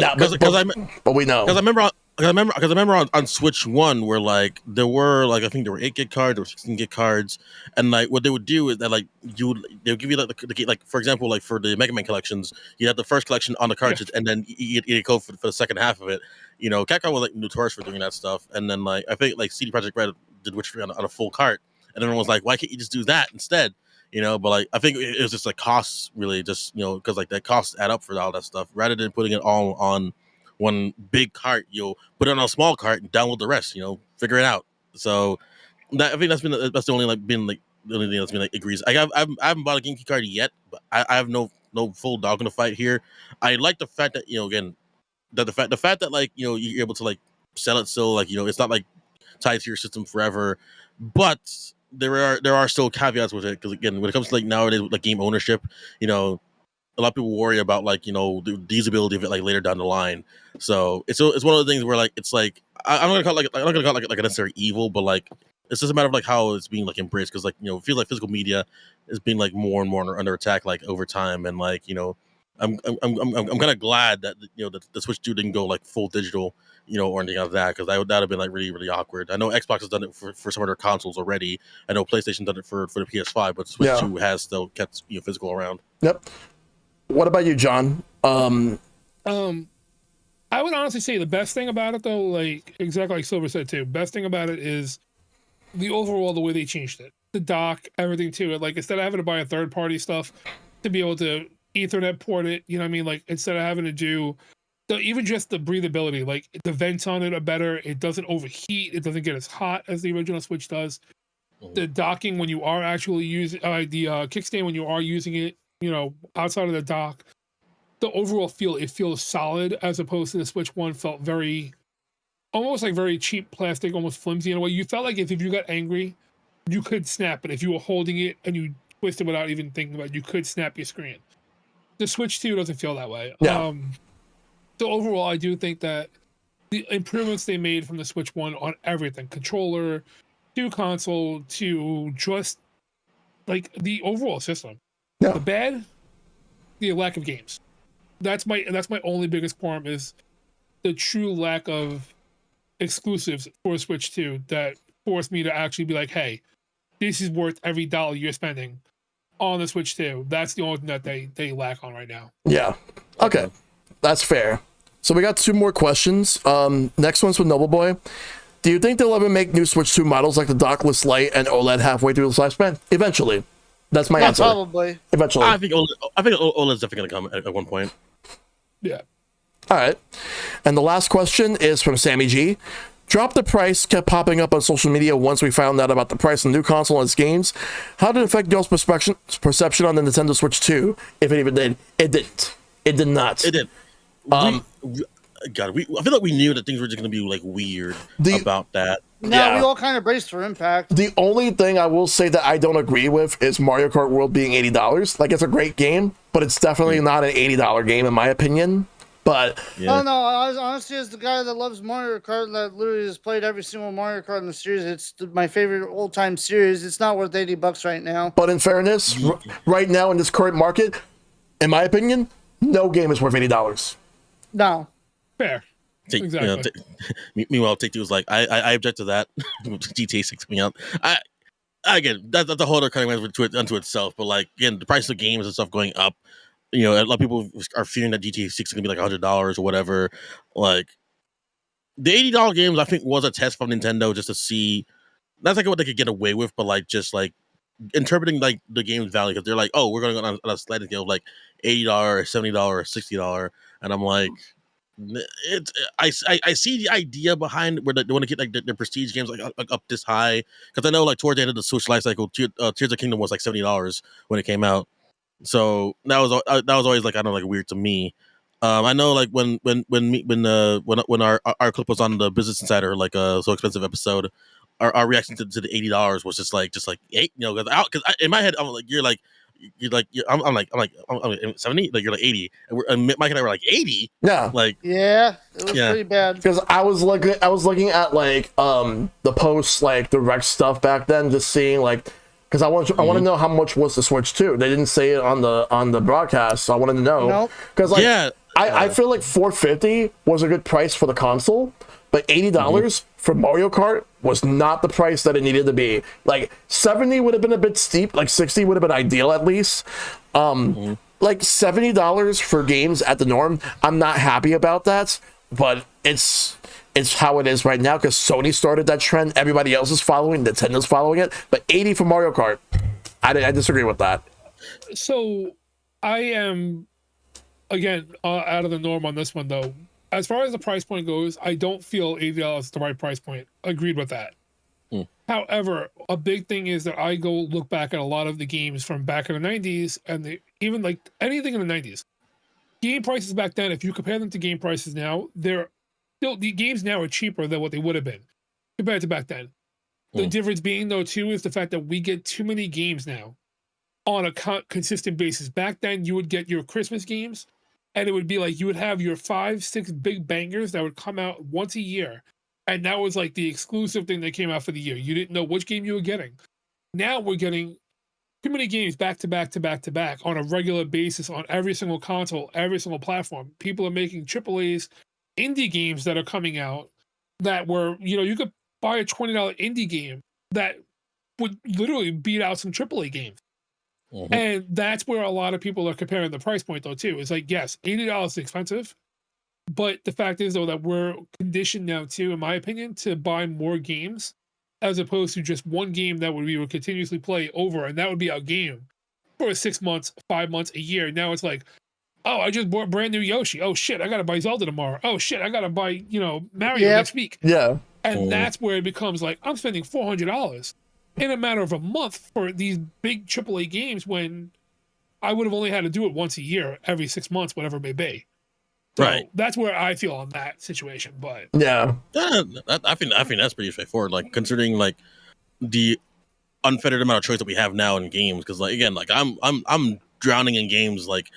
know. Because I remember on Switch 1 where like there were like I think there were 8 gig cards or 16 gig cards, and like what they would do is that like they would give you like for example like for the Mega Man collections you had the first collection on the cartridge and then you get a code for the second half of it. Capcom was like notorious for doing that stuff, and then like I think like CD Projekt Red did Witcher 3 on a full cart, and everyone was like, why can't you just do that instead? But like I think it was just like costs really just because like that costs add up for all that stuff rather than putting it all on one big cart, put it on a small cart and download the rest, figure it out. So I think that's the only thing that's been like agrees. I haven't bought a GameCube card yet, but I have no full dog in the fight here. I like the fact that again that the fact that like you're able to like sell it still like it's not like tied to your system forever, but there are still caveats with it because again when it comes to like nowadays with like game ownership, a lot of people worry about like the usability of it like later down the line. So it's one of the things where like it's like I'm not gonna call it like a necessary evil, but like it's just a matter of like how it's being like embraced because like it feels like physical media is being like more and more under attack like over time, and like I'm kind of glad that the Switch 2 didn't go like full digital, or anything like that, because that would have been like really really awkward. I know Xbox has done it for some of their consoles already. I know PlayStation done it for the PS5, but Switch 2 has still kept physical around. Yep. What about you, John? I would honestly say the best thing about it, though, like exactly like Silver said too, best thing about it is the overall, the way they changed it, the dock, everything to it. Like instead of having to buy a third party stuff to be able to Ethernet port it, you know what I mean? Like instead of having to do even just the breathability, like the vents on it are better. It doesn't overheat. It doesn't get as hot as the original Switch does. The docking when you are actually using the kickstand when you are using it, outside of the dock, the overall feel, it feels solid, as opposed to the Switch 1 felt almost like very cheap plastic, almost flimsy in a way. You felt like if you got angry, you could snap it. If you were holding it and you twisted without even thinking about it, you could snap your screen. The Switch 2 doesn't feel that way. Yeah. So overall, I do think that the improvements they made from the Switch 1 on everything, controller to console to just like the overall system. Yeah. The bad, the lack of games. That's my only biggest qualm, is the true lack of exclusives for Switch 2 that forced me to actually be like, hey, this is worth every dollar you're spending on the Switch 2. That's the only thing that they lack on right now. Yeah. Okay. That's fair. So we got 2 more questions. Next one's from Noble Boy. Do you think they'll ever make new Switch 2 models like the dockless Lite and OLED halfway through the lifespan? Eventually. That's my answer. Probably. Eventually. I think OLED's definitely going to come at one point. Yeah. All right. And the last question is from Sammy G. Drop the price kept popping up on social media once we found out about the price of the new console and its games. How did it affect y'all's perception on the Nintendo Switch 2, if it even did? It didn't. It did not. It did. I feel like we knew that things were just going to be like weird about that. No, we all kind of braced for impact. The only thing I will say that I don't agree with is Mario Kart World being $80. Like, it's a great game, but it's definitely not an $80 game in my opinion. But yeah. No, honestly, as the guy that loves Mario Kart, that literally has played every single Mario Kart in the series, it's my favorite old-time series. It's not worth $80 right now. But in fairness, right now in this current market, in my opinion, no game is worth $80. No. Fair. Exactly. Meanwhile, Take-Two was like, I object to that. GTA 6 coming out. Again, that's a whole other kind of unto itself. But like, again, the price of games and stuff going up. A lot of people are fearing that GTA 6 is gonna be like $100 or whatever. Like, the $80 games, I think, was a test from Nintendo just to see. That's like what they could get away with, but like just like interpreting like the game's value, because they're like, oh, we're going on a sliding scale of like $80, $70, $60, and I'm like, I see the idea behind where they want to get like their prestige games like up this high, because I know like towards the end of the Switch life cycle, Tears of Kingdom was like $70 when it came out. So that was always like, I don't know, like weird to me. I know like when our clip was on the Business Insider, like So Expensive episode, our reaction to the $80 was just like $8, because in my head I'm like, I'm like 70, like you're like 80, and Mike and I were like 80. Yeah, like it was pretty bad. Because I was looking at like the posts, like the Rex stuff back then, just seeing like. Because I want to know how much was the Switch 2. They didn't say it on the broadcast, so I wanted to know. Because I feel like $450 was a good price for the console, but $80 for Mario Kart was not the price that it needed to be. Like $70 would have been a bit steep. Like $60 would have been ideal at least. Like $70 for games at the norm. I'm not happy about that, but it's how it is right now, because Sony started that trend. Everybody else is following. Nintendo's following it. But $80 for Mario Kart, I disagree with that. So I am, again, out of the norm on this one, though. As far as the price point goes, I don't feel $80 is the right price point. Agreed with that. However, a big thing is that I go look back at a lot of the games from back in the 90s, and even like anything in the 90s. Game prices back then, if you compare them to game prices now, the games now are cheaper than what they would have been compared to back then. The difference being, though, too, is the fact that we get too many games now on a consistent basis. Back then, you would get your Christmas games, and it would be like you would have your 5-6 big bangers that would come out once a year. And that was like the exclusive thing that came out for the year. You didn't know which game you were getting. Now we're getting too many games back to back to back to back on a regular basis on every single console, every single platform. People are making AAA's indie games that are coming out that were, you could buy a $20 indie game that would literally beat out some AAA games. Mm-hmm. And that's where a lot of people are comparing the price point, though, too. It's like, yes, $80 is expensive. But the fact is, though, that we're conditioned now, too, in my opinion, to buy more games as opposed to just one game that we would continuously play over. And that would be our game for 6 months, 5 months, a year. Now it's like, oh, I just bought brand new Yoshi. Oh, shit, I got to buy Zelda tomorrow. Oh, shit, I got to buy, Mario next week. Yeah. And that's where it becomes like, I'm spending $400 in a matter of a month for these big AAA games when I would have only had to do it once a year, every 6 months, whatever it may be. So Right. that's where I feel on that situation. But Yeah. I think that's pretty straightforward. Like considering like the unfettered amount of choice that we have now in games, because like again, like I'm drowning in games like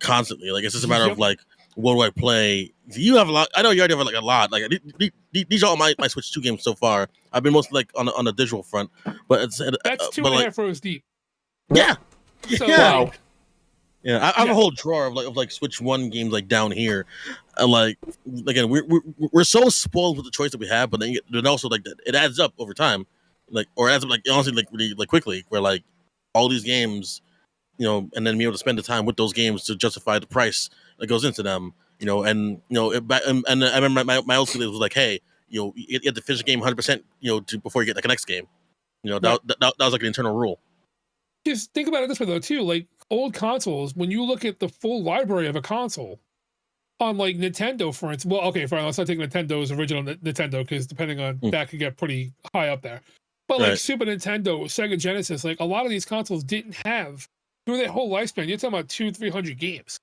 constantly. Like it's just a matter of like, what do I play? You have a lot. I know you already have like a lot. Like these are all my Switch 2 games so far. I've been mostly like on the digital front, but it's that's two but and a like, half rows deep. Yeah. So Yeah. like, Yeah, I have a whole drawer of like Switch 1 games like down here. Like again, we're so spoiled with the choice that we have, but then also like it adds up over time, like or adds up like honestly like really like quickly. Where like all these games, and then be able to spend the time with those games to justify the price that goes into them, and and I remember my old school was like, hey, you have to finish the game 100%, before you get like the next game. That was like an internal rule. just think about it this way though too. Like old consoles, when you look at the full library of a console on like Nintendo, for instance. Well, okay, fine. Let's not take Nintendo's original Nintendo because depending on that could get pretty high up there. But like Super Nintendo, Sega Genesis, like a lot of these consoles didn't have through their whole lifespan. You're talking about 200-300 games.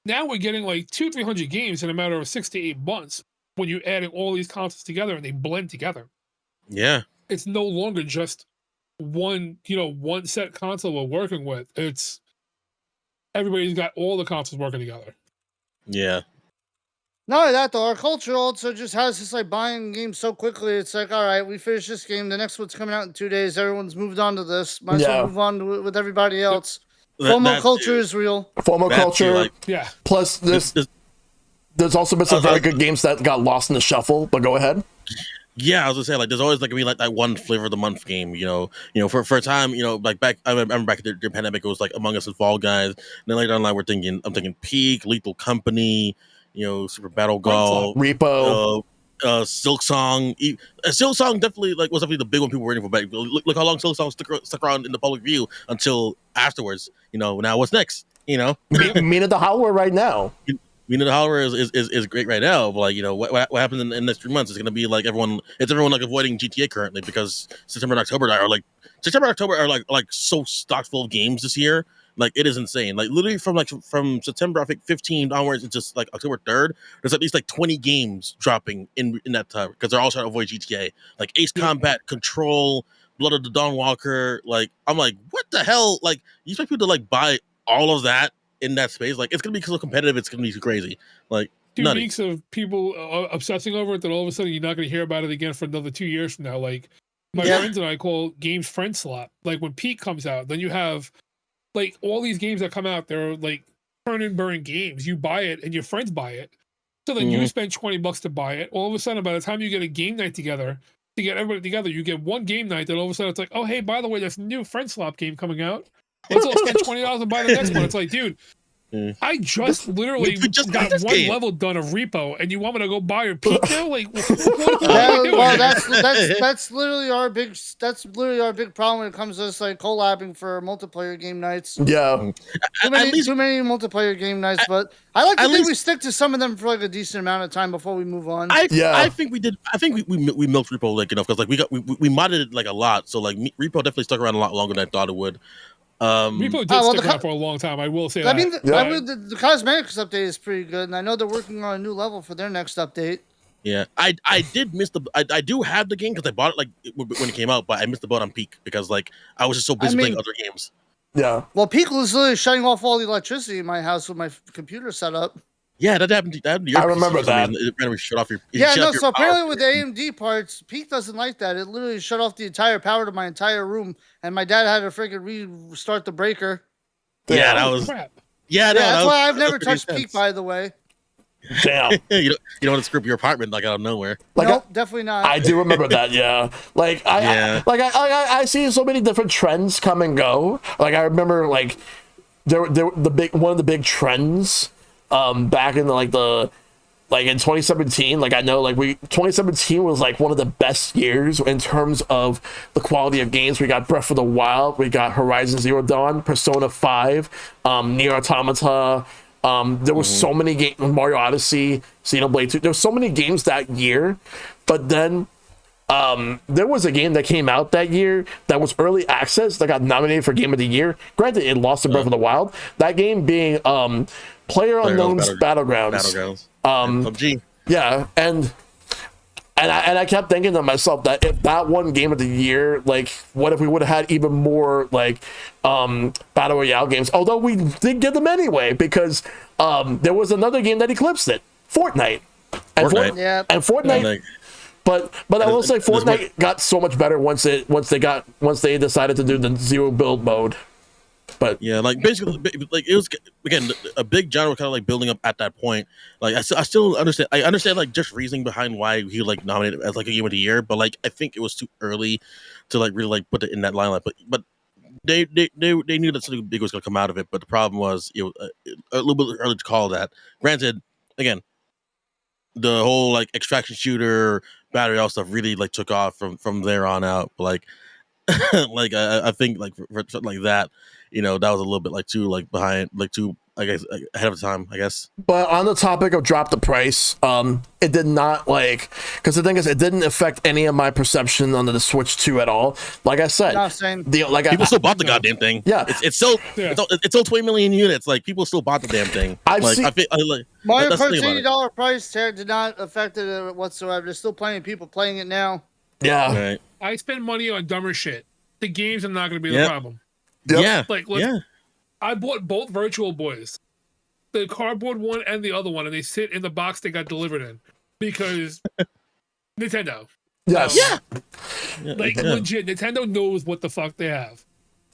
Now we're getting like 200-300 games in a matter of 6 to 8 months when you're adding all these consoles together and they blend together. Yeah, it's no longer just one set console we're working with. It's everybody's got all the consoles working together. Yeah. Not only that, though, our culture also just has this like buying games so quickly. It's like, all right, we finished this game. The next one's coming out in 2 days. Everyone's moved on to this. Might as well move on to it with everybody else. FOMO culture is real. FOMO culture. Yeah. Plus, there's also been some very good games that got lost in the shuffle. But go ahead. Yeah, I was gonna say like there's always like that one flavor of the month game, for a time, like back I remember back in the pandemic it was like Among Us and Fall Guys. And then later on I'm thinking Peak, Lethal Company, Super Battle Golf, Repo, Silk Song. Silk Song definitely was the big one people were waiting for. But look how long Silk Song stuck around in the public view until afterwards. Now what's next? Mina the Howler right now. Mina the Howler is great right now, but what happens in the next 3 months is going to be like everyone like avoiding GTA currently because September and October are like so stocked full of games this year. Like it is insane. Like literally from September I think 15 onwards, it's just like October 3rd. There's at least like 20 games dropping in that time because they're all trying to avoid GTA. Like Ace Combat, Control, Blood of the Dawn Walker. Like I'm like, what the hell? Like you expect people to like buy all of that in that space? Like it's gonna be so competitive. It's gonna be crazy. Like 2 weeks of people obsessing over it, then all of a sudden you're not gonna hear about it again for another 2 years from now. Like my friends and I call games friend slot. Like when Peak comes out, then you have like all these games that come out, they're like turn and burn games. You buy it and your friends buy it. So then you spend $20 to buy it. All of a sudden, by the time you get a game night together, to get everybody together, you get one game night. Then all of a sudden it's like, oh, hey, by the way, there's a new friend swap game coming out. Let's all spend $20 and buy the next one. It's like, dude, I just literally got one level done of Repo, and you want me to go buy your Peak now? Like, well, that's literally our big problem when it comes to this like collabing for multiplayer game nights. Yeah, too many multiplayer game nights, but I like to think we stick to some of them for like a decent amount of time before we move on. I think we did. I think we milked Repo like enough because like we modded it like a lot. So like Repo definitely stuck around a lot longer than I thought it would. Repo did stick around for a long time. I will say that. I mean, the cosmetics update is pretty good, and I know they're working on a new level for their next update. Yeah, I did miss I do have the game because I bought it like when it came out, but I missed the boat on Peak because like I was just so busy playing other games. Yeah. Well, Peak was literally shutting off all the electricity in my house with my computer set up. Yeah, that happened. That happened to your I PC remember for some that. reason. It randomly shut off your. Yeah, shut no. off your So power. apparently with AMD parts, Pete doesn't like that. It literally shut off the entire power to my entire room, and my dad had to freaking restart the breaker. Yeah, that Damn. was. Crap. Yeah, no, Yeah, that that's was, why I've that was never pretty touched Peak, intense. by the way. Damn. You don't want to screw up your apartment like out of nowhere. Like Nope, definitely not. I do remember that, yeah. Like Yeah. I see so many different trends come and go. Like I remember like there one of the big trends back in in 2017. Like I know 2017 was like one of the best years in terms of the quality of games. We got Breath of the Wild, we got Horizon Zero Dawn, Persona 5, Nier Automata. There were so many games, Mario Odyssey, Xenoblade 2. There were so many games that year, but then there was a game that came out that year that was early access that got nominated for Game of the Year. Granted, it lost to Breath of the Wild. That game being PlayerUnknown's Battlegrounds. PUBG. Yeah, and I kept thinking to myself that if that won Game of the Year, like, what if we would have had even more like battle royale games? Although we did get them anyway, because there was another game that eclipsed it, Fortnite. And Fortnite. Yeah. and Fortnite. Like, But I will say there's Fortnite got so much better once they decided to do the zero build mode. But yeah, like basically, like it was again a big genre kind of like building up at that point. Like I still understand. I understand like just reasoning behind why he like nominated as like a Game of the Year, but like I think it was too early to like really like put it in that limelight. But they knew that something big was gonna come out of it. But the problem was it was a little bit early to call that. Granted, again, the whole like extraction shooter battery all stuff really like took off from there on out. But, like like I think like for something like that, you know, that was a little bit like too like behind, like too, I guess, like, ahead of time, I guess. But on the topic of drop the price, it did not because the thing is, it didn't affect any of my perception on the Switch 2 at all. Like I said, No, same. People still bought the goddamn thing. Yeah. it's still Yeah. it's sold 20 million units. Like people still bought the damn thing. I've like seen- I feel like Mario that's the Kart's thing about it. $80 price tag did not affect it whatsoever. There's still plenty of people playing it now. yeah, Right. I spend money on dumber shit. The games are not going to be Yep. the problem. Yep. Yeah. Like, I bought both Virtual Boys, the cardboard one and the other one, and they sit in the box they got delivered in because Nintendo. yes, Like yeah. legit, Nintendo knows what the fuck they have.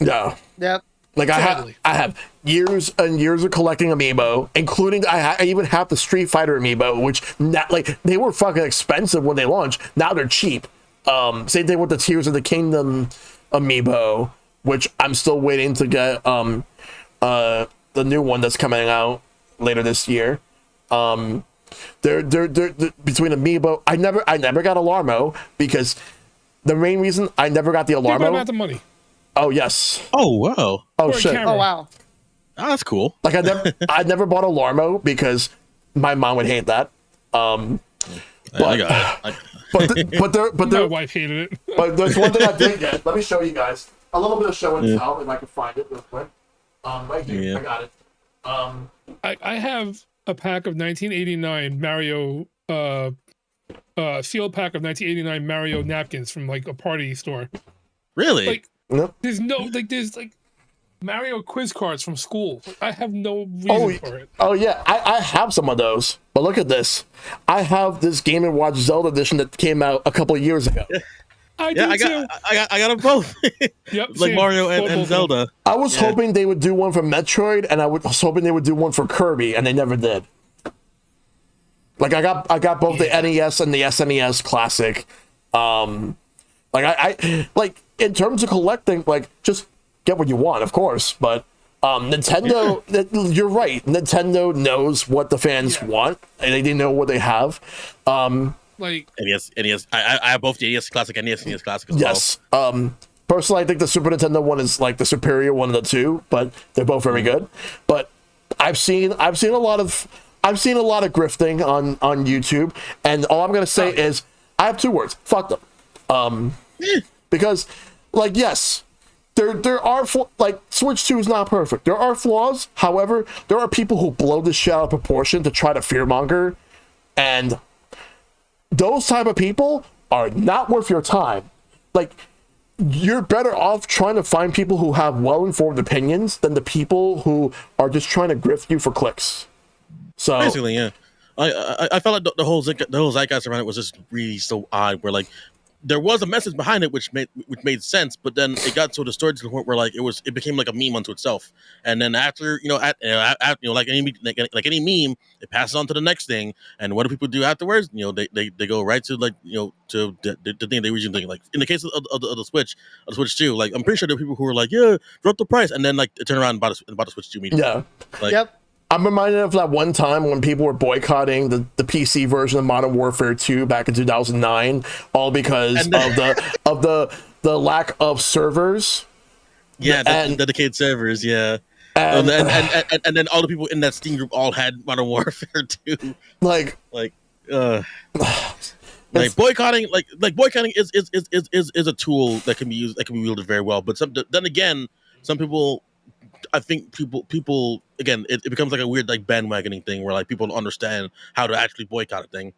yeah. Yep. Like I Sadly. have years and years of collecting amiibo, including I even have the Street Fighter amiibo, which they were fucking expensive when they launched. Now they're cheap. Same thing with the Tears of the Kingdom amiibo, which I'm still waiting to get. The new one that's coming out later this year. They're between amiibo. I never got Alarmo because the main reason I never got the They run out Alarmo. the money. Oh yes. Oh wow. Oh For a shit. camera. Oh, wow. Oh, that's cool. Like I never bought Alarmo because my mom would hate that. I got it. But My wife hated it. but there's one thing I did get. Let me show you guys a little bit of show and tell if I can find it real quick. Right here, Yeah. I got it. I have a pack of 1989 Mario, sealed pack of 1989 Mario napkins from like a party store. Really? Like, Yep. there's Mario quiz cards from school. I have no reason for it. Oh yeah, I have some of those. But look at this. I have this Game & Watch Zelda edition that came out a couple of years ago. I do yeah, I too. got them both. Yep, like same. Mario Both of and them. Zelda. I was hoping they would do one for Metroid, and I was hoping they would do one for Kirby, and they never did. Like I got both the NES and the SNES Classic. Like I like in terms of collecting, like just get what you want, of course. But Nintendo, you're right. Nintendo knows what the fans want, and they know what they have. Like, NES. I have both the NES Classic and the SNES Classic as Yes. Personally, I think the Super Nintendo one is like the superior one of the two, but they're both very good. But I've seen a lot of grifting on YouTube, and all I'm gonna say is I have two words: fuck them. Because, like, yes, there are like Switch 2 is not perfect. There are flaws. However, there are people who blow this shit out of proportion to try to fearmonger, and those type of people are not worth your time. Like, you're better off trying to find people who have well-informed opinions than the people who are just trying to grift you for clicks. So basically, yeah. I felt like the whole zeitgeist around it was just really so odd. Where like there was a message behind it which made sense, but then it got so distorted to the point where like it became like a meme unto itself. And then after like any meme, it passes on to the next thing. And what do people do afterwards? They go right to like to the thing they originally think. Like in the case of the Switch 2, like I'm pretty sure there are people who were like, yeah, drop the price, and then like turn around and bought the Switch 2 immediately. yeah. Like, Yep. I'm reminded of that one time when people were boycotting the PC version of Modern Warfare 2 back in 2009, all because of the lack of servers. Yeah, and dedicated servers. Yeah, and then all the people in that Steam group all had Modern Warfare 2. like boycotting, boycotting is a tool that can be wielded very well. But then again, some people. I think people again, it becomes like a weird like bandwagoning thing where like people don't understand how to actually boycott a thing.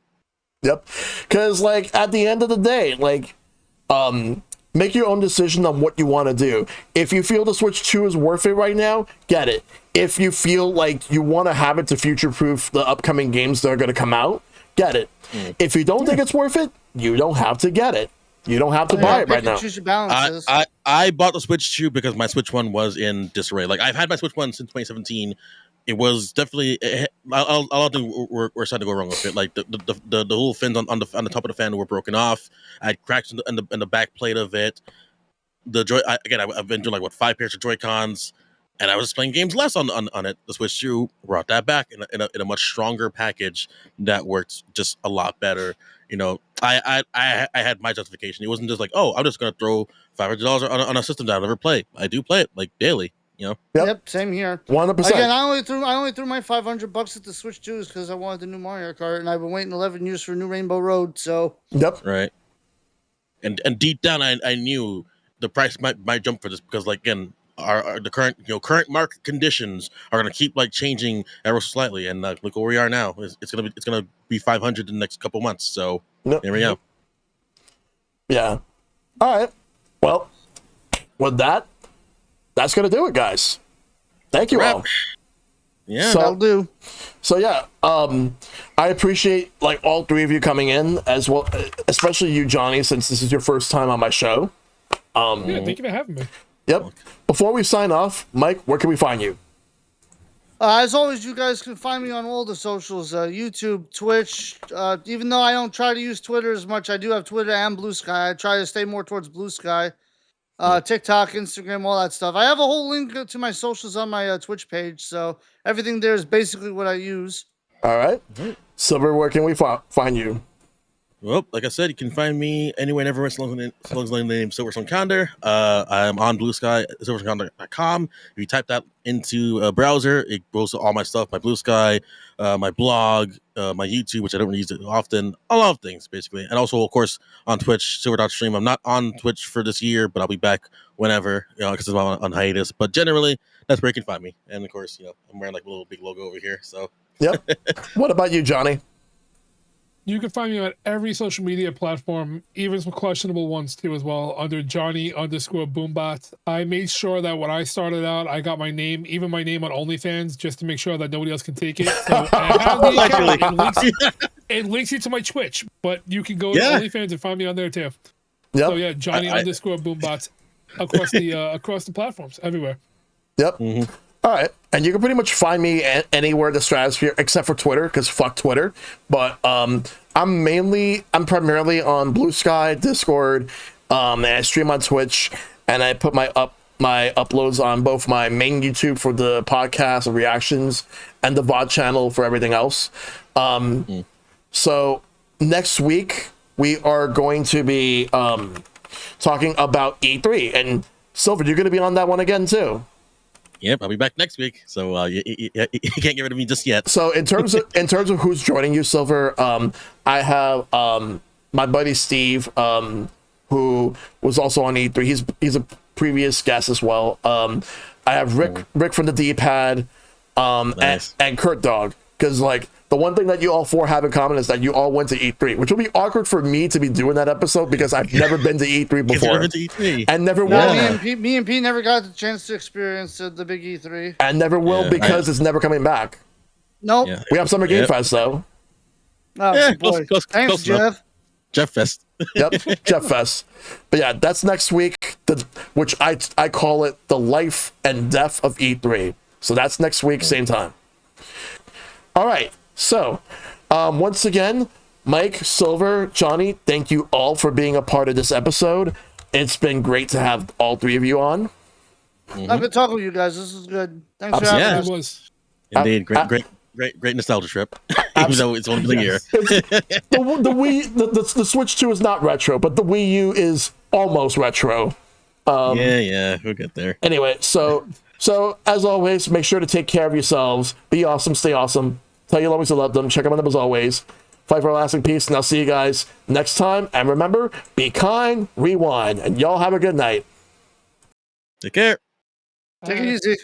Yep, because like at the end of the day, like make your own decision on what you want to do. If you feel the Switch 2 is worth it right now, get it. If you feel like you want to have it to future-proof the upcoming games that are going to come out, get it. If you don't think it's worth it, you don't have to get it. You don't have to buy it right now. Choose your balances. I bought the Switch 2 because my Switch 1 was in disarray. Like I've had my Switch 1 since 2017. It was definitely a lot of things were starting to go wrong with it. Like the little fins on the top of the fan were broken off. I had cracks in the back plate of it. I've been doing like 5 pairs of Joy-Cons, and I was playing games less on it. The Switch 2 brought that back in a much stronger package that works just a lot better. I had my justification. It wasn't just like, oh, I'm just gonna throw $500 on a system that I'll never play. I do play it like daily. Yep, same here. 100%. Again, I only threw my $500 at the Switch 2 because I wanted the new Mario Kart, and I've been waiting 11 years for a new Rainbow Road. So Yep. Right. And deep down, I knew the price might jump for this because, like, again, the current market conditions are going to keep like changing ever so slightly, and look where we are now. It's gonna be 500 in the next couple months. So There we go. Yeah. All right. Well, with that's gonna do it, guys. Thank you all. Yeah, So- that'll do. So yeah, I appreciate like all 3 of you coming in as well, especially you, Johnny, since this is your first time on my show. Yeah, thank you for having me. Yep. Before we sign off, Mike, where can we find you? As always, you guys can find me on all the socials, YouTube, Twitch. Even though I don't try to use Twitter as much, I do have Twitter and Blue Sky. I try to stay more towards Blue Sky. TikTok, Instagram, all that stuff. I have a whole link to my socials on my Twitch page, so everything there is basically what I use. All right. Silver, where can we find you? Well, like I said, you can find me anywhere and everywhere as long as the name Sylverstone Khandr. I'm on Blue Sky, SilverstoneKhandr.com. If you type that into a browser, it goes to all my stuff, my Blue Sky, my blog, my YouTube, which I don't really use it often, a lot of things, basically. And also, of course, on Twitch, Silver.stream. I'm not on Twitch for this year, but I'll be back whenever, because I'm on hiatus. But generally, that's where you can find me. And, of course, I'm wearing like a little big logo over here, so. Yep. What about you, Johnny? You can find me on every social media platform, even some questionable ones too, as well, under Johnny_Boombotz. I made sure that when I started out, I got my name, even my name on OnlyFans, just to make sure that nobody else can take it. So I have the account. It links you to my Twitch, but you can go to OnlyFans and find me on there too. Yep. So yeah, Johnny_Boombotz across the platforms, everywhere. Yep. Mm-hmm. All right. And you can pretty much find me anywhere in the stratosphere except for Twitter, because fuck Twitter. But I'm primarily on Blue Sky, Discord, and I stream on Twitch, and I put my uploads on both my main YouTube for the podcast and reactions and the VOD channel for everything else. So next week we are going to be talking about E3, and Silver, you're going to be on that one again too. Yep, I'll be back next week, so you can't get rid of me just yet. So in terms of who's joining you, Silver, I have my buddy Steve, who was also on E3. He's a previous guest as well. I have Rick from the D-Pad, Nice. and Kurt Dog, because like the one thing that you all 4 have in common is that you all went to E3, which will be awkward for me to be doing that episode because I've never been to E3 before. Never been to E3. And never will. No, me and Pete never got the chance to experience the big E3. And never will because it's never coming back. Nope. Yeah. We have Summer Game Yep. Fest though. Oh Yeah, boy. close Thanks, enough. Jeff. Jeff Fest. Yep, Jeff Fest. But yeah, that's next week. Which I call it the life and death of E3. So that's next week, same time. All right. So once again, Mike, Silver, Johnny, thank you all for being a part of this episode. It's been great to have all three of you on. I'm good talking with you guys. This is good. Thanks for Absolutely. having Yeah. us. It was. Indeed, great nostalgia trip. Even though it's only been a year. The Wii, the Switch 2 is not retro, but the Wii U is almost retro. Yeah, we'll get there. Anyway, so as always, make sure to take care of yourselves. Be awesome, stay awesome. Tell your loved ones you love them. Check them out as always. Fight for lasting peace, and I'll see you guys next time. And remember, be kind, rewind, and y'all have a good night. Take care. Take it easy.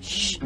Shh.